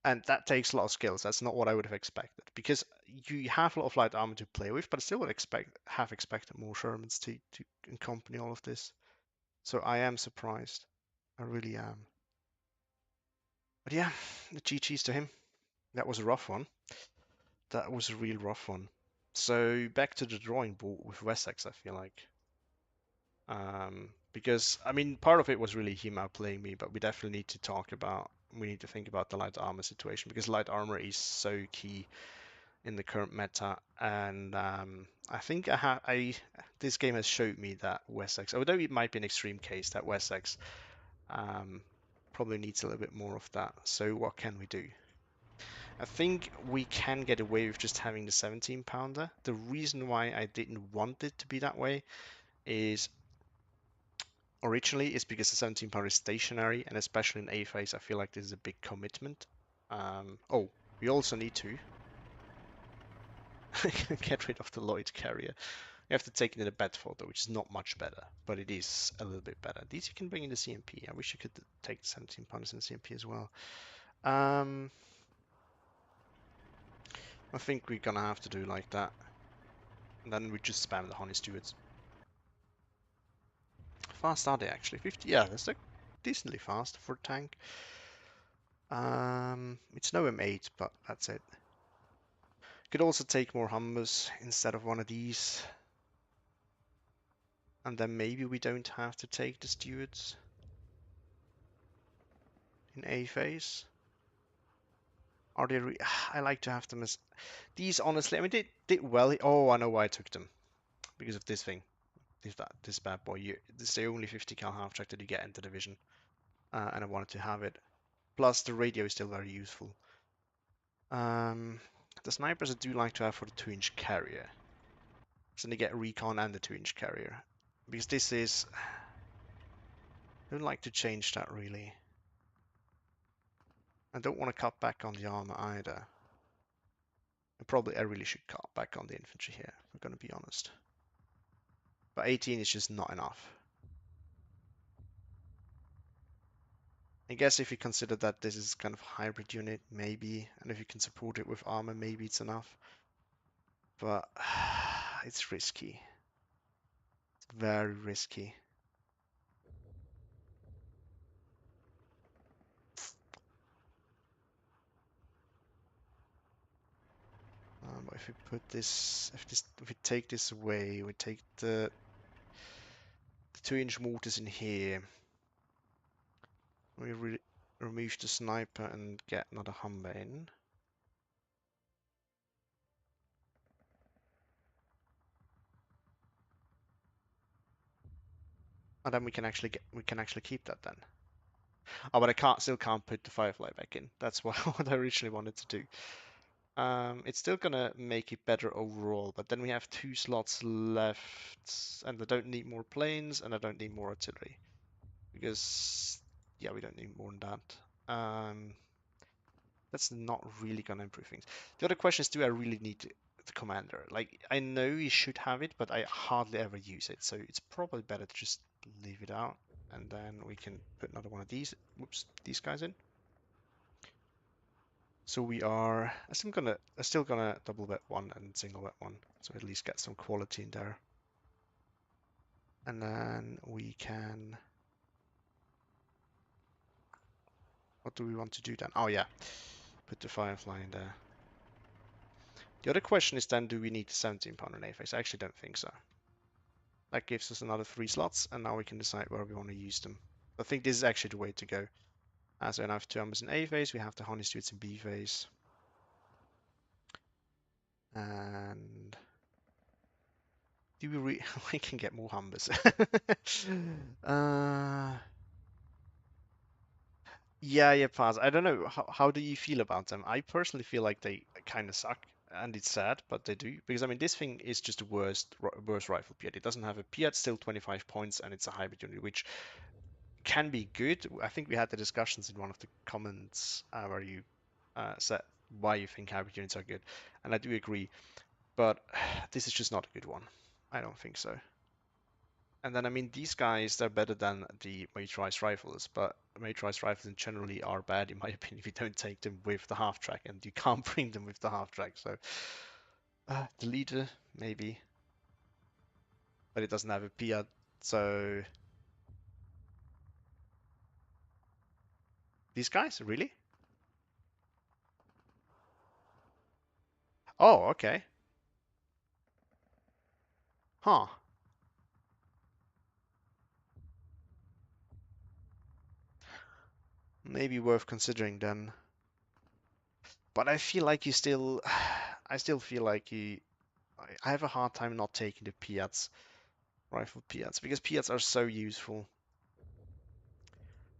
[SPEAKER 1] and that takes a lot of skills. That's not what I would have expected because you have a lot of light armor to play with, but I still would have expected more Shermans to accompany all of this. So I am surprised. I really am. But yeah, the GG's to him. That was a rough one. That was a real rough one. So back to the drawing board with Wessex, I feel like. Because I mean, part of it was really him outplaying me, but we definitely need to we need to think about the light armor situation because light armor is so key in the current meta, and I think this game has showed me that Wessex, although it might be an extreme case, that Wessex um, probably needs a little bit more of that. So what can we do? I think we can get away with just having the 17 pounder. The reason why I didn't want it to be that way is originally is because the 17 pounder is stationary, and especially in A phase, I feel like this is a big commitment. Oh, we also need to get rid of the Lloyd carrier. You have to take it in a bed photo, which is not much better, but it is a little bit better. These you can bring in the CMP. I wish you could take the 17 pounders in the CMP as well. I think we're gonna have to do like that. And then we just spam the Honey Stewards. Fast are they actually? 50, yeah, that's like decently fast for a tank. It's no M8, but that's it. Could also take more Humbers instead of one of these. And then maybe we don't have to take the Stewards in A phase. Are they I like to have them as these, honestly. I mean, they did well. Oh, I know why I took them. Because of this thing. This bad boy. This is the only 50 cal half track that you get in the division. And I wanted to have it. Plus, the radio is still very useful. The snipers I do like to have for the 2-inch carrier. So they get recon and the 2-inch carrier. Because this is... I don't like to change that really. I don't want to cut back on the armor either. I really should cut back on the infantry here, if I'm going to be honest. But 18 is just not enough. I guess if you consider that this is kind of a hybrid unit, maybe, and if you can support it with armor, maybe it's enough. But it's risky. It's very risky. But if we put this, if we take this away, we take the 2-inch mortars in here. We remove the sniper and get another Humber in. And then we can actually keep that then. Oh, but still can't put the Firefly back in. That's what I originally wanted to do. It's still gonna make it better overall, but then we have 2 slots left, and I don't need more planes, and I don't need more artillery. Because, yeah, we don't need more than that. That's not really gonna improve things. The other question is, do I really need the commander? Like, I know you should have it, but I hardly ever use it, so it's probably better to just leave it out, and then we can put another one of these guys in. So we are, I'm still gonna double bet one and single bet one, so at least get some quality in there. And then we can, what do we want to do then? Oh yeah, put the Firefly in there. The other question is then, do we need the 17 pounder in A phase? I actually don't think so. That gives us another 3 slots, and now we can decide where we want to use them. I think this is actually the way to go. As we have 2 Humbers in A phase, we have the Honey Stewards in B phase. And do we can get more Humbers. Yeah, pass. I don't know. How do you feel about them? I personally feel like they kind of suck, and it's sad, but they do. Because I mean, this thing is just the worst rifle Piat. It doesn't have a Piat, still 25 points, and it's a hybrid unit, which can be good. I think we had the discussions in one of the comments where you said why you think hybrid units are good, and I do agree. But this is just not a good one. I don't think so. And then, I mean, these guys, they're better than the motorized rifles, but motorized rifles generally are bad, in my opinion, if you don't take them with the half track, and you can't bring them with the half track. So, the leader, maybe, but it doesn't have a Piat, so These guys, really? Oh, okay. Huh. Maybe worth considering then. But I feel like you still, I still feel like you, I have a hard time not taking the Piats, rifle Piats, because Piats are so useful.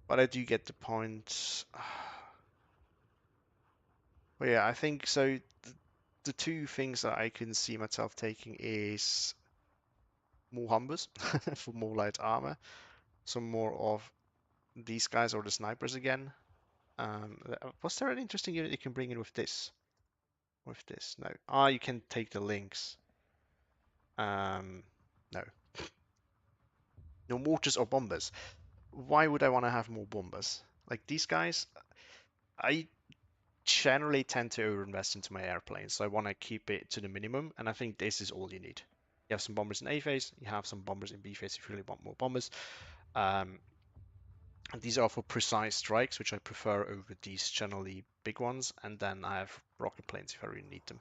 [SPEAKER 1] But I do get the point. But yeah, I think so. The two things that I can see myself taking is more Humbers for more light armor, some more of these guys or the snipers again. Was there an interesting unit you can bring in with this? With this? No. Ah, you can take the links. No. No mortars or bombers. Why would I want to have more bombers? Like these guys, I generally tend to overinvest into my airplanes, so I want to keep it to the minimum, and I think this is all you need. You have some bombers in A phase, you have some bombers in B phase if you really want more bombers. Um, and these are for precise strikes, which I prefer over these generally big ones, and then I have rocket planes if I really need them.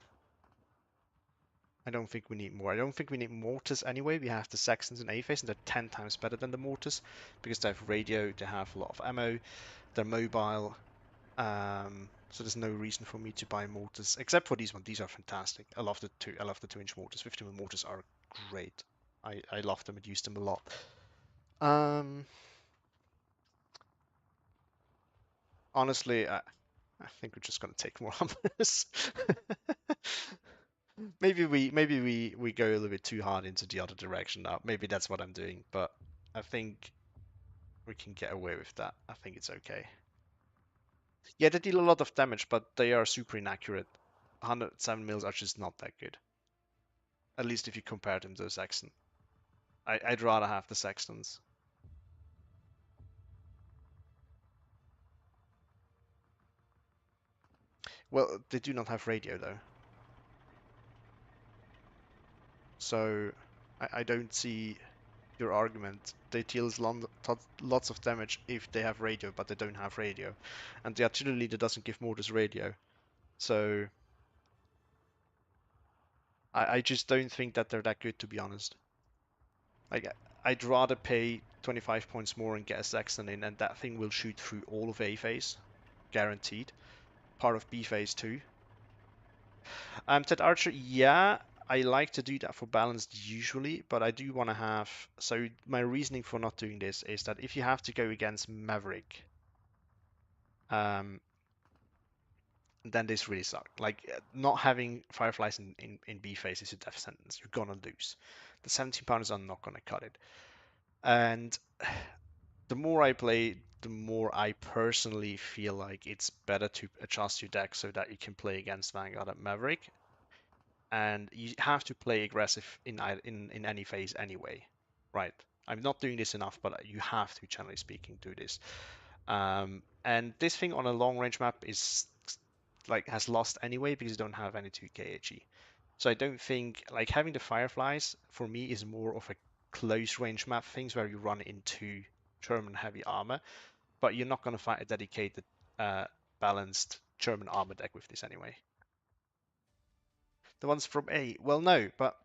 [SPEAKER 1] I don't think we need more. I don't think we need mortars anyway. We have the Saxons in A phase, and they're 10 times better than the mortars because they have radio, they have a lot of ammo, they're mobile. So there's no reason for me to buy mortars except for these ones. These are fantastic. I love the two. I love the 2-inch mortars. 50mm mortars are great. I love them and use them a lot. Um, Honestly, I think we're just gonna take more Hummers. Maybe we go a little bit too hard into the other direction now. Maybe that's what I'm doing, but I think we can get away with that. I think it's okay. Yeah, they deal a lot of damage, but they are super inaccurate. 107 mils are just not that good. At least if you compare them to the Saxon. I'd rather have the Saxons. Well, they do not have radio though, so I don't see your argument. They deal lots of damage if they have radio, but they don't have radio, and the artillery leader doesn't give mortars radio. So I just don't think that they're that good, to be honest. Like I'd rather pay 25 points more and get a Saxon in, and that thing will shoot through all of A phase, guaranteed. Part of B phase too. Ted Archer, yeah, I like to do that for balanced usually, but I do want to have. So my reasoning for not doing this is that if you have to go against Maverick, um, then this really sucks. Like not having Fireflies in B phase is a death sentence. You're gonna lose. The 17 pounders are not gonna cut it. And the more I play, the more I personally feel like it's better to adjust your deck so that you can play against Vanguard and Maverick, and you have to play aggressive in any phase anyway, right? I'm not doing this enough, but you have to, generally speaking, do this. And this thing on a long range map is like has lost anyway because you don't have any 2k HE. So I don't think like having the Fireflies for me is more of a close range map things where you run into German heavy armor, but you're not going to find a dedicated uh, balanced German armor deck with this anyway. The ones from A, well, no, but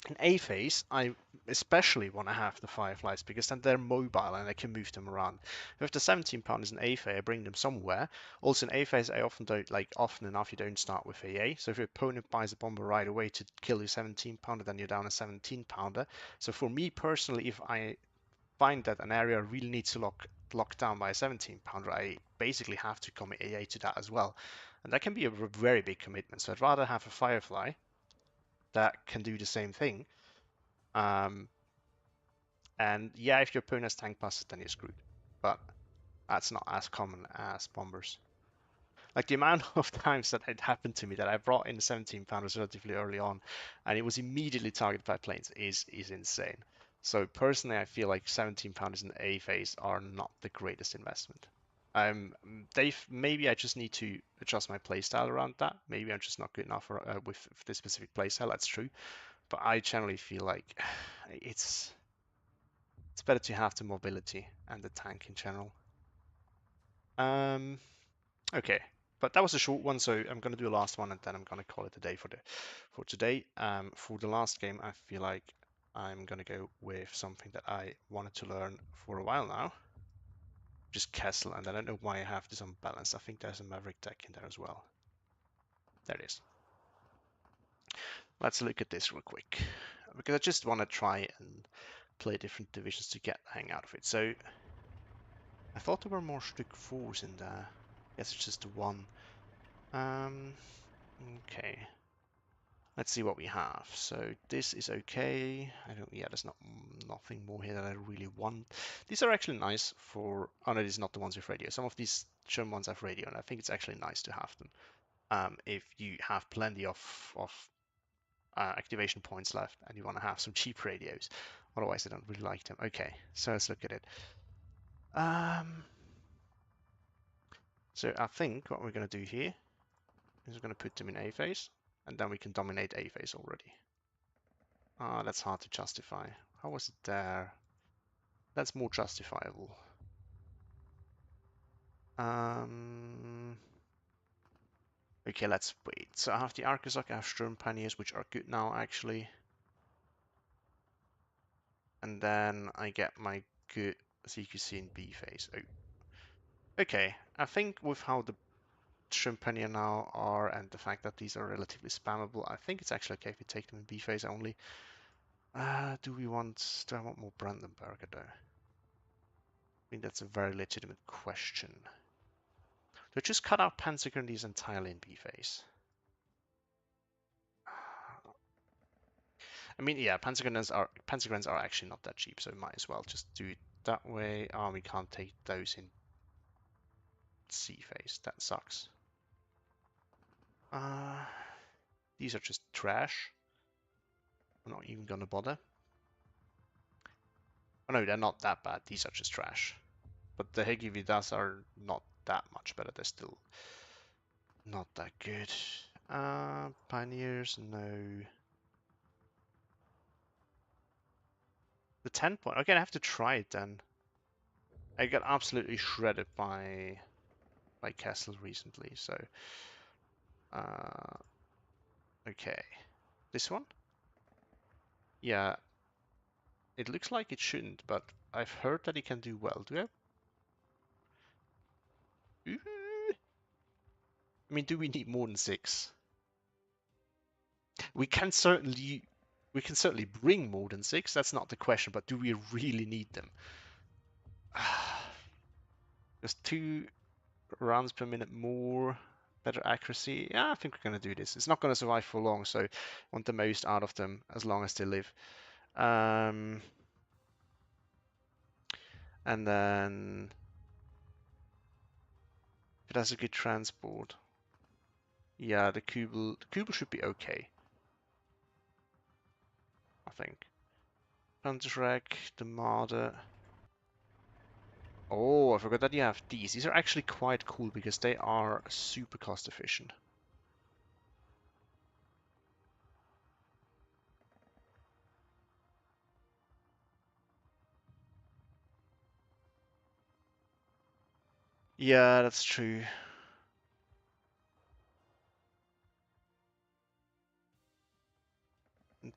[SPEAKER 1] in A phase, I especially want to have the Fireflies because then they're mobile and I can move them around. With the 17 pounders in A phase, I bring them somewhere. Also in A phase, I often don't like often enough you don't start with AA. So if your opponent buys a bomber right away to kill your 17 pounder, then you're down a 17 pounder. So for me personally, if I find that an area really needs to lock down by a 17 pounder, I basically have to commit AA to that as well. And that can be a very big commitment. So I'd rather have a Firefly that can do the same thing. Um, and yeah, if your opponent has tank passes, then you're screwed. But that's not as common as bombers. Like the amount of times that it happened to me that I brought in the 17 pounders relatively early on, and it was immediately targeted by planes is insane. So personally, I feel like 17 pounders in A phase are not the greatest investment. Dave, maybe I just need to adjust my playstyle around that. Maybe I'm just not good enough with this specific playstyle. That's true. But I generally feel like it's better to have the mobility and the tank in general. Um, okay, but that was a short one, so I'm gonna do a last one, and then I'm gonna call it a day for today. For the last game, I feel like I'm gonna go with something that I wanted to learn for a while now, just Castle, and I don't know why I have this unbalanced. I think there's a Maverick deck in there as well. There it is. Let's look at this real quick, because I just want to try and play different divisions to get the hang out of it. So I thought there were more Stück 4s in there. Guess it's just the one. Um, okay. Let's see what we have. So this is okay. I don't. Yeah, there's nothing more here that I really want. These are actually nice for. Oh no, these are not the ones with radio. Some of these shown ones have radio, and I think it's actually nice to have them. If you have plenty of activation points left and you want to have some cheap radios. Otherwise, I don't really like them. Okay, so let's look at it. So I think what we're going to do here is we're going to put them in A phase, and then we can dominate A phase already. Ah, that's hard to justify. How was it there? That's more justifiable. Okay, let's wait. So I have the Arcazok, I have Sturm Pioneers, which are good now, actually. And then I get my good CQC in B phase. Oh. Okay, I think with how the Sturm Pioneer now are and the fact that these are relatively spammable, I think it's actually okay if we take them in B phase only. Do I want more Brandenburger though? I think that's a very legitimate question. Do I just cut out Panzergrenadiers entirely in B phase? I mean, yeah, Panzergrenadiers are actually not that cheap, so we might as well just do it that way. Oh, we can't take those in C phase. That sucks. Uh, these are just trash. I'm not even gonna bother. Oh no, they're not that bad. These are just trash. But the Hegi Vidas are not that much better. They're still not that good. Pioneers, no. The 10 point. Okay, I have to try it then. I got absolutely shredded by Castle recently, so okay. This one? Yeah, it looks like it shouldn't, but I've heard that it can do well. Do I? I mean, do we need more than 6? We can certainly we can certainly bring more than 6. That's not the question, but do we really need them? Just 2 rounds per minute more, better accuracy. Yeah, I think we're gonna do this. It's not gonna survive for long, so I want the most out of them as long as they live. And then if it has a good transport, yeah, the Kubel should be okay, I think. Panzerwreck, the Marder. Oh, I forgot that you have these. These are actually quite cool because they are super cost efficient. Yeah, that's true.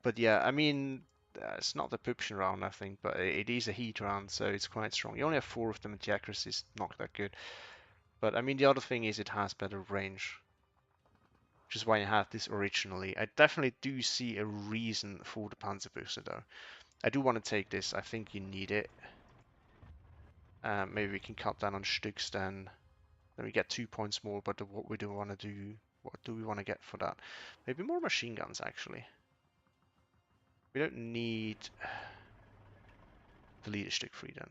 [SPEAKER 1] But yeah, I mean, it's not the Puption round, I think, but it is a heat round, so it's quite strong. You only have 4 of them, and the accuracy is not that good. But I mean, the other thing is it has better range, which is why I had this originally. I definitely do see a reason for the Panzerbüchse, though. I do want to take this. I think you need it. Maybe we can cut down on Stücks then. Then we get 2 points more, but what we do want to do, what do we want to get for that? Maybe more machine guns, actually. We don't need the leader Stück 3 then.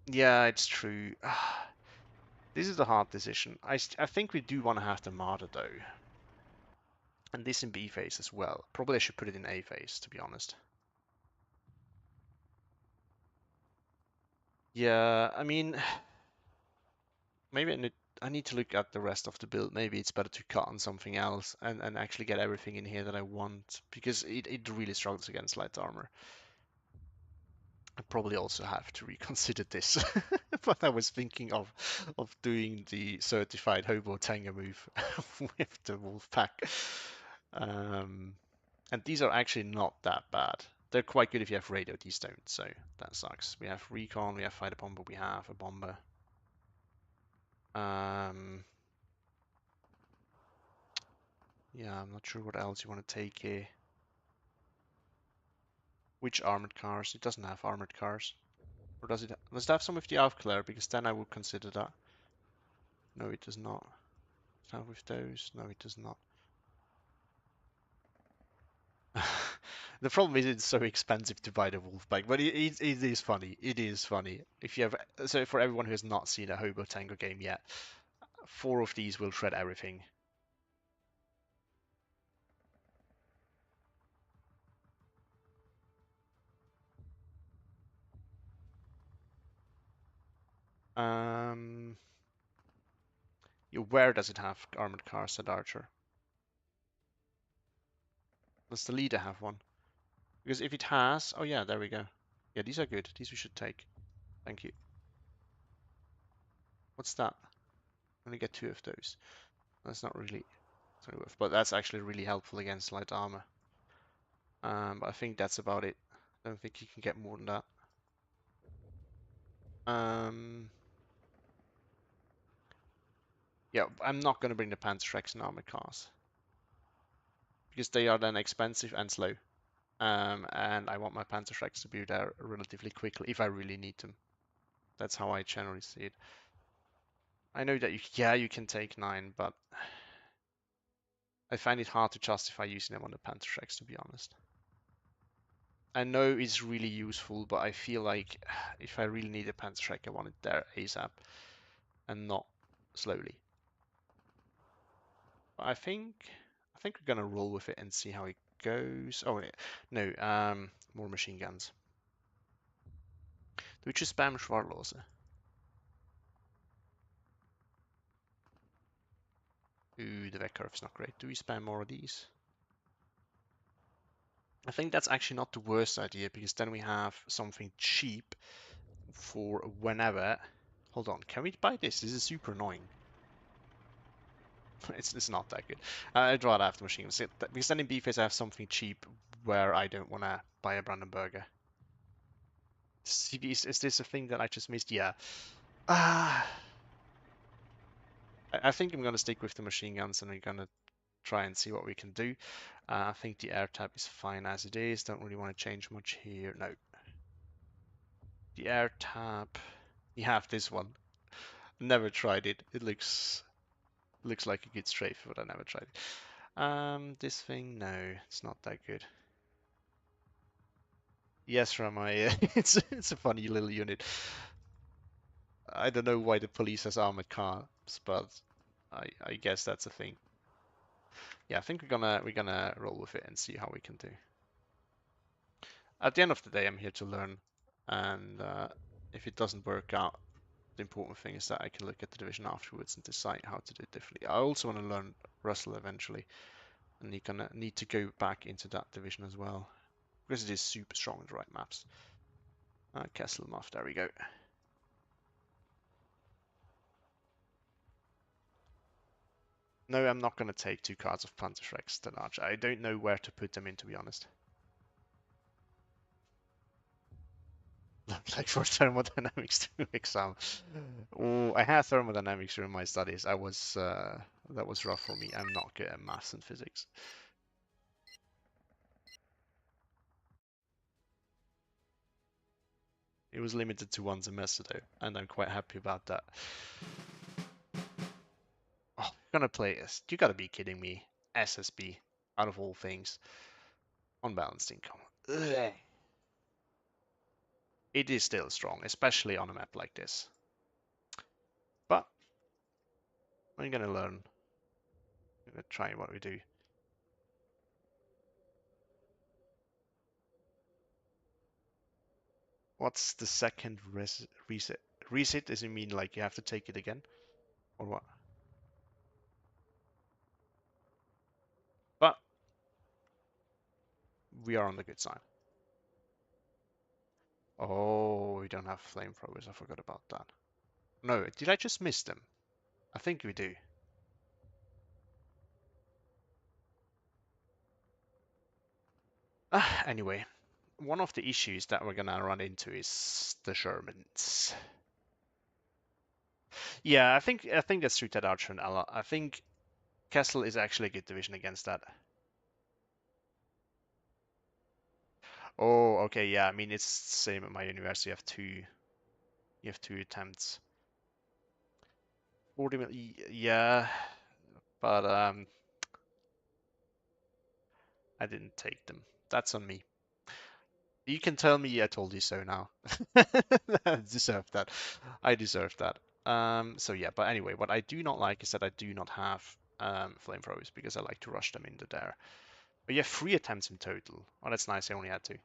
[SPEAKER 1] Yeah, it's true. This is a hard decision. I think we do want to have the Marder though. And this in B phase as well. Probably I should put it in A phase, to be honest. Yeah, I mean, maybe I need to look at the rest of the build. Maybe it's better to cut on something else and actually get everything in here that I want. Because it really struggles against light armor. probably also have to reconsider this. But I was thinking of doing the certified hobo tango move with the wolf pack. Um, and these are actually not that bad. They're quite good if you have radio, these don't, so that sucks. We have recon, we have fighter bomber, we have a bomber. Yeah, I'm not sure what else you want to take here. Which armored cars? It doesn't have armored cars. Or does it? Does it have some with the Aufklärer? Because then I would consider that. No, it does not. Does it have with those? No, it does not. The problem is it's so expensive to buy the Wolfpack, but it is funny. It is funny. If you have, so for everyone who has not seen a Hobo Tango game yet, 4 of these will shred everything. Um, where does it have armored cars? Said Archer. Does the leader have one? Because if it has, oh yeah, there we go. Yeah, these are good. These we should take. Thank you. What's that? Only get 2 of those. That's not really worth, but that's actually really helpful against light armor. But I think that's about it. I don't think you can get more than that. Yeah, I'm not going to bring the Panzerschrecks and armored cars because they are then expensive and slow. And I want my Panzerschrecks to be there relatively quickly if I really need them. That's how I generally see it. I know that you can take 9, but I find it hard to justify using them on the Panzerschrecks, to be honest. I know it's really useful, but I feel like if I really need a Panzerschreck, I want it there ASAP and not slowly. But I think we're gonna roll with it and see how it goes. Oh no, more machine guns. Do we just spam Schwarlose? Ooh, the Vec curve's not great. Do we spam more of these? I think that's actually not the worst idea because then we have something cheap for whenever. Hold on, can we buy this? This is super annoying. It's not that good. I'd rather have the machine guns because then in B-phase I have something cheap where I don't want to buy a Brandenburger. Is this a thing that I just missed? Yeah. Ah. I think I'm going to stick with the machine guns and we're going to try and see what we can do. I think the air tab is fine as it is. Don't really want to change much here. No. The air tab. You have this one. Never tried it. It looks like a good strafe, but I never tried it. This thing, no, it's not that good. Yes, Ramai, it's a funny little unit. I don't know why the police has armored cars, but I guess that's a thing. Yeah, I think we're gonna roll with it and see how we can do. At the end of the day, I'm here to learn, and if it doesn't work out, the important thing is that I can look at the division afterwards and decide how to do it differently. I also want to learn Russell eventually, and you're gonna need to go back into that division as well, because it is super strong in the right maps. Kesselmuff, there we go. No, I'm not gonna take 2 cards of Panzerschrecks then Archer. I don't know where to put them in, to be honest. Like for thermodynamics 2 exam. Oh, I had thermodynamics during my studies. That was rough for me. I'm not good at maths and physics. It was limited to 1 semester though, and I'm quite happy about that. Oh, you're gonna play this? You gotta be kidding me. SSB, out of all things. Unbalanced income. Ugh. It is still strong, especially on a map like this. But I'm gonna learn. I'm gonna try what we do. What's the second reset? Reset does it mean like you have to take it again? Or what? But we are on the good side. Oh, don't have flamethrowers. I forgot about that. No, did I just miss them? I think we do. Anyway, one of the issues that we're gonna run into is the Shermans. Yeah, I think that's suited Archer and Ella. I think Kessel is actually a good division against that. Oh, okay, yeah. I mean, it's the same at my university. You have two attempts. 40 million, yeah, but I didn't take them. That's on me. You can tell me I told you so now. I deserve that. I deserve that. So yeah, but anyway, what I do not like is that I do not have flamethrowers because I like to rush them into there. But you have 3 attempts in total. Oh, that's nice. I only had 2.
[SPEAKER 3] Zu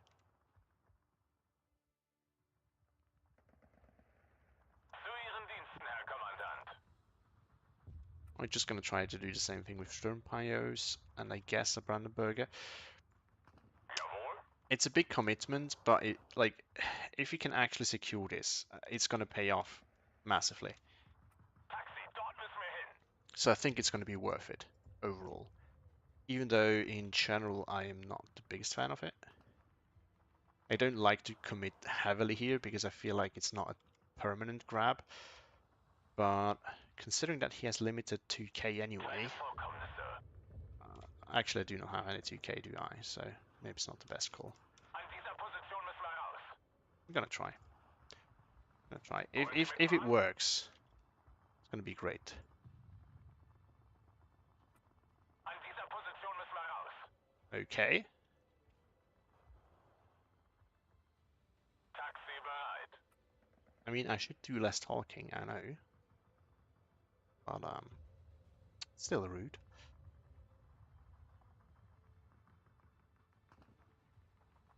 [SPEAKER 3] Ihren Diensten, Herr Kommandant.
[SPEAKER 1] I'm just gonna try to do the same thing with Sturmpayos and I guess a Brandenburger.
[SPEAKER 3] Jawohl.
[SPEAKER 1] It's a big commitment, but if you can actually secure this, it's gonna pay off massively.
[SPEAKER 3] Taxi, dort müssen wir hin.
[SPEAKER 1] So I think it's gonna be worth it overall. Even though in general I am not the biggest fan of it. I don't like to commit heavily here because I feel like it's not a permanent grab. But considering that he has limited 2k anyway,
[SPEAKER 3] Vollkommene, Sir.
[SPEAKER 1] actually I do not have any 2k, do I? So maybe it's not the best call.
[SPEAKER 3] An dieser Position müssen wir raus.
[SPEAKER 1] I'm gonna try. If
[SPEAKER 3] Wollen Sie
[SPEAKER 1] if it
[SPEAKER 3] mitfahren?
[SPEAKER 1] works, it's gonna be great.
[SPEAKER 3] An dieser Position müssen wir raus.
[SPEAKER 1] Okay.
[SPEAKER 3] Taxi bereit.
[SPEAKER 1] I mean, I should do less talking, I know. But still rude.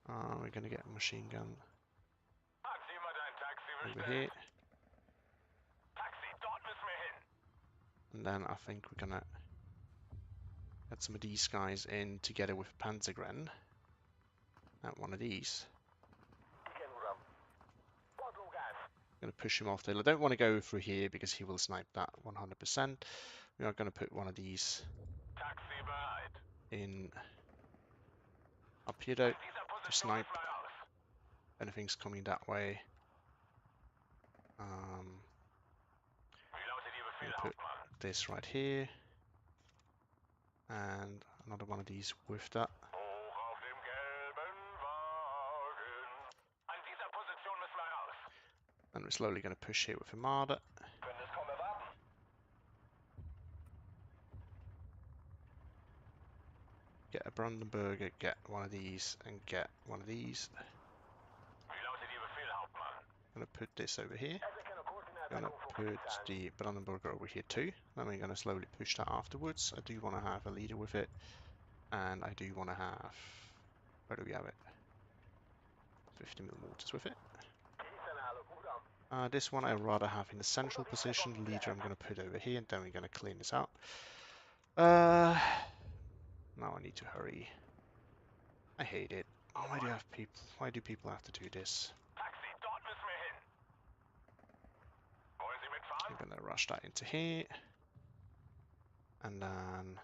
[SPEAKER 1] We're gonna get a machine gun
[SPEAKER 3] Hat jemand ein Taxi
[SPEAKER 1] over
[SPEAKER 3] bestellt?
[SPEAKER 1] here.
[SPEAKER 3] Taxi, dort müssen wir hin.
[SPEAKER 1] And then I think we're gonna get some of these guys in together with Panzergren. And one of these. Gonna push him off there. I don't want to go through here because he will snipe that 100%. We are gonna put one of these
[SPEAKER 3] Taxi bereit.
[SPEAKER 1] in up here though
[SPEAKER 3] An dieser
[SPEAKER 1] to
[SPEAKER 3] Position
[SPEAKER 1] snipe.
[SPEAKER 3] müssen wir raus.
[SPEAKER 1] Anything's coming that way.
[SPEAKER 3] Wie lautet Ihr
[SPEAKER 1] I'm
[SPEAKER 3] Befehl,
[SPEAKER 1] gonna put
[SPEAKER 3] Hauptmann?
[SPEAKER 1] this right here. And another one of these with that.
[SPEAKER 3] Hoch auf dem gelben Wagen. An dieser Position müssen wir raus.
[SPEAKER 1] And we're slowly going to push here with Armada.
[SPEAKER 3] Können es kaum erwarten.
[SPEAKER 1] Get a Brandenburger, get one of these, and get one of these.
[SPEAKER 3] Wie lautet Ihr Befehl, Hauptmann?
[SPEAKER 1] I'm going to put this over here. I'm going to put the Brandenburger over here too. Then we're going to slowly push that afterwards. I do want to have a leader with it. And I do want to have... Where do we have it? 50 mil mortars with it. This one I'd rather have in the central position. The leader I'm going to put over here, and then we're going to clean this out. Now I need to hurry. I hate it. Why do you have people? Why do people have to do this?
[SPEAKER 3] Taxi, dort müssen wir hin. Wollen Sie mitfahren?
[SPEAKER 1] I'm going to rush that into here, and then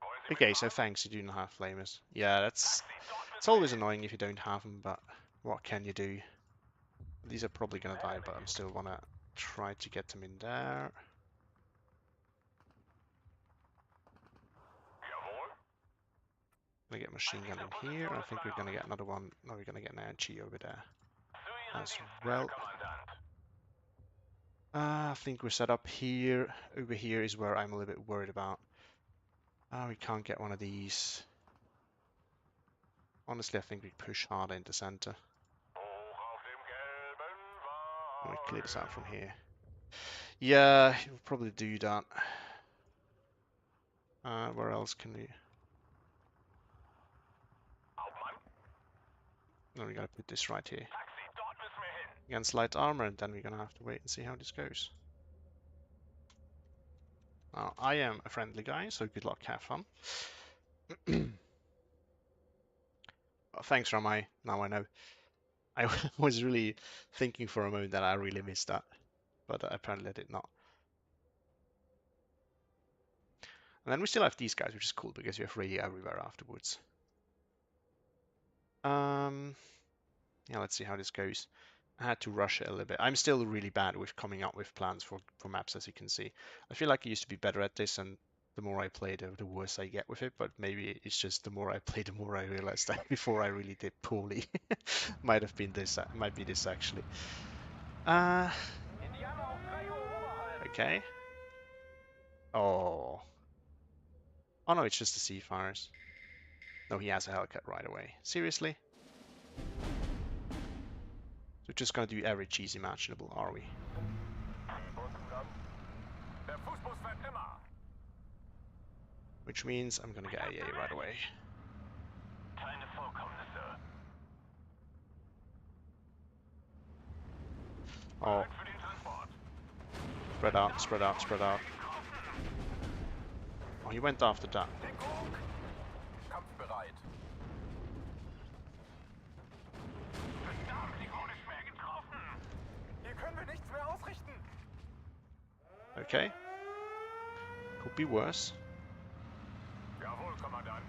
[SPEAKER 3] Wollen Sie
[SPEAKER 1] okay. So
[SPEAKER 3] mitfahren?
[SPEAKER 1] thanks, you do not have flamers. Yeah,
[SPEAKER 3] Taxi, dort
[SPEAKER 1] it's
[SPEAKER 3] müssen wir
[SPEAKER 1] always
[SPEAKER 3] hin.
[SPEAKER 1] annoying if you don't have them, but what can you do? These are probably gonna die, but I'm still wanna try to get them in there.
[SPEAKER 3] Jawohl.
[SPEAKER 1] Gonna get machine gun in here. I think we're gonna get another one. No, we're gonna get an Anchi over there
[SPEAKER 3] Zu Ihren
[SPEAKER 1] as
[SPEAKER 3] Diensten,
[SPEAKER 1] well.
[SPEAKER 3] Herr Kommandant.
[SPEAKER 1] I think we're set up here. Over here is where I'm a little bit worried about. We can't get one of these. Honestly, I think we push harder into center.
[SPEAKER 3] Hoch auf dem gelben
[SPEAKER 1] And we clear this out from
[SPEAKER 3] Wagen.
[SPEAKER 1] here. Yeah, we'll probably do that. Where else can we?
[SPEAKER 3] Hauptmann,
[SPEAKER 1] No, we gotta put this right here.
[SPEAKER 3] Taxi, dort müssen wir hin.
[SPEAKER 1] Against light armor, and then we're gonna have to wait and see how this goes. I am a friendly guy, so good luck, have fun. Thanks, Ramai. Now I know. I was really thinking for a moment that I really missed that, but apparently I did not. And then we still have these guys, which is cool because you have radio everywhere afterwards. Um, yeah, let's see how this goes. I had to rush it a little bit. I'm still really bad with coming up with plans for maps, as you can see. I feel like I used to be better at this, and the more I play, the worse I get with it. But maybe it's just the more I play, the more I realize that before I really did poorly. Might have been this. Might be this actually. Uh,
[SPEAKER 3] Indianer auf 3 Uhr Oberhalb.
[SPEAKER 1] okay. Oh. Oh no, it's just the Seafires. No, he has a Hellcat right away. Seriously? We're just gonna do every cheese imaginable, are we?
[SPEAKER 3] Der Fußbus fährt immer.
[SPEAKER 1] Which means I'm gonna get AA right away.
[SPEAKER 3] Keine Vorkommnisse.
[SPEAKER 1] Oh,
[SPEAKER 3] Bereit für den Transport.
[SPEAKER 1] spread out, spread out, spread out. Oh, he went after that.
[SPEAKER 3] Deckung. Kampfbereit. Verdammt, die wurde schwer getroffen. Hier können wir nichts mehr ausrichten.
[SPEAKER 1] Okay. Could be worse.
[SPEAKER 3] Jawohl, Kommandant.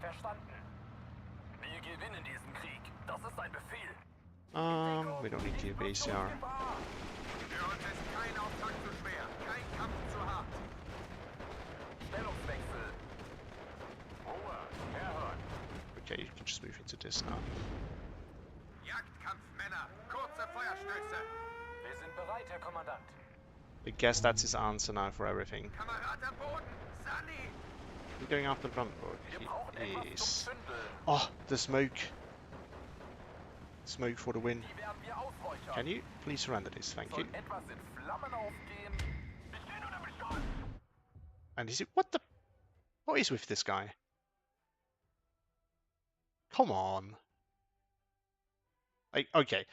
[SPEAKER 3] Verstanden. Wir gewinnen diesen Krieg. Das ist ein Befehl.
[SPEAKER 1] We don't need to do ACR.
[SPEAKER 2] Für uns ist kein Auftrag zu schwer, kein Kampf zu hart.
[SPEAKER 3] Stellungswechsel. Ruhe. Herhören.
[SPEAKER 1] Okay, you can just move into this now.
[SPEAKER 2] Jagdkampfmänner, kurze Feuerstöße.
[SPEAKER 3] Wir sind bereit, Herr Kommandant.
[SPEAKER 1] I guess that's his answer now for everything.
[SPEAKER 2] Kamerad am Boden, Sunny.
[SPEAKER 1] You're going after the front book.
[SPEAKER 3] Wir brauchen etwas
[SPEAKER 1] He
[SPEAKER 3] zum
[SPEAKER 1] is.
[SPEAKER 3] Zündeln.
[SPEAKER 1] Oh, the smoke. Smoke for the win.
[SPEAKER 3] Die werden wir ausräuchern.
[SPEAKER 1] Can you please surrender this? Thank you.
[SPEAKER 3] Soll etwas in Flammen aufgehen? Wir stehen unter Beschuss.
[SPEAKER 1] And is it what the? What is with this guy? Come on. Okay.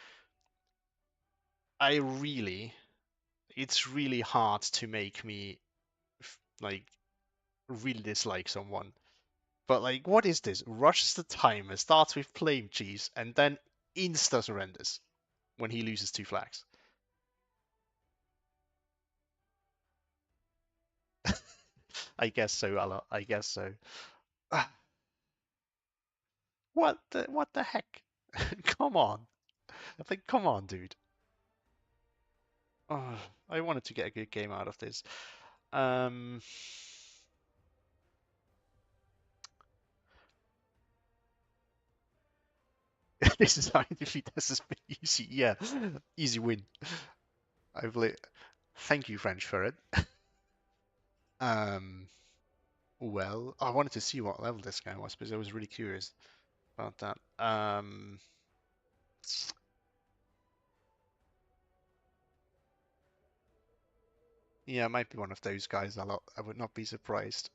[SPEAKER 1] It's really hard to make me like really dislike someone. But like, what is this? Rushes the timer, starts with flame cheese, and then insta surrenders when he loses 2 flags. I guess so, Allah. I guess so. What the heck? Come on. I think, come on, dude. Oh, I wanted to get a good game out of this. This is how you defeat SSB. Easy, yeah, easy win. I believe. Thank you, French, for it. Well, I wanted to see what level this guy was because I was really curious about that. Yeah, it might be one of those guys. I would not be surprised.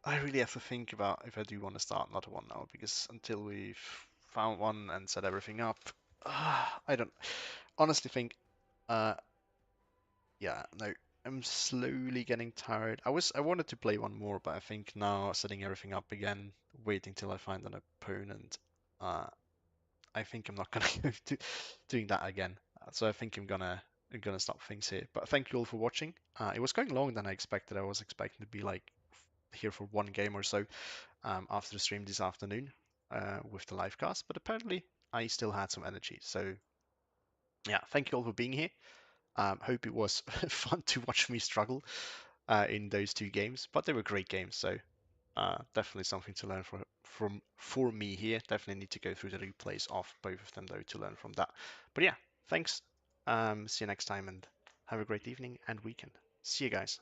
[SPEAKER 1] I really have to think about if I do want to start another one now because until we've found one and set everything up, I don't honestly think. Yeah, no, I'm slowly getting tired. I wanted to play one more, but I think now setting everything up again, waiting till I find an opponent. I think I'm not gonna go to doing that again. So I think I'm gonna stop things here. But thank you all for watching. It was going longer than I expected. I was expecting to be like here for one game or so after the stream this afternoon with the live cast, but apparently I still had some energy. So yeah, thank you all for being here. Hope it was fun to watch me struggle in those 2 games, but they were great games. So definitely something to learn for me here. Definitely need to go through the replays of both of them though to learn from that. But yeah, thanks. See you next time and have a great evening and weekend. See you guys.